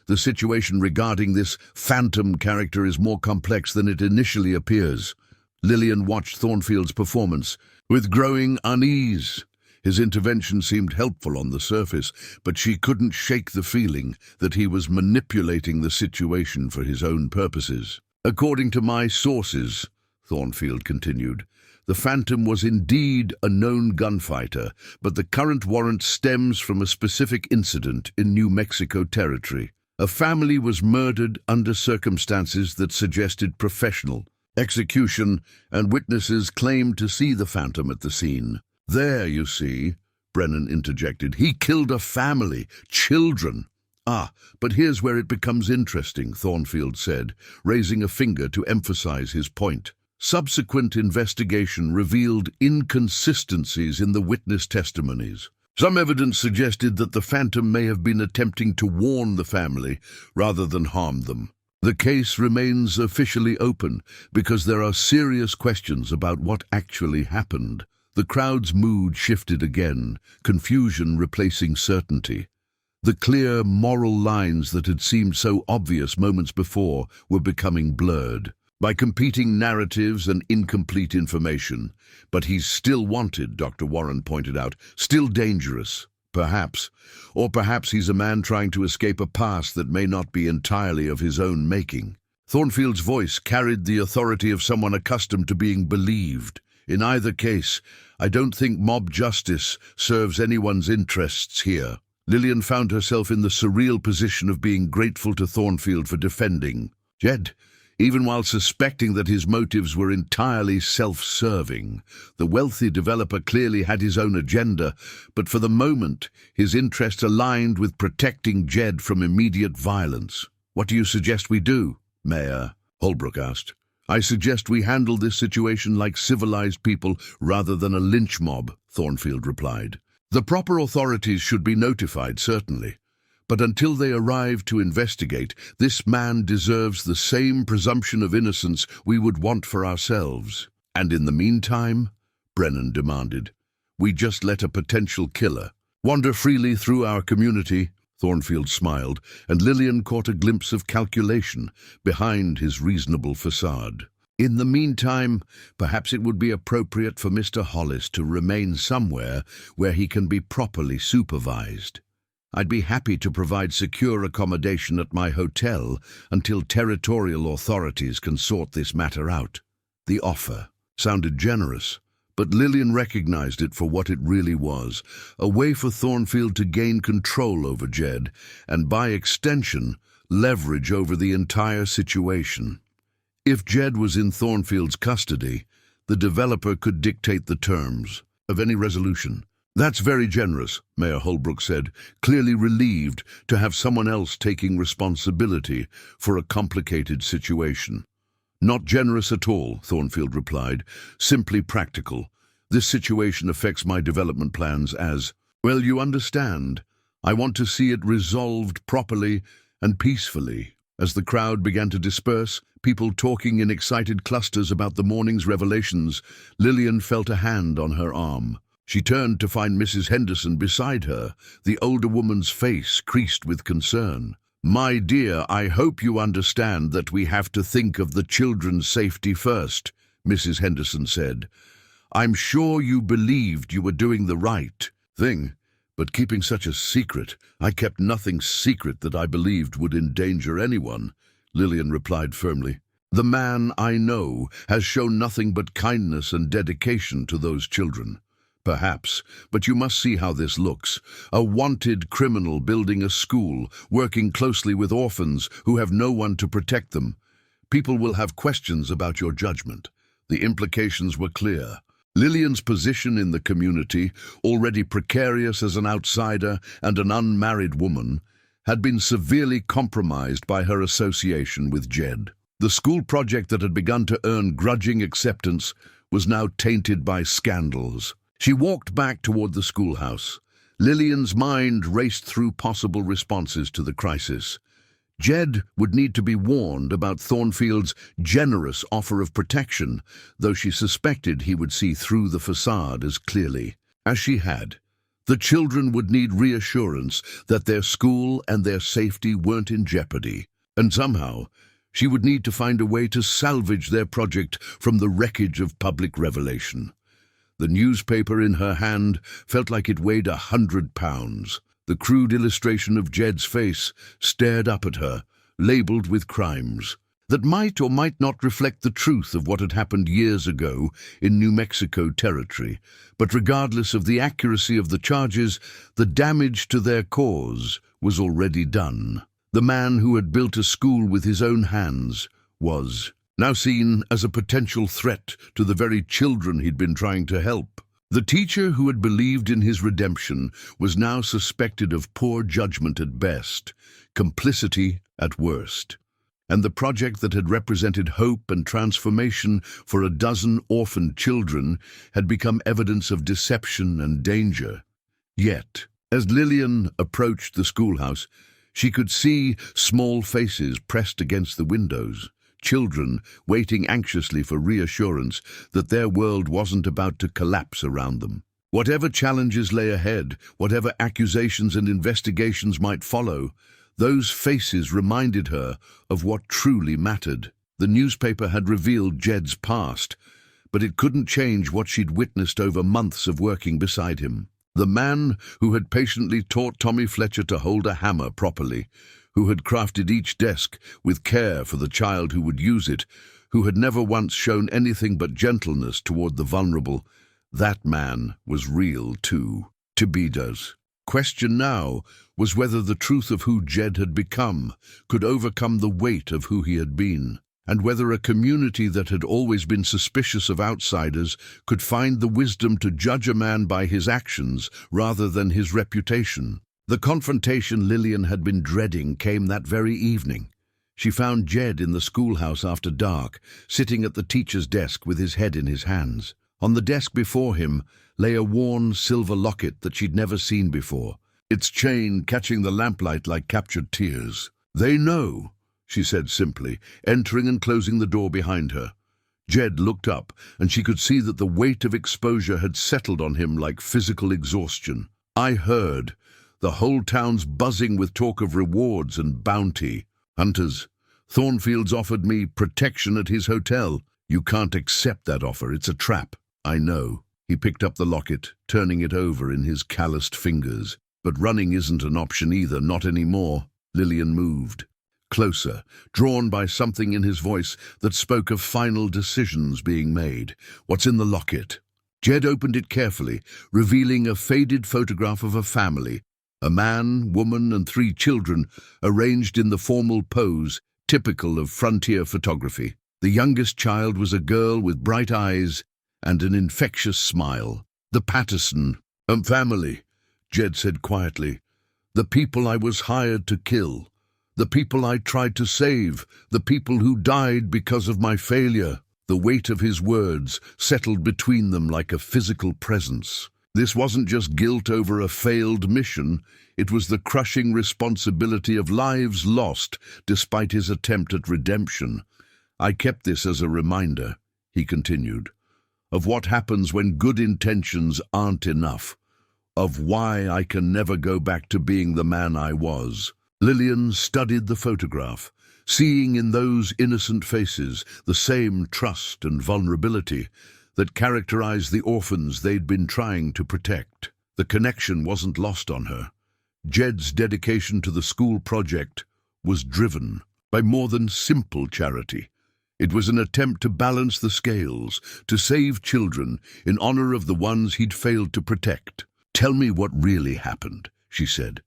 The situation regarding this phantom character is more complex than it initially appears." Lillian watched Thornfield's performance with growing unease. His intervention seemed helpful on the surface, but she couldn't shake the feeling that he was manipulating the situation for his own purposes. "According to my sources," Thornfield continued, "the Phantom was indeed a known gunfighter, but the current warrant stems from a specific incident in New Mexico territory. A family was murdered under circumstances that suggested professional execution, and witnesses claimed to see the Phantom at the scene." "There, you see," Brennan interjected. "He killed a family, children." "Ah, but here's where it becomes interesting," Thornfield said, raising a finger to emphasize his point. "Subsequent investigation revealed inconsistencies in the witness testimonies. Some evidence suggested that the Phantom may have been attempting to warn the family rather than harm them. The case remains officially open because there are serious questions about what actually happened." The crowd's mood shifted again, confusion replacing certainty. The clear moral lines that had seemed so obvious moments before were becoming blurred by competing narratives and incomplete information. "But he's still wanted," Dr. Warren pointed out, "still dangerous, perhaps. Or perhaps he's a man trying to escape a past that may not be entirely of his own making." Thornfield's voice carried the authority of someone accustomed to being believed. "In either case, I don't think mob justice serves anyone's interests here." Lillian found herself in the surreal position of being grateful to Thornfield for defending Jed, even while suspecting that his motives were entirely self-serving. The wealthy developer clearly had his own agenda, but for the moment, his interests aligned with protecting Jed from immediate violence. "What do you suggest we do?" Mayor Holbrook asked. "I suggest we handle this situation like civilized people rather than a lynch mob," Thornfield replied. "The proper authorities should be notified, certainly. But until they arrive to investigate, this man deserves the same presumption of innocence we would want for ourselves." "And in the meantime," Brennan demanded, "we just let a potential killer wander freely through our community?" Thornfield smiled, and Lillian caught a glimpse of calculation behind his reasonable facade. "In the meantime, perhaps it would be appropriate for Mr. Hollis to remain somewhere where he can be properly supervised. I'd be happy to provide secure accommodation at my hotel until territorial authorities can sort this matter out." The offer sounded generous, but Lillian recognized it for what it really was, a way for Thornfield to gain control over Jed and, by extension, leverage over the entire situation. If Jed was in Thornfield's custody, the developer could dictate the terms of any resolution. "That's very generous," Mayor Holbrook said, clearly relieved to have someone else taking responsibility for a complicated situation. "Not generous at all," Thornfield replied, "simply practical. This situation affects my development plans as, well, you understand. I want to see it resolved properly and peacefully." As the crowd began to disperse, people talking in excited clusters about the morning's revelations, Lillian felt a hand on her arm. She turned to find Mrs. Henderson beside her, the older woman's face creased with concern. "My dear, I hope you understand that we have to think of the children's safety first," Mrs. Henderson said. "I'm sure you believed you were doing the right thing, but keeping such a secret, I kept nothing secret that I believed would endanger anyone," Lillian replied firmly. "The man I know has shown nothing but kindness and dedication to those children. Perhaps, but you must see how this looks. A wanted criminal building a school, working closely with orphans who have no one to protect them. People will have questions about your judgment." The implications were clear. Lillian's position in the community, already precarious as an outsider and an unmarried woman, had been severely compromised by her association with Jed. The school project that had begun to earn grudging acceptance was now tainted by scandals. She walked back toward the schoolhouse. Lillian's mind raced through possible responses to the crisis. Jed would need to be warned about Thornfield's generous offer of protection, though she suspected he would see through the facade as clearly as she had. The children would need reassurance that their school and their safety weren't in jeopardy, and somehow she would need to find a way to salvage their project from the wreckage of public revelation. The newspaper in her hand felt like it weighed 100 pounds. The crude illustration of Jed's face stared up at her, labeled with crimes that might or might not reflect the truth of what had happened years ago in New Mexico territory. But regardless of the accuracy of the charges, the damage to their cause was already done. The man who had built a school with his own hands was now seen as a potential threat to the very children he'd been trying to help. The teacher who had believed in his redemption was now suspected of poor judgment at best, complicity at worst. And the project that had represented hope and transformation for a dozen orphaned children had become evidence of deception and danger. Yet, as Lillian approached the schoolhouse, she could see small faces pressed against the windows. Children waiting anxiously for reassurance that their world wasn't about to collapse around them. Whatever challenges lay ahead, whatever accusations and investigations might follow, those faces reminded her of what truly mattered. The newspaper had revealed Jed's past, but it couldn't change what she'd witnessed over months of working beside him. The man who had patiently taught Tommy Fletcher to hold a hammer properly, who had crafted each desk with care for the child who would use it, who had never once shown anything but gentleness toward the vulnerable, that man was real too. Tibida's question now was whether the truth of who Jed had become could overcome the weight of who he had been, and whether a community that had always been suspicious of outsiders could find the wisdom to judge a man by his actions rather than his reputation. The confrontation Lillian had been dreading came that very evening. She found Jed in the schoolhouse after dark, sitting at the teacher's desk with his head in his hands. On the desk before him lay a worn silver locket that she'd never seen before, its chain catching the lamplight like captured tears. "They know," she said simply, entering and closing the door behind her. Jed looked up, and she could see that the weight of exposure had settled on him like physical exhaustion. "I heard. The whole town's buzzing with talk of rewards and bounty. Hunters. Thornfield's offered me protection at his hotel. You can't accept that offer. It's a trap." "I know." He picked up the locket, turning it over in his calloused fingers. "But running isn't an option either, not anymore." Lillian moved closer, drawn by something in his voice that spoke of final decisions being made. "What's in the locket?" Jed opened it carefully, revealing a faded photograph of a family, a man, woman, and 3 children arranged in the formal pose typical of frontier photography. The youngest child was a girl with bright eyes and an infectious smile. "The Patterson family," Jed said quietly. "The people I was hired to kill. The people I tried to save. The people who died because of my failure." The weight of his words settled between them like a physical presence. This wasn't just guilt over a failed mission, it was the crushing responsibility of lives lost despite his attempt at redemption. "I kept this as a reminder," he continued, "of what happens when good intentions aren't enough, of why I can never go back to being the man I was." Lillian studied the photograph, seeing in those innocent faces the same trust and vulnerability that characterized the orphans they'd been trying to protect. The connection wasn't lost on her. Jed's dedication to the school project was driven by more than simple charity. It was an attempt to balance the scales, to save children in honor of the ones he'd failed to protect. "Tell me what really happened," she said.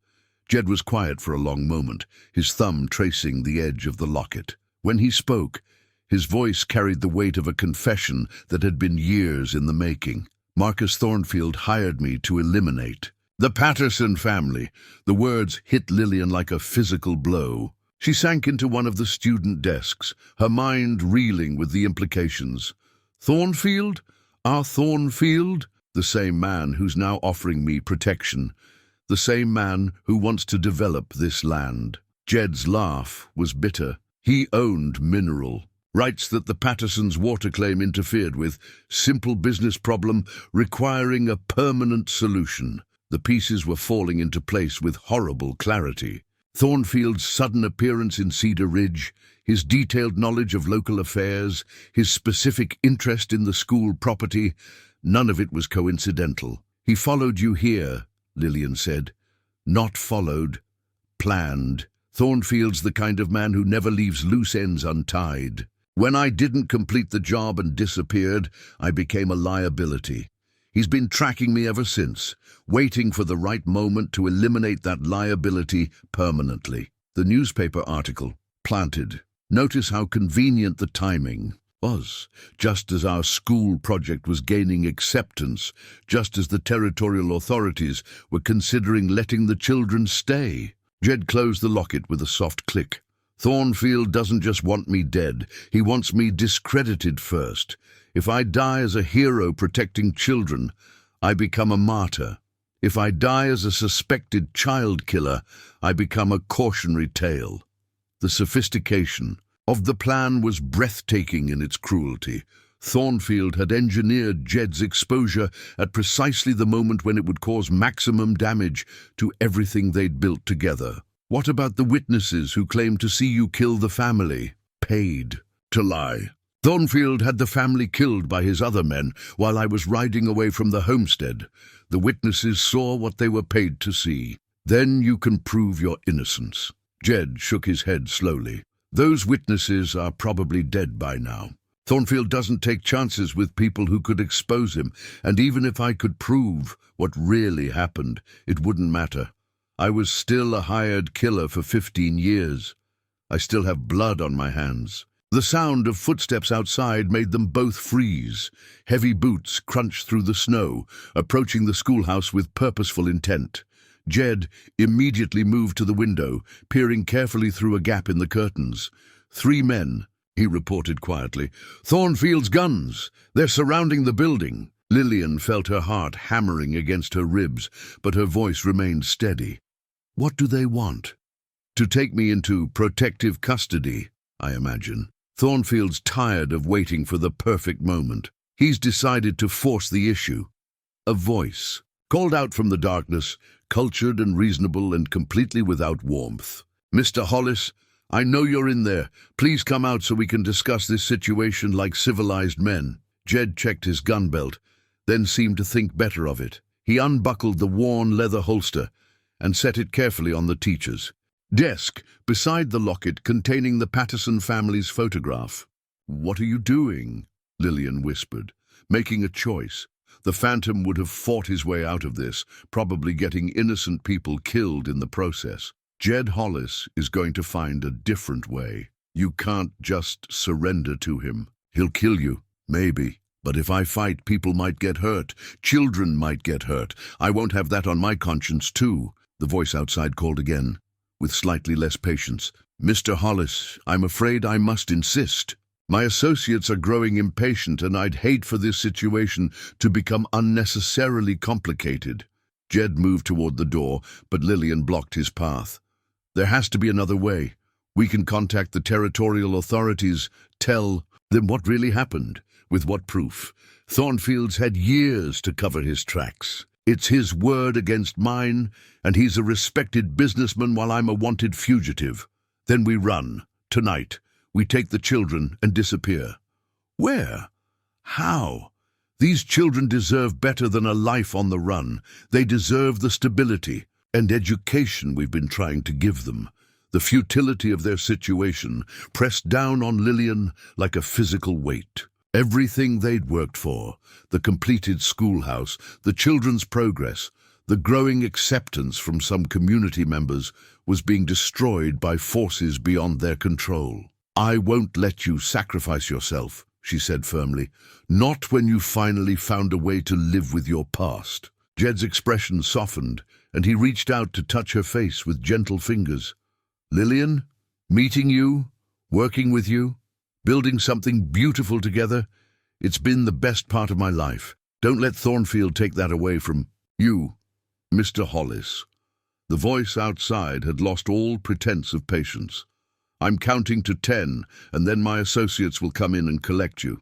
Jed was quiet for a long moment, his thumb tracing the edge of the locket. When he spoke, his voice carried the weight of a confession that had been years in the making. "Marcus Thornfield hired me to eliminate the Patterson family." The words hit Lillian like a physical blow. She sank into one of the student desks, her mind reeling with the implications. "Thornfield? Our Thornfield? The same man who's now offering me protection. The same man who wants to develop this land." Jed's laugh was bitter. He owned mineral rights that the Pattersons' water claim interfered with. Simple business problem requiring a permanent solution. The pieces were falling into place with horrible clarity. Thornfield's sudden appearance in Cedar Ridge, his detailed knowledge of local affairs, his specific interest in the school property, none of it was coincidental. "He followed you here," Lillian said. "Not followed, planned. Thornfield's the kind of man who never leaves loose ends untied. When I didn't complete the job and disappeared, I became a liability. He's been tracking me ever since, waiting for the right moment to eliminate that liability permanently." The newspaper article, planted. Notice how convenient the timing was. Just as our school project was gaining acceptance, just as the territorial authorities were considering letting the children stay. Jed closed the locket with a soft click. "Thornfield doesn't just want me dead, he wants me discredited first. If I die as a hero protecting children, I become a martyr. If I die as a suspected child killer, I become a cautionary tale." The sophistication of the plan was breathtaking in its cruelty. Thornfield had engineered Jed's exposure at precisely the moment when it would cause maximum damage to everything they'd built together. "What about the witnesses who claimed to see you kill the family?" "Paid to lie. Thornfield had the family killed by his other men while I was riding away from the homestead. The witnesses saw what they were paid to see. Then you can prove your innocence." Jed shook his head slowly. "Those witnesses are probably dead by now. Thornfield doesn't take chances with people who could expose him, and even if I could prove what really happened, it wouldn't matter. I was still a hired killer for 15 years. I still have blood on my hands. The sound of footsteps outside made them both freeze. Heavy boots crunched through the snow, approaching the schoolhouse with purposeful intent. Jed immediately moved to the window, peering carefully through a gap in the curtains. 3 men, he reported quietly. Thornfield's guns. They're surrounding the building. Lillian felt her heart hammering against her ribs, but her voice remained steady. What do they want? To take me into protective custody, I imagine. Thornfield's tired of waiting for the perfect moment. He's decided to force the issue. A voice called out from the darkness, cultured and reasonable and completely without warmth. Mr. Hollis, I know you're in there. Please come out so we can discuss this situation like civilized men. Jed checked his gun belt, then seemed to think better of it. He unbuckled the worn leather holster and set it carefully on the teacher's desk, beside the locket containing the Patterson family's photograph. What are you doing? Lillian whispered. Making a choice. The Phantom would have fought his way out of this, probably getting innocent people killed in the process. Jed Hollis is going to find a different way. You can't just surrender to him. He'll kill you, maybe. But if I fight, people might get hurt. Children might get hurt. I won't have that on my conscience, too. The voice outside called again, with slightly less patience. Mr. Hollis, I'm afraid I must insist. My associates are growing impatient, and I'd hate for this situation to become unnecessarily complicated. Jed moved toward the door, but Lillian blocked his path. There has to be another way. We can contact the territorial authorities, tell them what really happened. With what proof? Thornfield's had years to cover his tracks. It's his word against mine, and he's a respected businessman while I'm a wanted fugitive. Then we run. Tonight, we take the children and disappear. Where? How? These children deserve better than a life on the run. They deserve the stability and education we've been trying to give them. The futility of their situation pressed down on Lillian like a physical weight. Everything they'd worked for, the completed schoolhouse, the children's progress, the growing acceptance from some community members, was being destroyed by forces beyond their control. I won't let you sacrifice yourself, she said firmly. Not when you finally found a way to live with your past. Jed's expression softened, and he reached out to touch her face with gentle fingers. Lillian, meeting you, working with you, building something beautiful together, it's been the best part of my life. Don't let Thornfield take that away from you, Mr. Hollis. The voice outside had lost all pretense of patience. I'm counting to 10, and then my associates will come in and collect you.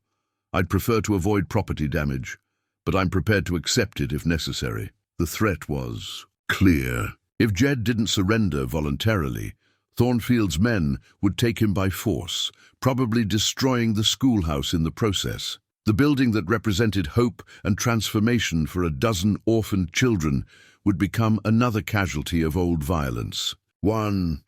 I'd prefer to avoid property damage, but I'm prepared to accept it if necessary. The threat was clear. If Jed didn't surrender voluntarily, Thornfield's men would take him by force, probably destroying the schoolhouse in the process. The building that represented hope and transformation for a dozen orphaned children would become another casualty of old violence. 1,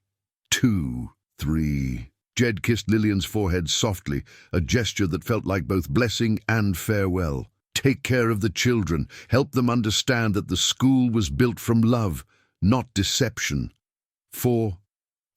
2, 3. Jed kissed Lillian's forehead softly, a gesture that felt like both blessing and farewell. Take care of the children. Help them understand that the school was built from love, not deception. 4,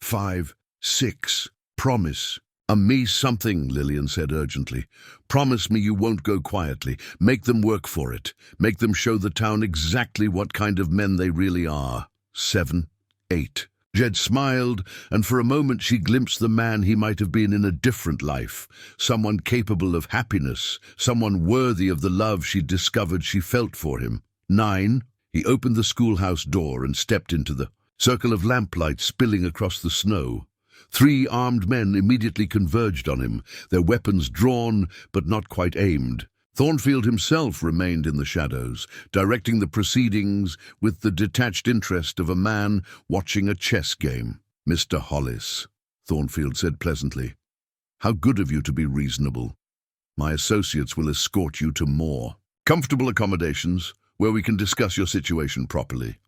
5, 6. Promise. Me something, Lillian said urgently. Promise me you won't go quietly. Make them work for it. Make them show the town exactly what kind of men they really are. 7, 8. Jed smiled, and for a moment she glimpsed the man he might have been in a different life. Someone capable of happiness. Someone worthy of the love she'd discovered she felt for him. 9. He opened the schoolhouse door and stepped into the circle of lamplight spilling across the snow. 3 armed men immediately converged on him, their weapons drawn but not quite aimed. Thornfield himself remained in the shadows, directing the proceedings with the detached interest of a man watching a chess game. Mr. Hollis, Thornfield said pleasantly, how good of you to be reasonable. My associates will escort you to more comfortable accommodations where we can discuss your situation properly.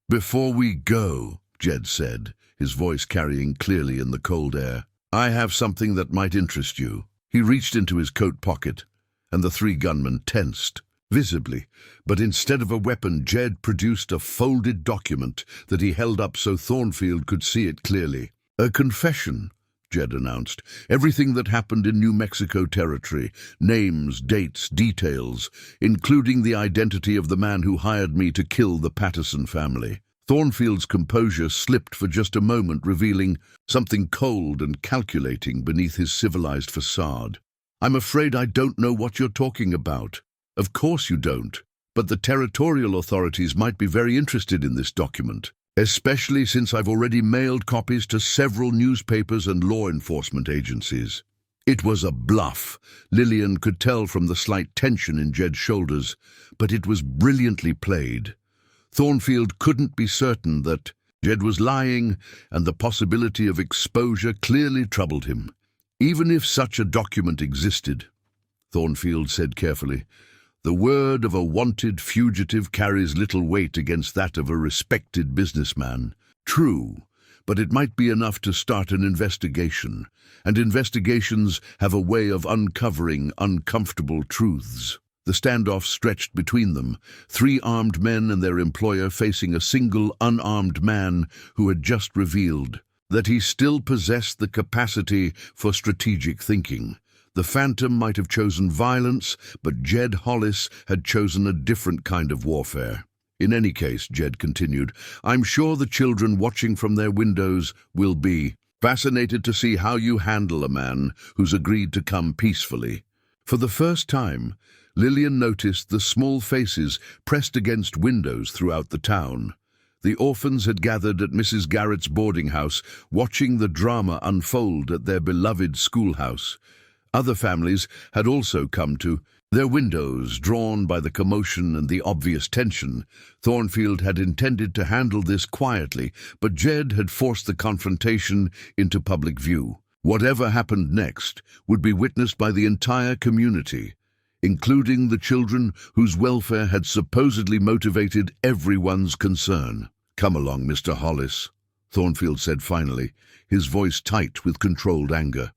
Before we go, Jed said, his voice carrying clearly in the cold air, I have something that might interest you. He reached into his coat pocket, and the three gunmen tensed, visibly, but instead of a weapon, Jed produced a folded document that he held up so Thornfield could see it clearly. "A confession," Jed announced. "Everything that happened in New Mexico territory, names, dates, details, including the identity of the man who hired me to kill the Patterson family." Thornfield's composure slipped for just a moment, revealing something cold and calculating beneath his civilized facade. "I'm afraid I don't know what you're talking about." "Of course you don't, but the territorial authorities might be very interested in this document, especially since I've already mailed copies to several newspapers and law enforcement agencies." It was a bluff. Lillian could tell from the slight tension in Jed's shoulders, but it was brilliantly played. Thornfield couldn't be certain that Jed was lying, and the possibility of exposure clearly troubled him. "Even if such a document existed," Thornfield said carefully, "the word of a wanted fugitive carries little weight against that of a respected businessman." "True, but it might be enough to start an investigation, and investigations have a way of uncovering uncomfortable truths." The standoff stretched between them, three armed men and their employer facing a single unarmed man who had just revealed that he still possessed the capacity for strategic thinking. The Phantom might have chosen violence, but Jed Hollis had chosen a different kind of warfare. "In any case," Jed continued, "I'm sure the children watching from their windows will be fascinated to see how you handle a man who's agreed to come peacefully." For the first time, Lillian noticed the small faces pressed against windows throughout the town. The orphans had gathered at Mrs. Garrett's boarding house, watching the drama unfold at their beloved schoolhouse. Other families had also come to their windows, drawn by the commotion and the obvious tension. Thornfield had intended to handle this quietly, but Jed had forced the confrontation into public view. Whatever happened next would be witnessed by the entire community, including the children whose welfare had supposedly motivated everyone's concern. "Come along, Mr. Hollis," Thornfield said finally, his voice tight with controlled anger.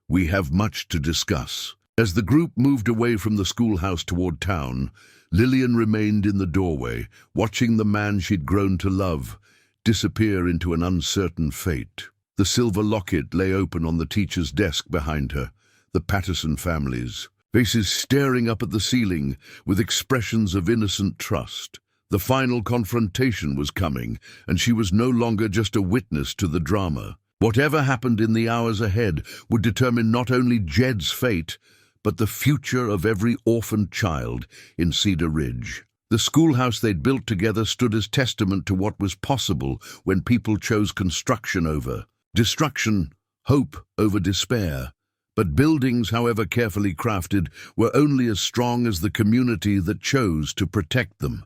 "We have much to discuss." As the group moved away from the schoolhouse toward town, Lillian remained in the doorway, watching the man she'd grown to love disappear into an uncertain fate. The silver locket lay open on the teacher's desk behind her, the Patterson family's faces staring up at the ceiling with expressions of innocent trust. The final confrontation was coming, and she was no longer just a witness to the drama. Whatever happened in the hours ahead would determine not only Jed's fate, but the future of every orphaned child in Cedar Ridge. The schoolhouse they'd built together stood as testament to what was possible when people chose construction over destruction, hope over despair. But buildings, however carefully crafted, were only as strong as the community that chose to protect them.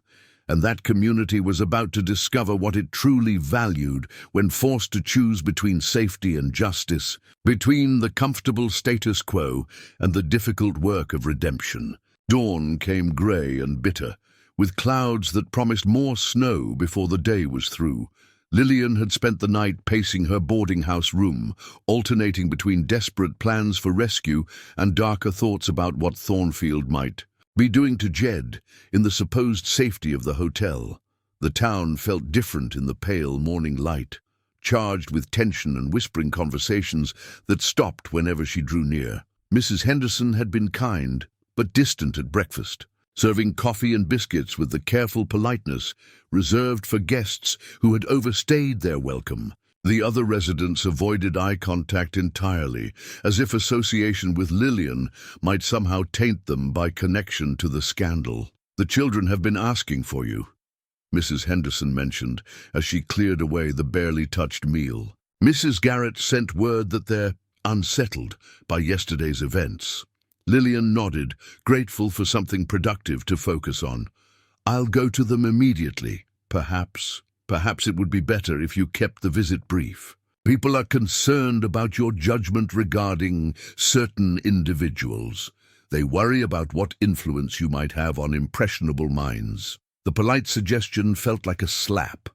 And that community was about to discover what it truly valued when forced to choose between safety and justice, between the comfortable status quo and the difficult work of redemption. Dawn came grey and bitter, with clouds that promised more snow before the day was through. Lillian had spent the night pacing her boarding house room, alternating between desperate plans for rescue and darker thoughts about what Thornfield might be doing to Jed in the supposed safety of the hotel. The town felt different in the pale morning light, charged with tension and whispering conversations that stopped whenever she drew near. Mrs. Henderson had been kind, but distant at breakfast, serving coffee and biscuits with the careful politeness reserved for guests who had overstayed their welcome. The other residents avoided eye contact entirely, as if association with Lillian might somehow taint them by connection to the scandal. "The children have been asking for you," Mrs. Henderson mentioned as she cleared away the barely touched meal. "Mrs. Garrett sent word that they're unsettled by yesterday's events." Lillian nodded, grateful for something productive to focus on. "I'll go to them immediately. Perhaps it would be better if you kept the visit brief. People are concerned about your judgment regarding certain individuals. They worry about what influence you might have on impressionable minds." The polite suggestion felt like a slap,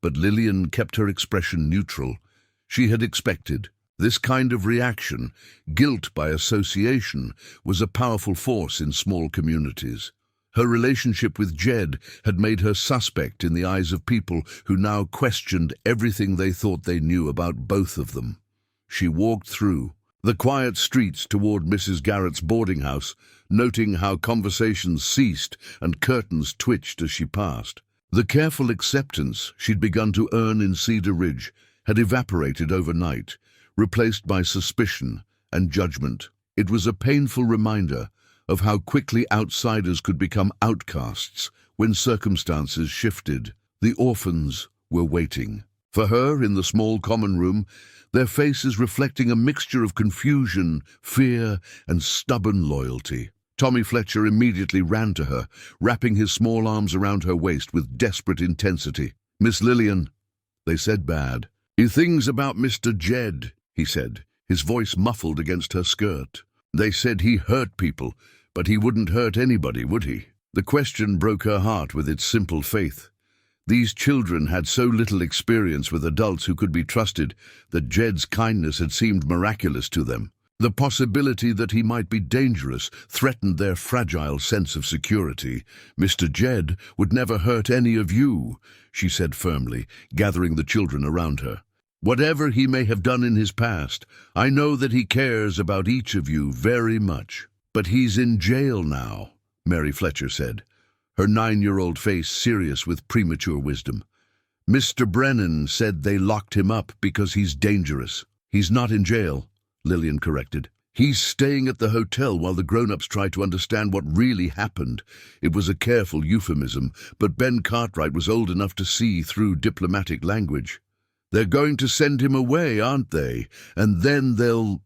but Lillian kept her expression neutral. She had expected This kind of reaction, guilt by association, was a powerful force in small communities. Her relationship with Jed had made her suspect in the eyes of people who now questioned everything they thought they knew about both of them. She walked through the quiet streets toward Mrs. Garrett's boarding house, noting how conversations ceased and curtains twitched as she passed. The careful acceptance she'd begun to earn in Cedar Ridge had evaporated overnight, replaced by suspicion and judgment. It was a painful reminder of how quickly outsiders could become outcasts when circumstances shifted. The orphans were waiting. For her, in the small common room, their faces reflecting a mixture of confusion, fear, and stubborn loyalty. Tommy Fletcher immediately ran to her, wrapping his small arms around her waist with desperate intensity. "Miss Lillian," they said bad. "Things about Mr. Jed," he said, his voice muffled against her skirt. "They said he hurt people, but he wouldn't hurt anybody, would he?" The question broke her heart with its simple faith. These children had so little experience with adults who could be trusted that Jed's kindness had seemed miraculous to them. The possibility that he might be dangerous threatened their fragile sense of security. "Mr. Jed would never hurt any of you," she said firmly, gathering the children around her. "Whatever he may have done in his past, I know that he cares about each of you very much." "But he's in jail now," Mary Fletcher said, her 9-year-old face serious with premature wisdom. "Mr. Brennan said they locked him up because he's dangerous." "He's not in jail," Lillian corrected. "He's staying at the hotel while the grown-ups try to understand what really happened." It was a careful euphemism, but Ben Cartwright was old enough to see through diplomatic language. "They're going to send him away, aren't they? And then they'll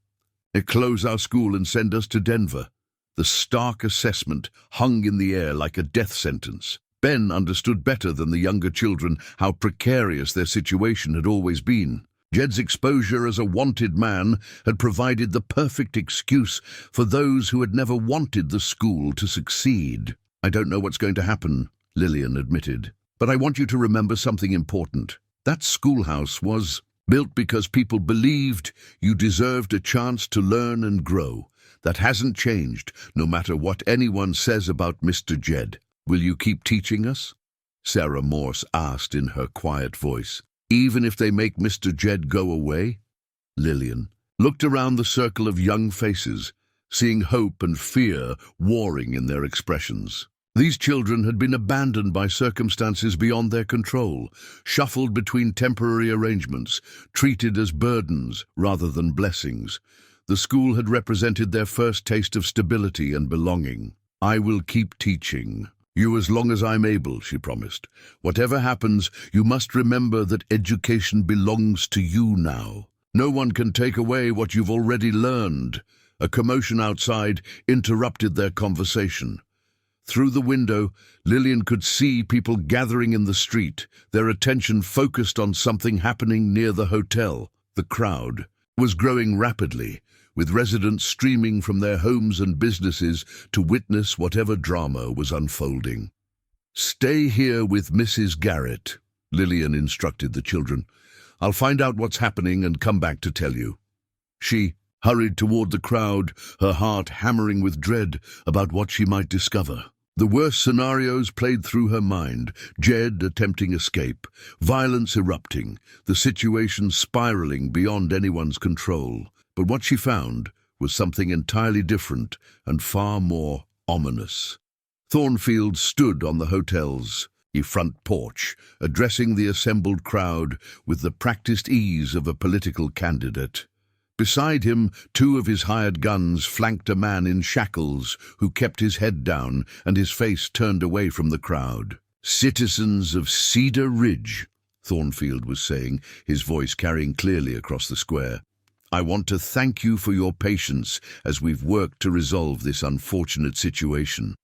close our school and send us to Denver." The stark assessment hung in the air like a death sentence. Ben understood better than the younger children how precarious their situation had always been. Jed's exposure as a wanted man had provided the perfect excuse for those who had never wanted the school to succeed. "I don't know what's going to happen," Lillian admitted, "but I want you to remember something important. That schoolhouse was built because people believed you deserved a chance to learn and grow. That hasn't changed, no matter what anyone says about Mr. Jed. Will you keep teaching us?" Sarah Morse asked in her quiet voice. "Even if they make Mr. Jed go away?" Lillian looked around the circle of young faces, seeing hope and fear warring in their expressions. These children had been abandoned by circumstances beyond their control, shuffled between temporary arrangements, treated as burdens rather than blessings. The school had represented their first taste of stability and belonging. "I will keep teaching you as long as I'm able," she promised. "Whatever happens, you must remember that education belongs to you now. No one can take away what you've already learned." A commotion outside interrupted their conversation. Through the window, Lillian could see people gathering in the street, their attention focused on something happening near the hotel. The crowd was growing rapidly, with residents streaming from their homes and businesses to witness whatever drama was unfolding. "Stay here with Mrs. Garrett," Lillian instructed the children. "I'll find out what's happening and come back to tell you." She hurried toward the crowd, her heart hammering with dread about what she might discover. The worst scenarios played through her mind: Jed attempting escape, violence erupting, the situation spiraling beyond anyone's control. But what she found was something entirely different and far more ominous. Thornfield stood on the hotel's front porch, addressing the assembled crowd with the practiced ease of a political candidate. Beside him, 2 of his hired guns flanked a man in shackles who kept his head down and his face turned away from the crowd. "Citizens of Cedar Ridge," Thornfield was saying, his voice carrying clearly across the square, "I want to thank you for your patience as we've worked to resolve this unfortunate situation.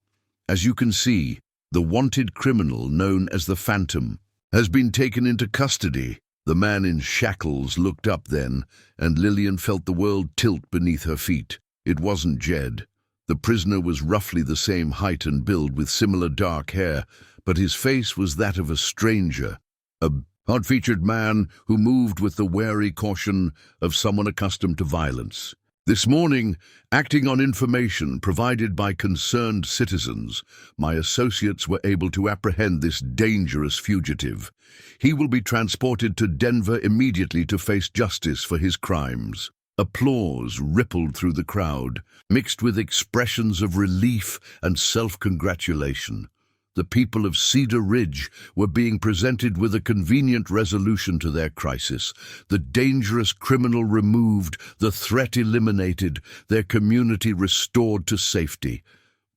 As you can see, the wanted criminal known as the Phantom has been taken into custody." The man in shackles looked up then, and Lillian felt the world tilt beneath her feet. It wasn't Jed. The prisoner was roughly the same height and build with similar dark hair, but his face was that of a stranger, a Odd-featured man who moved with the wary caution of someone accustomed to violence. This morning, acting on information provided by concerned citizens, my associates were able to apprehend this dangerous fugitive. He will be transported to Denver immediately to face justice for his crimes. Applause rippled through the crowd, mixed with expressions of relief and self-congratulation. The people of Cedar Ridge were being presented with a convenient resolution to their crisis. The dangerous criminal removed, the threat eliminated, their community restored to safety.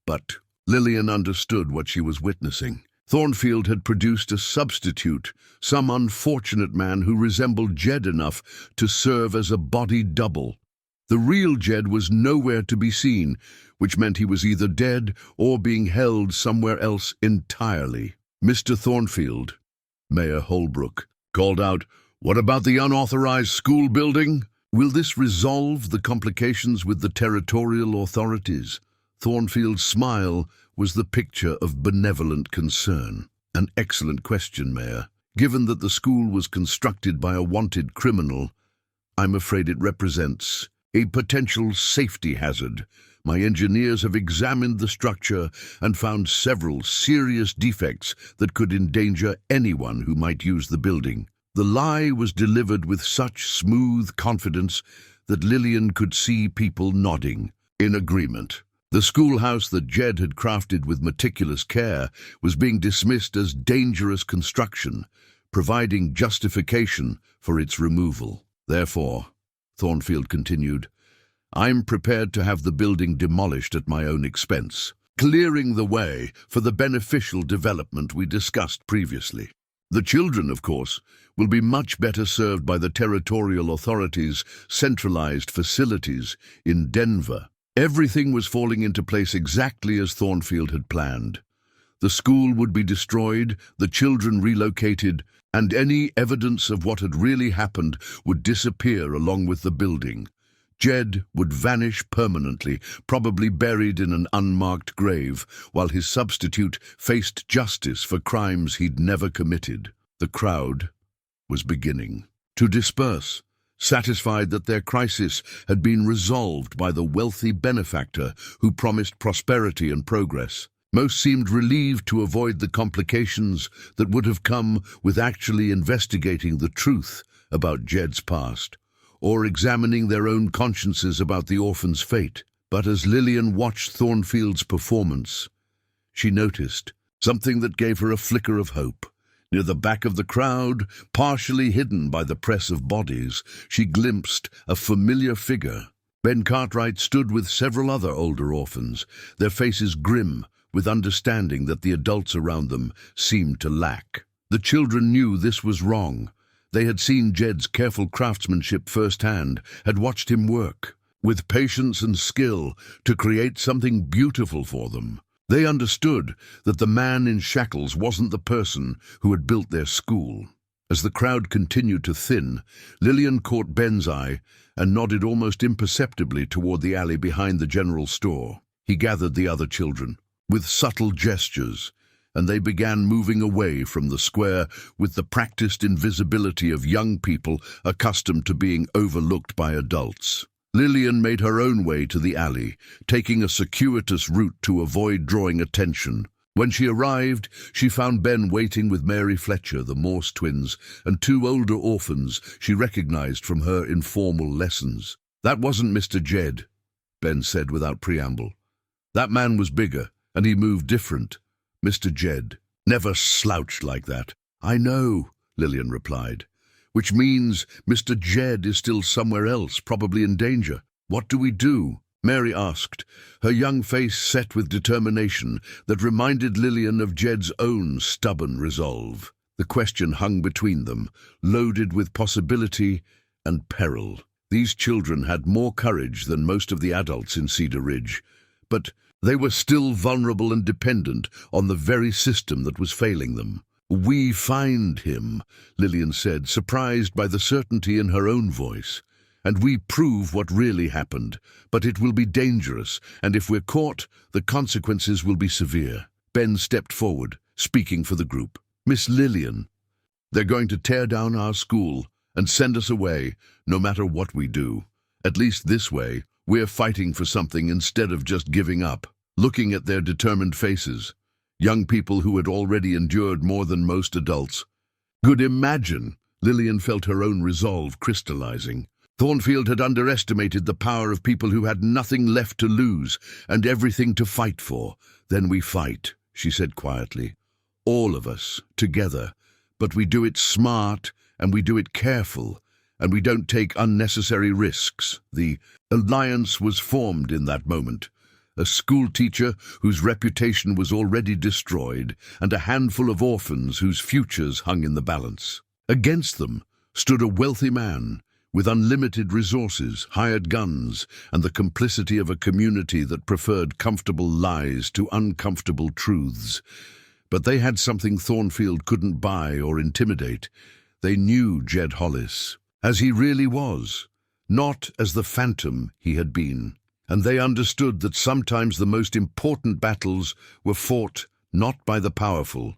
But Lillian understood what she was witnessing. Thornfield had produced a substitute, some unfortunate man who resembled Jed enough to serve as a body double. The real Jed was nowhere to be seen, which meant he was either dead or being held somewhere else entirely. Mr. Thornfield, Mayor Holbrook, called out, "What about the unauthorized school building? Will this resolve the complications with the territorial authorities?" Thornfield's smile was the picture of benevolent concern. "An excellent question, Mayor. Given that the school was constructed by a wanted criminal, I'm afraid it represents a potential safety hazard. My engineers have examined the structure and found several serious defects that could endanger anyone who might use the building." The lie was delivered with such smooth confidence that Lillian could see people nodding in agreement. The schoolhouse that Jed had crafted with meticulous care was being dismissed as dangerous construction, providing justification for its removal. Therefore, Thornfield continued, "I'm prepared to have the building demolished at my own expense, clearing the way for the beneficial development we discussed previously. The children, of course, will be much better served by the territorial authorities' centralized facilities in Denver." Everything was falling into place exactly as Thornfield had planned. The school would be destroyed, the children relocated, and any evidence of what had really happened would disappear along with the building. Jed would vanish permanently, probably buried in an unmarked grave, while his substitute faced justice for crimes he'd never committed. The crowd was beginning to disperse, satisfied that their crisis had been resolved by the wealthy benefactor who promised prosperity and progress. Most seemed relieved to avoid the complications that would have come with actually investigating the truth about Jed's past, or examining their own consciences about the orphan's fate. But as Lillian watched Thornfield's performance, she noticed something that gave her a flicker of hope. Near the back of the crowd, partially hidden by the press of bodies, she glimpsed a familiar figure. Ben Cartwright stood with several other older orphans, their faces grim with understanding that the adults around them seemed to lack. The children knew this was wrong. They had seen Jed's careful craftsmanship firsthand, had watched him work with patience and skill to create something beautiful for them. They understood that the man in shackles wasn't the person who had built their school. As the crowd continued to thin, Lillian caught Ben's eye and nodded almost imperceptibly toward the alley behind the general store. He gathered the other children with subtle gestures, and they began moving away from the square with the practiced invisibility of young people accustomed to being overlooked by adults. Lillian made her own way to the alley, taking a circuitous route to avoid drawing attention. When she arrived, she found Ben waiting with Mary Fletcher, the Morse twins, and two older orphans she recognized from her informal lessons. "That wasn't Mr. Jed," Ben said without preamble. "That man was bigger, and he moved different. Mr. Jed never slouched like that." "I know," Lillian replied. "Which means Mr. Jed is still somewhere else, probably in danger. What do we do?" Mary asked, her young face set with determination that reminded Lillian of Jed's own stubborn resolve. The question hung between them, loaded with possibility and peril. These children had more courage than most of the adults in Cedar Ridge, but they were still vulnerable and dependent on the very system that was failing them. "We find him," Lillian said, surprised by the certainty in her own voice. "And we prove what really happened, but it will be dangerous, and if we're caught, the consequences will be severe." Ben stepped forward, speaking for the group. "Miss Lillian, They're going to tear down our school and send us away, no matter what we do. At least this way, we're fighting for something instead of just giving up." Looking at their determined faces, young people who had already endured more than most adults, could imagine, Lillian felt her own resolve crystallizing. Thornfield had underestimated the power of people who had nothing left to lose and everything to fight for. "Then we fight," she said quietly. "All of us, together. But we do it smart, and we do it careful, and we don't take unnecessary risks." The alliance was formed in that moment. A schoolteacher whose reputation was already destroyed, and a handful of orphans whose futures hung in the balance. Against them stood a wealthy man with unlimited resources, hired guns, and the complicity of a community that preferred comfortable lies to uncomfortable truths. But they had something Thornfield couldn't buy or intimidate. They knew Jed Hollis as he really was, not as the phantom he had been. And they understood that sometimes the most important battles were fought not by the powerful,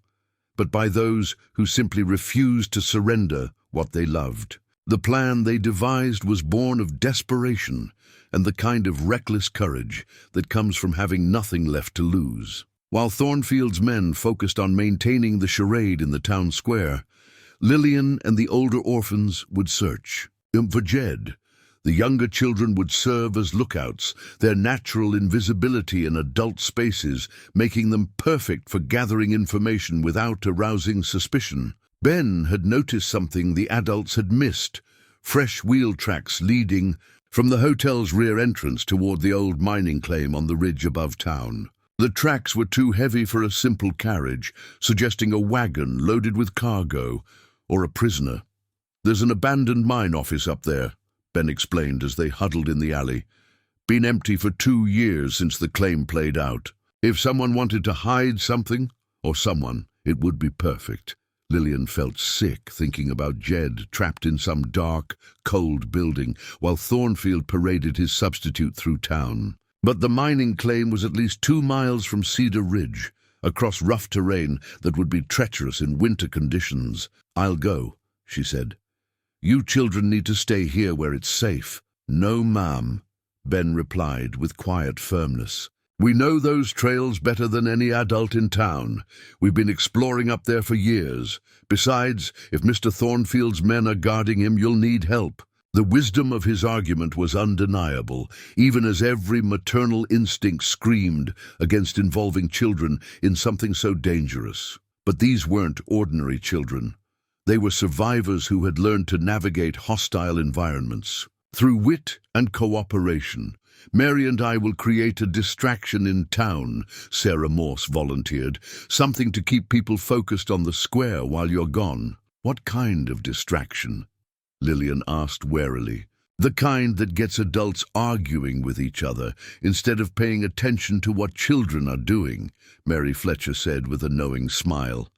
but by those who simply refused to surrender what they loved. The plan they devised was born of desperation and the kind of reckless courage that comes from having nothing left to lose. While Thornfield's men focused on maintaining the charade in the town square, Lillian and the older orphans would search. For Jed, the younger children would serve as lookouts, their natural invisibility in adult spaces, making them perfect for gathering information without arousing suspicion. Ben had noticed something the adults had missed: fresh wheel tracks leading from the hotel's rear entrance toward the old mining claim on the ridge above town. The tracks were too heavy for a simple carriage, suggesting a wagon loaded with cargo, or a prisoner. "There's an abandoned mine office up there," Ben explained as they huddled in the alley. "Been empty for 2 years since the claim played out. If someone wanted to hide something, or someone, it would be perfect." Lillian felt sick thinking about Jed trapped in some dark, cold building, while Thornfield paraded his substitute through town. But the mining claim was at least 2 miles from Cedar Ridge, across rough terrain that would be treacherous in winter conditions. "I'll go," she said. "You children need to stay here where it's safe." "No, ma'am," Ben replied with quiet firmness. "We know those trails better than any adult in town. We've been exploring up there for years. Besides, if Mr. Thornfield's men are guarding him, you'll need help." The wisdom of his argument was undeniable, even as every maternal instinct screamed against involving children in something so dangerous. But these weren't ordinary children. They were survivors who had learned to navigate hostile environments. "Through wit and cooperation, Mary and I will create a distraction in town," Sarah Morse volunteered. "Something to keep people focused on the square while you're gone." "What kind of distraction?" Lillian asked warily. "The kind that gets adults arguing with each other instead of paying attention to what children are doing," Mary Fletcher said with a knowing smile.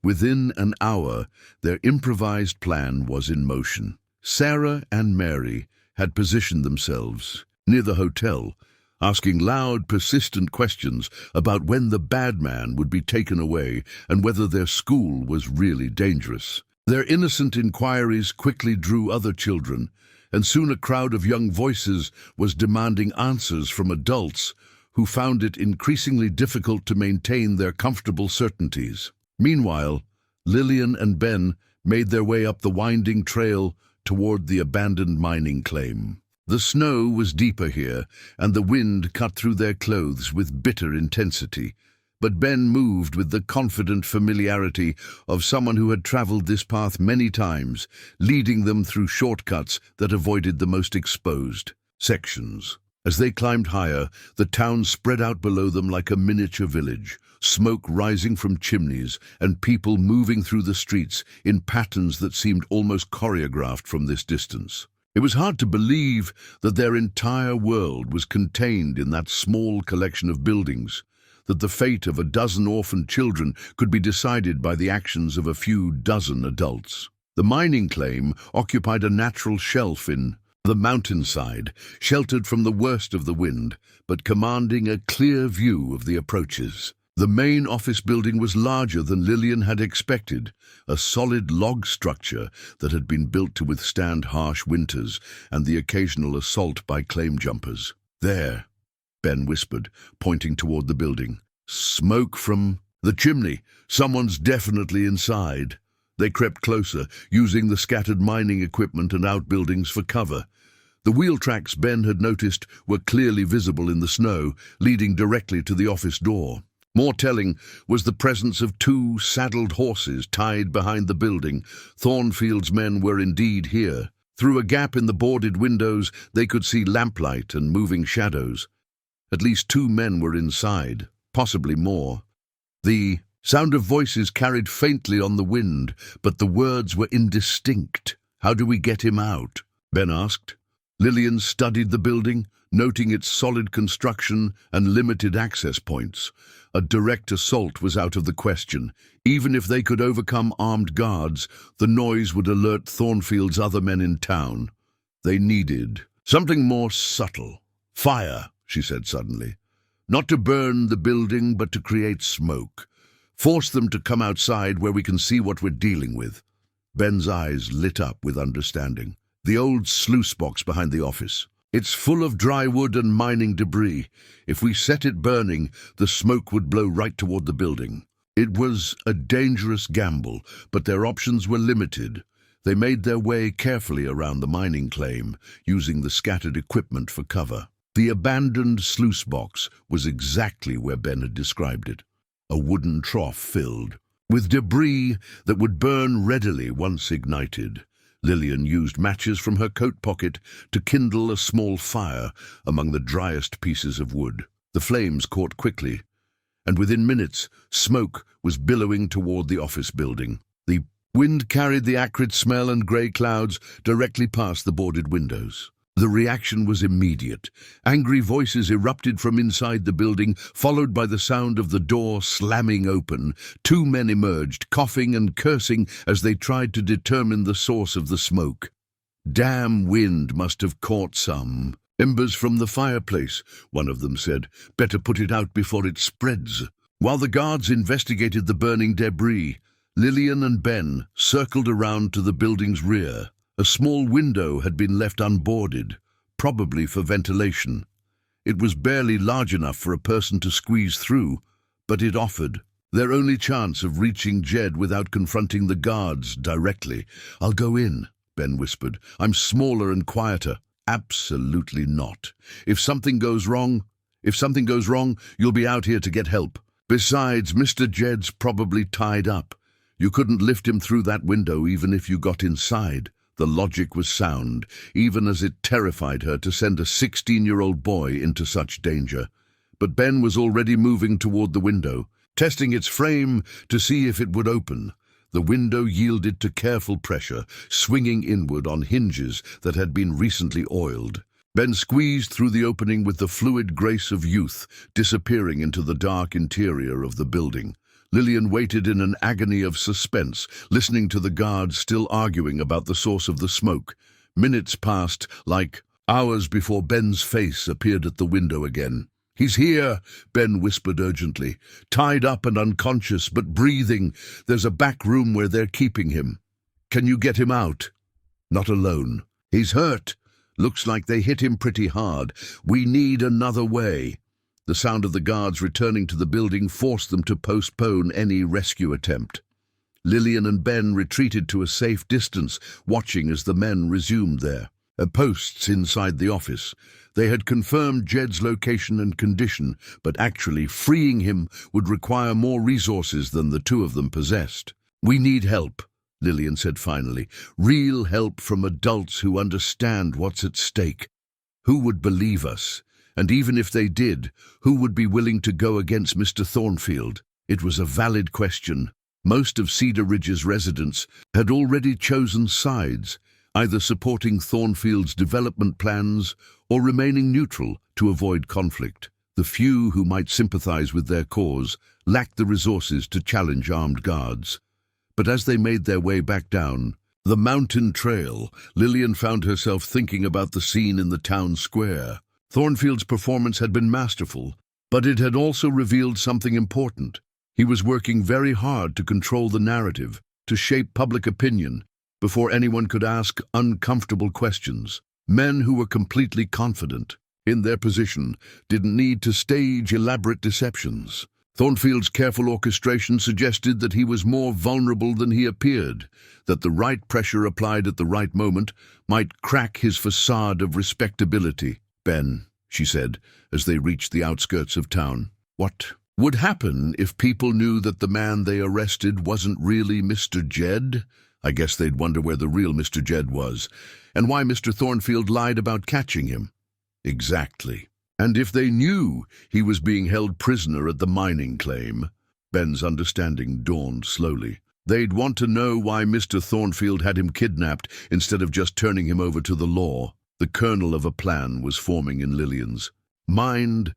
Within an hour, their improvised plan was in motion. Sarah and Mary had positioned themselves near the hotel, asking loud, persistent questions about when the bad man would be taken away and whether their school was really dangerous. Their innocent inquiries quickly drew other children, and soon a crowd of young voices was demanding answers from adults who found it increasingly difficult to maintain their comfortable certainties. Meanwhile, Lillian and Ben made their way up the winding trail toward the abandoned mining claim. The snow was deeper here, and the wind cut through their clothes with bitter intensity. But Ben moved with the confident familiarity of someone who had traveled this path many times, leading them through shortcuts that avoided the most exposed sections. As they climbed higher, the town spread out below them like a miniature village, smoke rising from chimneys and people moving through the streets in patterns that seemed almost choreographed from this distance. It was hard to believe that their entire world was contained in that small collection of buildings, that the fate of a dozen orphaned children could be decided by the actions of a few dozen adults. The mining claim occupied a natural shelf in the mountainside, sheltered from the worst of the wind, but commanding a clear view of the approaches. The main office building was larger than Lillian had expected, a solid log structure that had been built to withstand harsh winters and the occasional assault by claim jumpers. "There," Ben whispered, pointing toward the building. "Smoke from the chimney. Someone's definitely inside." They crept closer, using the scattered mining equipment and outbuildings for cover. The wheel tracks Ben had noticed were clearly visible in the snow, leading directly to the office door. More telling was the presence of 2 saddled horses tied behind the building. Thornfield's men were indeed here. Through a gap in the boarded windows, they could see lamplight and moving shadows. At least 2 men were inside, possibly more. The sound of voices carried faintly on the wind, but the words were indistinct. "How do we get him out?" Ben asked. Lillian studied the building, noting its solid construction and limited access points. A direct assault was out of the question. Even if they could overcome armed guards, the noise would alert Thornfield's other men in town. They needed something more subtle. "Fire," she said suddenly. "Not to burn the building, but to create smoke. Force them to come outside where we can see what we're dealing with." Ben's eyes lit up with understanding. "The old sluice box behind the office. It's full of dry wood and mining debris. If we set it burning, the smoke would blow right toward the building." It was a dangerous gamble, but their options were limited. They made their way carefully around the mining claim, using the scattered equipment for cover. The abandoned sluice box was exactly where Ben had described it. A wooden trough filled with debris that would burn readily once ignited. Lillian used matches from her coat pocket to kindle a small fire among the driest pieces of wood. The flames caught quickly, and within minutes, smoke was billowing toward the office building. The wind carried the acrid smell and grey clouds directly past the boarded windows. The reaction was immediate. Angry voices erupted from inside the building, followed by the sound of the door slamming open. 2 men emerged, coughing and cursing as they tried to determine the source of the smoke. "Damn wind must have caught some. Embers from the fireplace," one of them said. "Better put it out before it spreads." While the guards investigated the burning debris, Lillian and Ben circled around to the building's rear. A small window had been left unboarded, probably for ventilation. It was barely large enough for a person to squeeze through, but it offered their only chance of reaching Jed without confronting the guards directly. "I'll go in," Ben whispered. "I'm smaller and quieter." "Absolutely not. If something goes wrong, you'll be out here to get help. Besides, Mr. Jed's probably tied up. You couldn't lift him through that window even if you got inside." The logic was sound, even as it terrified her to send a 16-year-old boy into such danger. But Ben was already moving toward the window, testing its frame to see if it would open. The window yielded to careful pressure, swinging inward on hinges that had been recently oiled. Ben squeezed through the opening with the fluid grace of youth, disappearing into the dark interior of the building. Lillian waited in an agony of suspense, listening to the guards still arguing about the source of the smoke. Minutes passed, like hours, before Ben's face appeared at the window again. "He's here," Ben whispered urgently. "Tied up and unconscious, but breathing. There's a back room where they're keeping him. Can you get him out?" "Not alone. He's hurt. Looks like they hit him pretty hard. We need another way." The sound of the guards returning to the building forced them to postpone any rescue attempt. Lillian and Ben retreated to a safe distance, watching as the men resumed their posts inside the office. They had confirmed Jed's location and condition, but actually freeing him would require more resources than the 2 of them possessed. "We need help," Lillian said finally. "Real help from adults who understand what's at stake. Who would believe us? And even if they did, who would be willing to go against Mr. Thornfield?" It was a valid question. Most of Cedar Ridge's residents had already chosen sides, either supporting Thornfield's development plans or remaining neutral to avoid conflict. The few who might sympathize with their cause lacked the resources to challenge armed guards. But as they made their way back down the mountain trail, Lillian found herself thinking about the scene in the town square. Thornfield's performance had been masterful, But it had also revealed something important. He was working very hard to control the narrative, to shape public opinion, before anyone could ask uncomfortable questions. Men who were completely confident in their position didn't need to stage elaborate deceptions. Thornfield's careful orchestration suggested that he was more vulnerable than he appeared, that the right pressure applied at the right moment might crack his facade of respectability. "Ben," she said, as they reached the outskirts of town, "what would happen if people knew that the man they arrested wasn't really Mr. Jed? I guess they'd wonder where the real Mr. Jed was, and why Mr. Thornfield lied about catching him." "Exactly. And if they knew he was being held prisoner at the mining claim," Ben's understanding dawned slowly, "they'd want to know why Mr. Thornfield had him kidnapped instead of just turning him over to the law." The kernel of a plan was forming in Lillian's mind,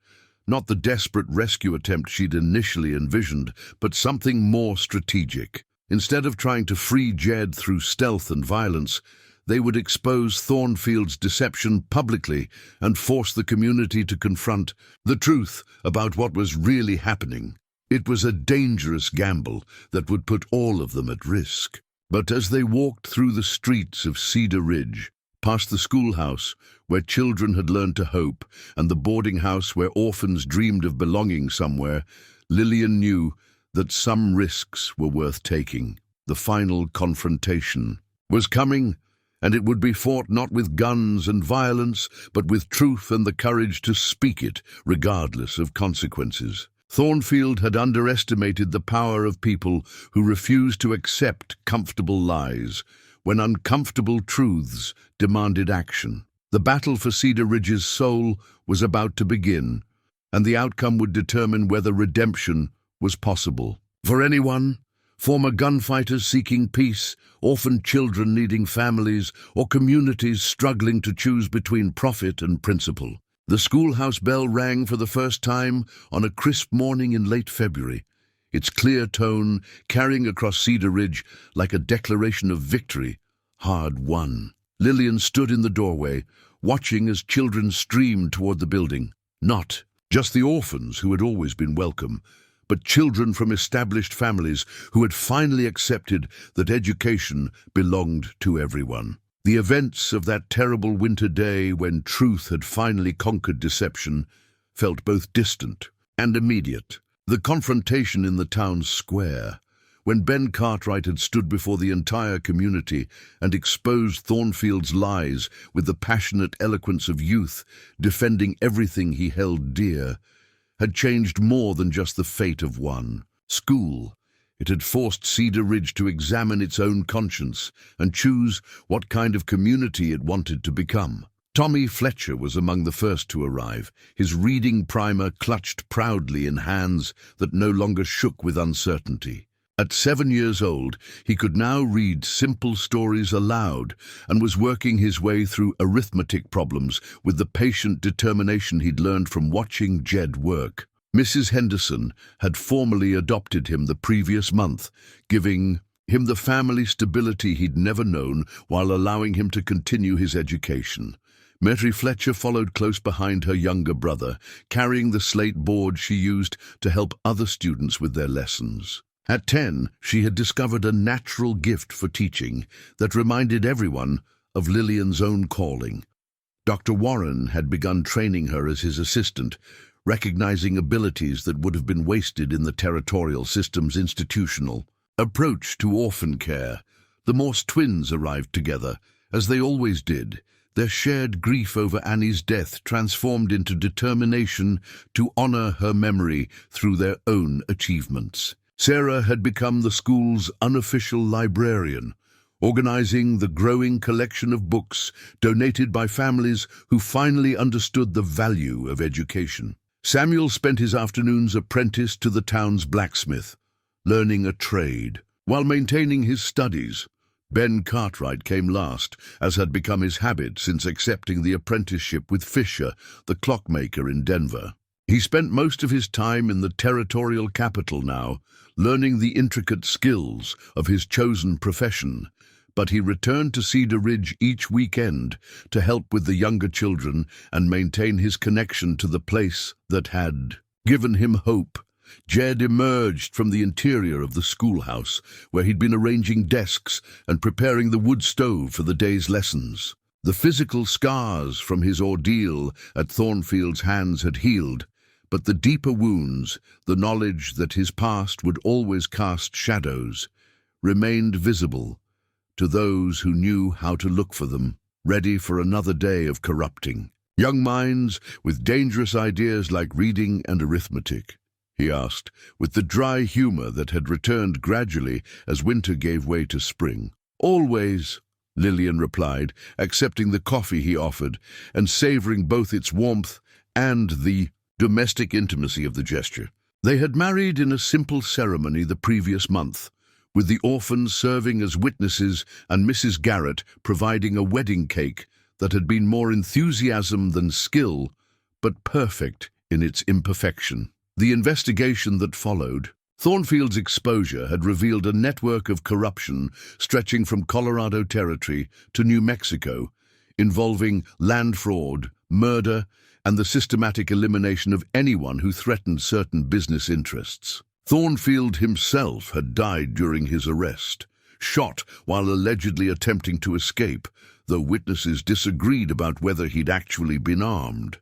not the desperate rescue attempt she'd initially envisioned, but something more strategic. Instead of trying to free Jed through stealth and violence, they would expose Thornfield's deception publicly and force the community to confront the truth about what was really happening. It was a dangerous gamble that would put all of them at risk. But as they walked through the streets of Cedar Ridge, past the schoolhouse where children had learned to hope, and the boarding house where orphans dreamed of belonging somewhere, Lillian knew that some risks were worth taking. The final confrontation was coming, and it would be fought not with guns and violence, but with truth and the courage to speak it, regardless of consequences. Thornfield had underestimated the power of people who refused to accept comfortable lies when uncomfortable truths demanded action. The battle for Cedar Ridge's soul was about to begin, and the outcome would determine whether redemption was possible. For anyone, former gunfighters seeking peace, orphaned children needing families, or communities struggling to choose between profit and principle. The schoolhouse bell rang for the first time on a crisp morning in late February, its clear tone carrying across Cedar Ridge like a declaration of victory, hard won. Lillian stood in the doorway, watching as children streamed toward the building. Not just the orphans who had always been welcome, but children from established families who had finally accepted that education belonged to everyone. The events of that terrible winter day when truth had finally conquered deception felt both distant and immediate. The confrontation in the town's square, when Ben Cartwright had stood before the entire community and exposed Thornfield's lies with the passionate eloquence of youth, defending everything he held dear, had changed more than just the fate of one school. It had forced Cedar Ridge to examine its own conscience and choose what kind of community it wanted to become. Tommy Fletcher was among the first to arrive, his reading primer clutched proudly in hands that no longer shook with uncertainty. At 7 years old, he could now read simple stories aloud and was working his way through arithmetic problems with the patient determination he'd learned from watching Jed work. Mrs. Henderson had formally adopted him the previous month, giving him the family stability he'd never known while allowing him to continue his education. Mary Fletcher followed close behind her younger brother, carrying the slate board she used to help other students with their lessons. At 10, she had discovered a natural gift for teaching that reminded everyone of Lillian's own calling. Dr. Warren had begun training her as his assistant, recognizing abilities that would have been wasted in the territorial system's institutional approach to orphan care. The Morse twins arrived together, as they always did, their shared grief over Annie's death transformed into determination to honor her memory through their own achievements. Sarah had become the school's unofficial librarian, organizing the growing collection of books donated by families who finally understood the value of education. Samuel spent his afternoons apprenticed to the town's blacksmith, learning a trade. While maintaining his studies, Ben Cartwright came last, as had become his habit since accepting the apprenticeship with Fisher, the clockmaker in Denver. He spent most of his time in the territorial capital now, learning the intricate skills of his chosen profession, but he returned to Cedar Ridge each weekend to help with the younger children and maintain his connection to the place that had given him hope. Jed emerged from the interior of the schoolhouse, where he'd been arranging desks and preparing the wood stove for the day's lessons. The physical scars from his ordeal at Thornfield's hands had healed, but the deeper wounds, the knowledge that his past would always cast shadows, remained visible to those who knew how to look for them, ready for another day of corrupting. Young minds with dangerous ideas like reading and arithmetic, he asked, with the dry humor that had returned gradually as winter gave way to spring. Always, Lillian replied, accepting the coffee he offered and savoring both its warmth and the domestic intimacy of the gesture. They had married in a simple ceremony the previous month, with the orphans serving as witnesses and Mrs. Garrett providing a wedding cake that had been more enthusiasm than skill, but perfect in its imperfection. The investigation that followed, Thornfield's exposure had revealed a network of corruption stretching from Colorado Territory to New Mexico, involving land fraud, murder, and the systematic elimination of anyone who threatened certain business interests. Thornfield himself had died during his arrest, shot while allegedly attempting to escape, though witnesses disagreed about whether he'd actually been armed.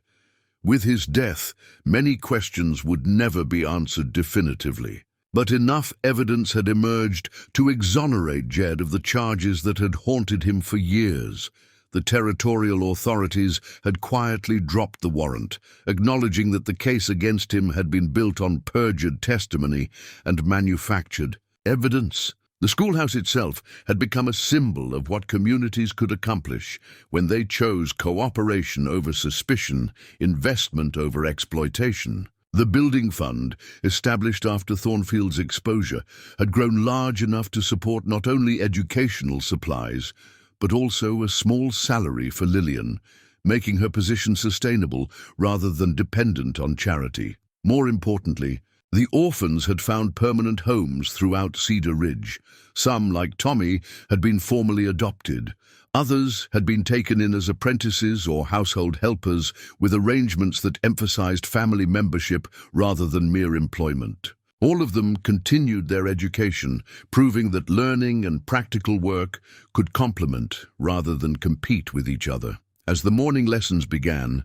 With his death, many questions would never be answered definitively. But enough evidence had emerged to exonerate Jed of the charges that had haunted him for years. The territorial authorities had quietly dropped the warrant, acknowledging that the case against him had been built on perjured testimony and manufactured evidence. The schoolhouse itself had become a symbol of what communities could accomplish when they chose cooperation over suspicion, investment over exploitation. The building fund, established after Thornfield's exposure, had grown large enough to support not only educational supplies, but also a small salary for Lillian, making her position sustainable rather than dependent on charity. More importantly, the orphans had found permanent homes throughout Cedar Ridge. Some, like Tommy, had been formally adopted. Others had been taken in as apprentices or household helpers, with arrangements that emphasized family membership rather than mere employment. All of them continued their education, proving that learning and practical work could complement rather than compete with each other. As the morning lessons began,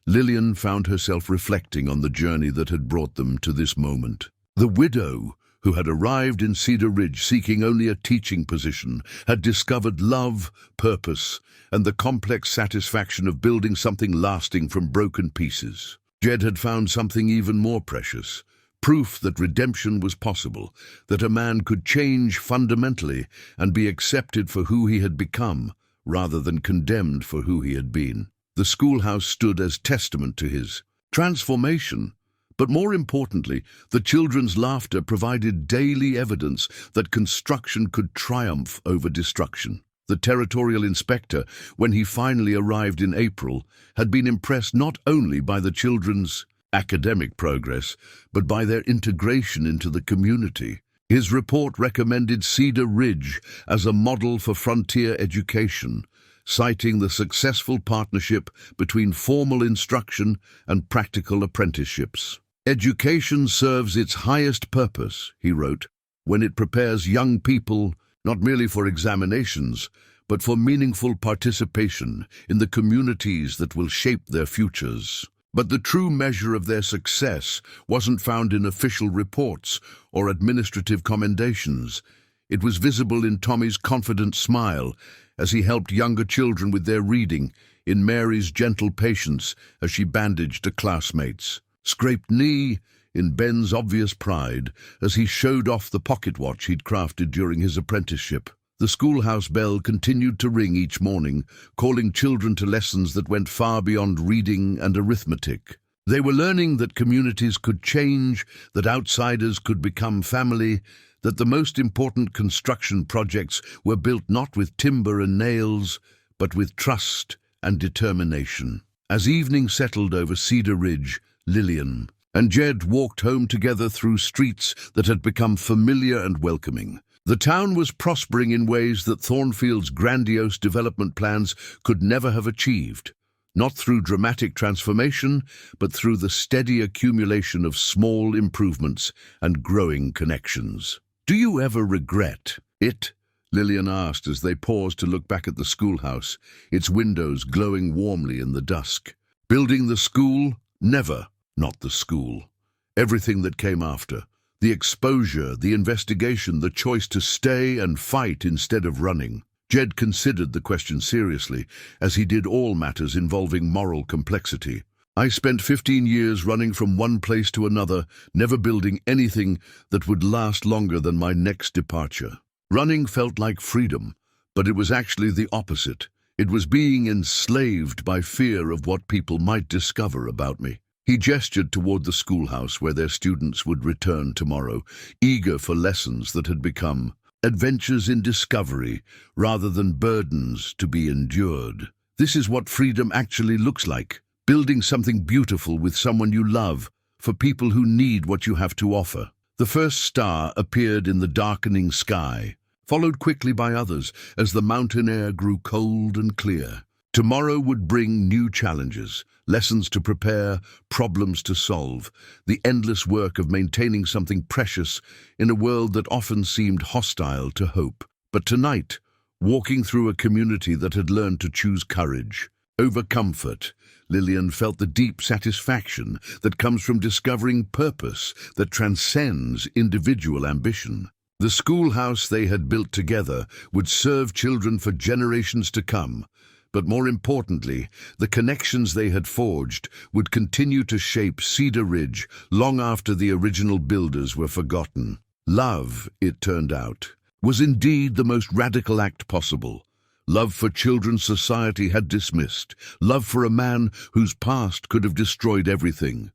Lillian found herself reflecting on the journey that had brought them to this moment. The widow, who had arrived in Cedar Ridge seeking only a teaching position, had discovered love, purpose, and the complex satisfaction of building something lasting from broken pieces. Jed had found something even more precious, proof that redemption was possible, that a man could change fundamentally and be accepted for who he had become, rather than condemned for who he had been. The schoolhouse stood as testament to his transformation, but more importantly, the children's laughter provided daily evidence that construction could triumph over destruction. The territorial inspector, when he finally arrived in April, had been impressed not only by the children's academic progress, but by their integration into the community. His report recommended Cedar Ridge as a model for frontier education, citing the successful partnership between formal instruction and practical apprenticeships. Education serves its highest purpose, he wrote, when it prepares young people not merely for examinations, but for meaningful participation in the communities that will shape their futures. But the true measure of their success wasn't found in official reports or administrative commendations. It was visible in Tommy's confident smile as he helped younger children with their reading, in Mary's gentle patience as she bandaged a classmate's scraped knee, in Ben's obvious pride as he showed off the pocket watch he'd crafted during his apprenticeship. The schoolhouse bell continued to ring each morning, calling children to lessons that went far beyond reading and arithmetic. They were learning that communities could change, that outsiders could become family, that the most important construction projects were built not with timber and nails, but with trust and determination. As evening settled over Cedar Ridge, Lillian and Jed walked home together through streets that had become familiar and welcoming. The town was prospering in ways that Thornfield's grandiose development plans could never have achieved. not through dramatic transformation, but through the steady accumulation of small improvements and growing connections. "Do you ever regret it?" Lillian asked as they paused to look back at the schoolhouse, its windows glowing warmly in the dusk. Building the school? Never. Not the school. Everything that came after. The exposure, the investigation, the choice to stay and fight instead of running. Jed considered the question seriously, as he did all matters involving moral complexity. "I spent 15 years running from one place to another, never building anything that would last longer than my next departure. Running felt like freedom, but it was actually the opposite. It was being enslaved by fear of what people might discover about me." He gestured toward the schoolhouse where their students would return tomorrow, eager for lessons that had become adventures in discovery rather than burdens to be endured. This is what freedom actually looks like, building something beautiful with someone you love, for people who need what you have to offer. The first star appeared in the darkening sky, followed quickly by others as the mountain air grew cold and clear. Tomorrow would bring new challenges, lessons to prepare, problems to solve, the endless work of maintaining something precious in a world that often seemed hostile to hope. But tonight, walking through a community that had learned to choose courage over comfort, Lillian felt the deep satisfaction that comes from discovering purpose that transcends individual ambition. The schoolhouse they had built together would serve children for generations to come, but more importantly, the connections they had forged would continue to shape Cedar Ridge long after the original builders were forgotten. Love, it turned out, was indeed the most radical act possible. Love for children society had dismissed. Love for a man whose past could have destroyed everything.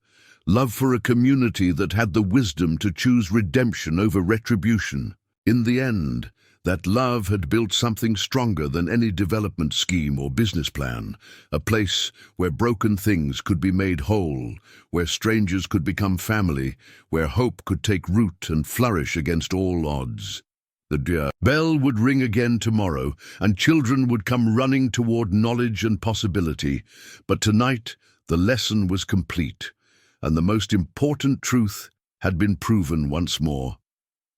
Love for a community that had the wisdom to choose redemption over retribution. In the end, that love had built something stronger than any development scheme or business plan, a place where broken things could be made whole, where strangers could become family, where hope could take root and flourish against all odds. The bell would ring again tomorrow, and children would come running toward knowledge and possibility. But tonight, the lesson was complete, and the most important truth had been proven once more.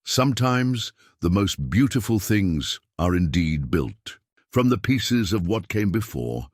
Sometimes the most beautiful things are indeed built from the pieces of what came before.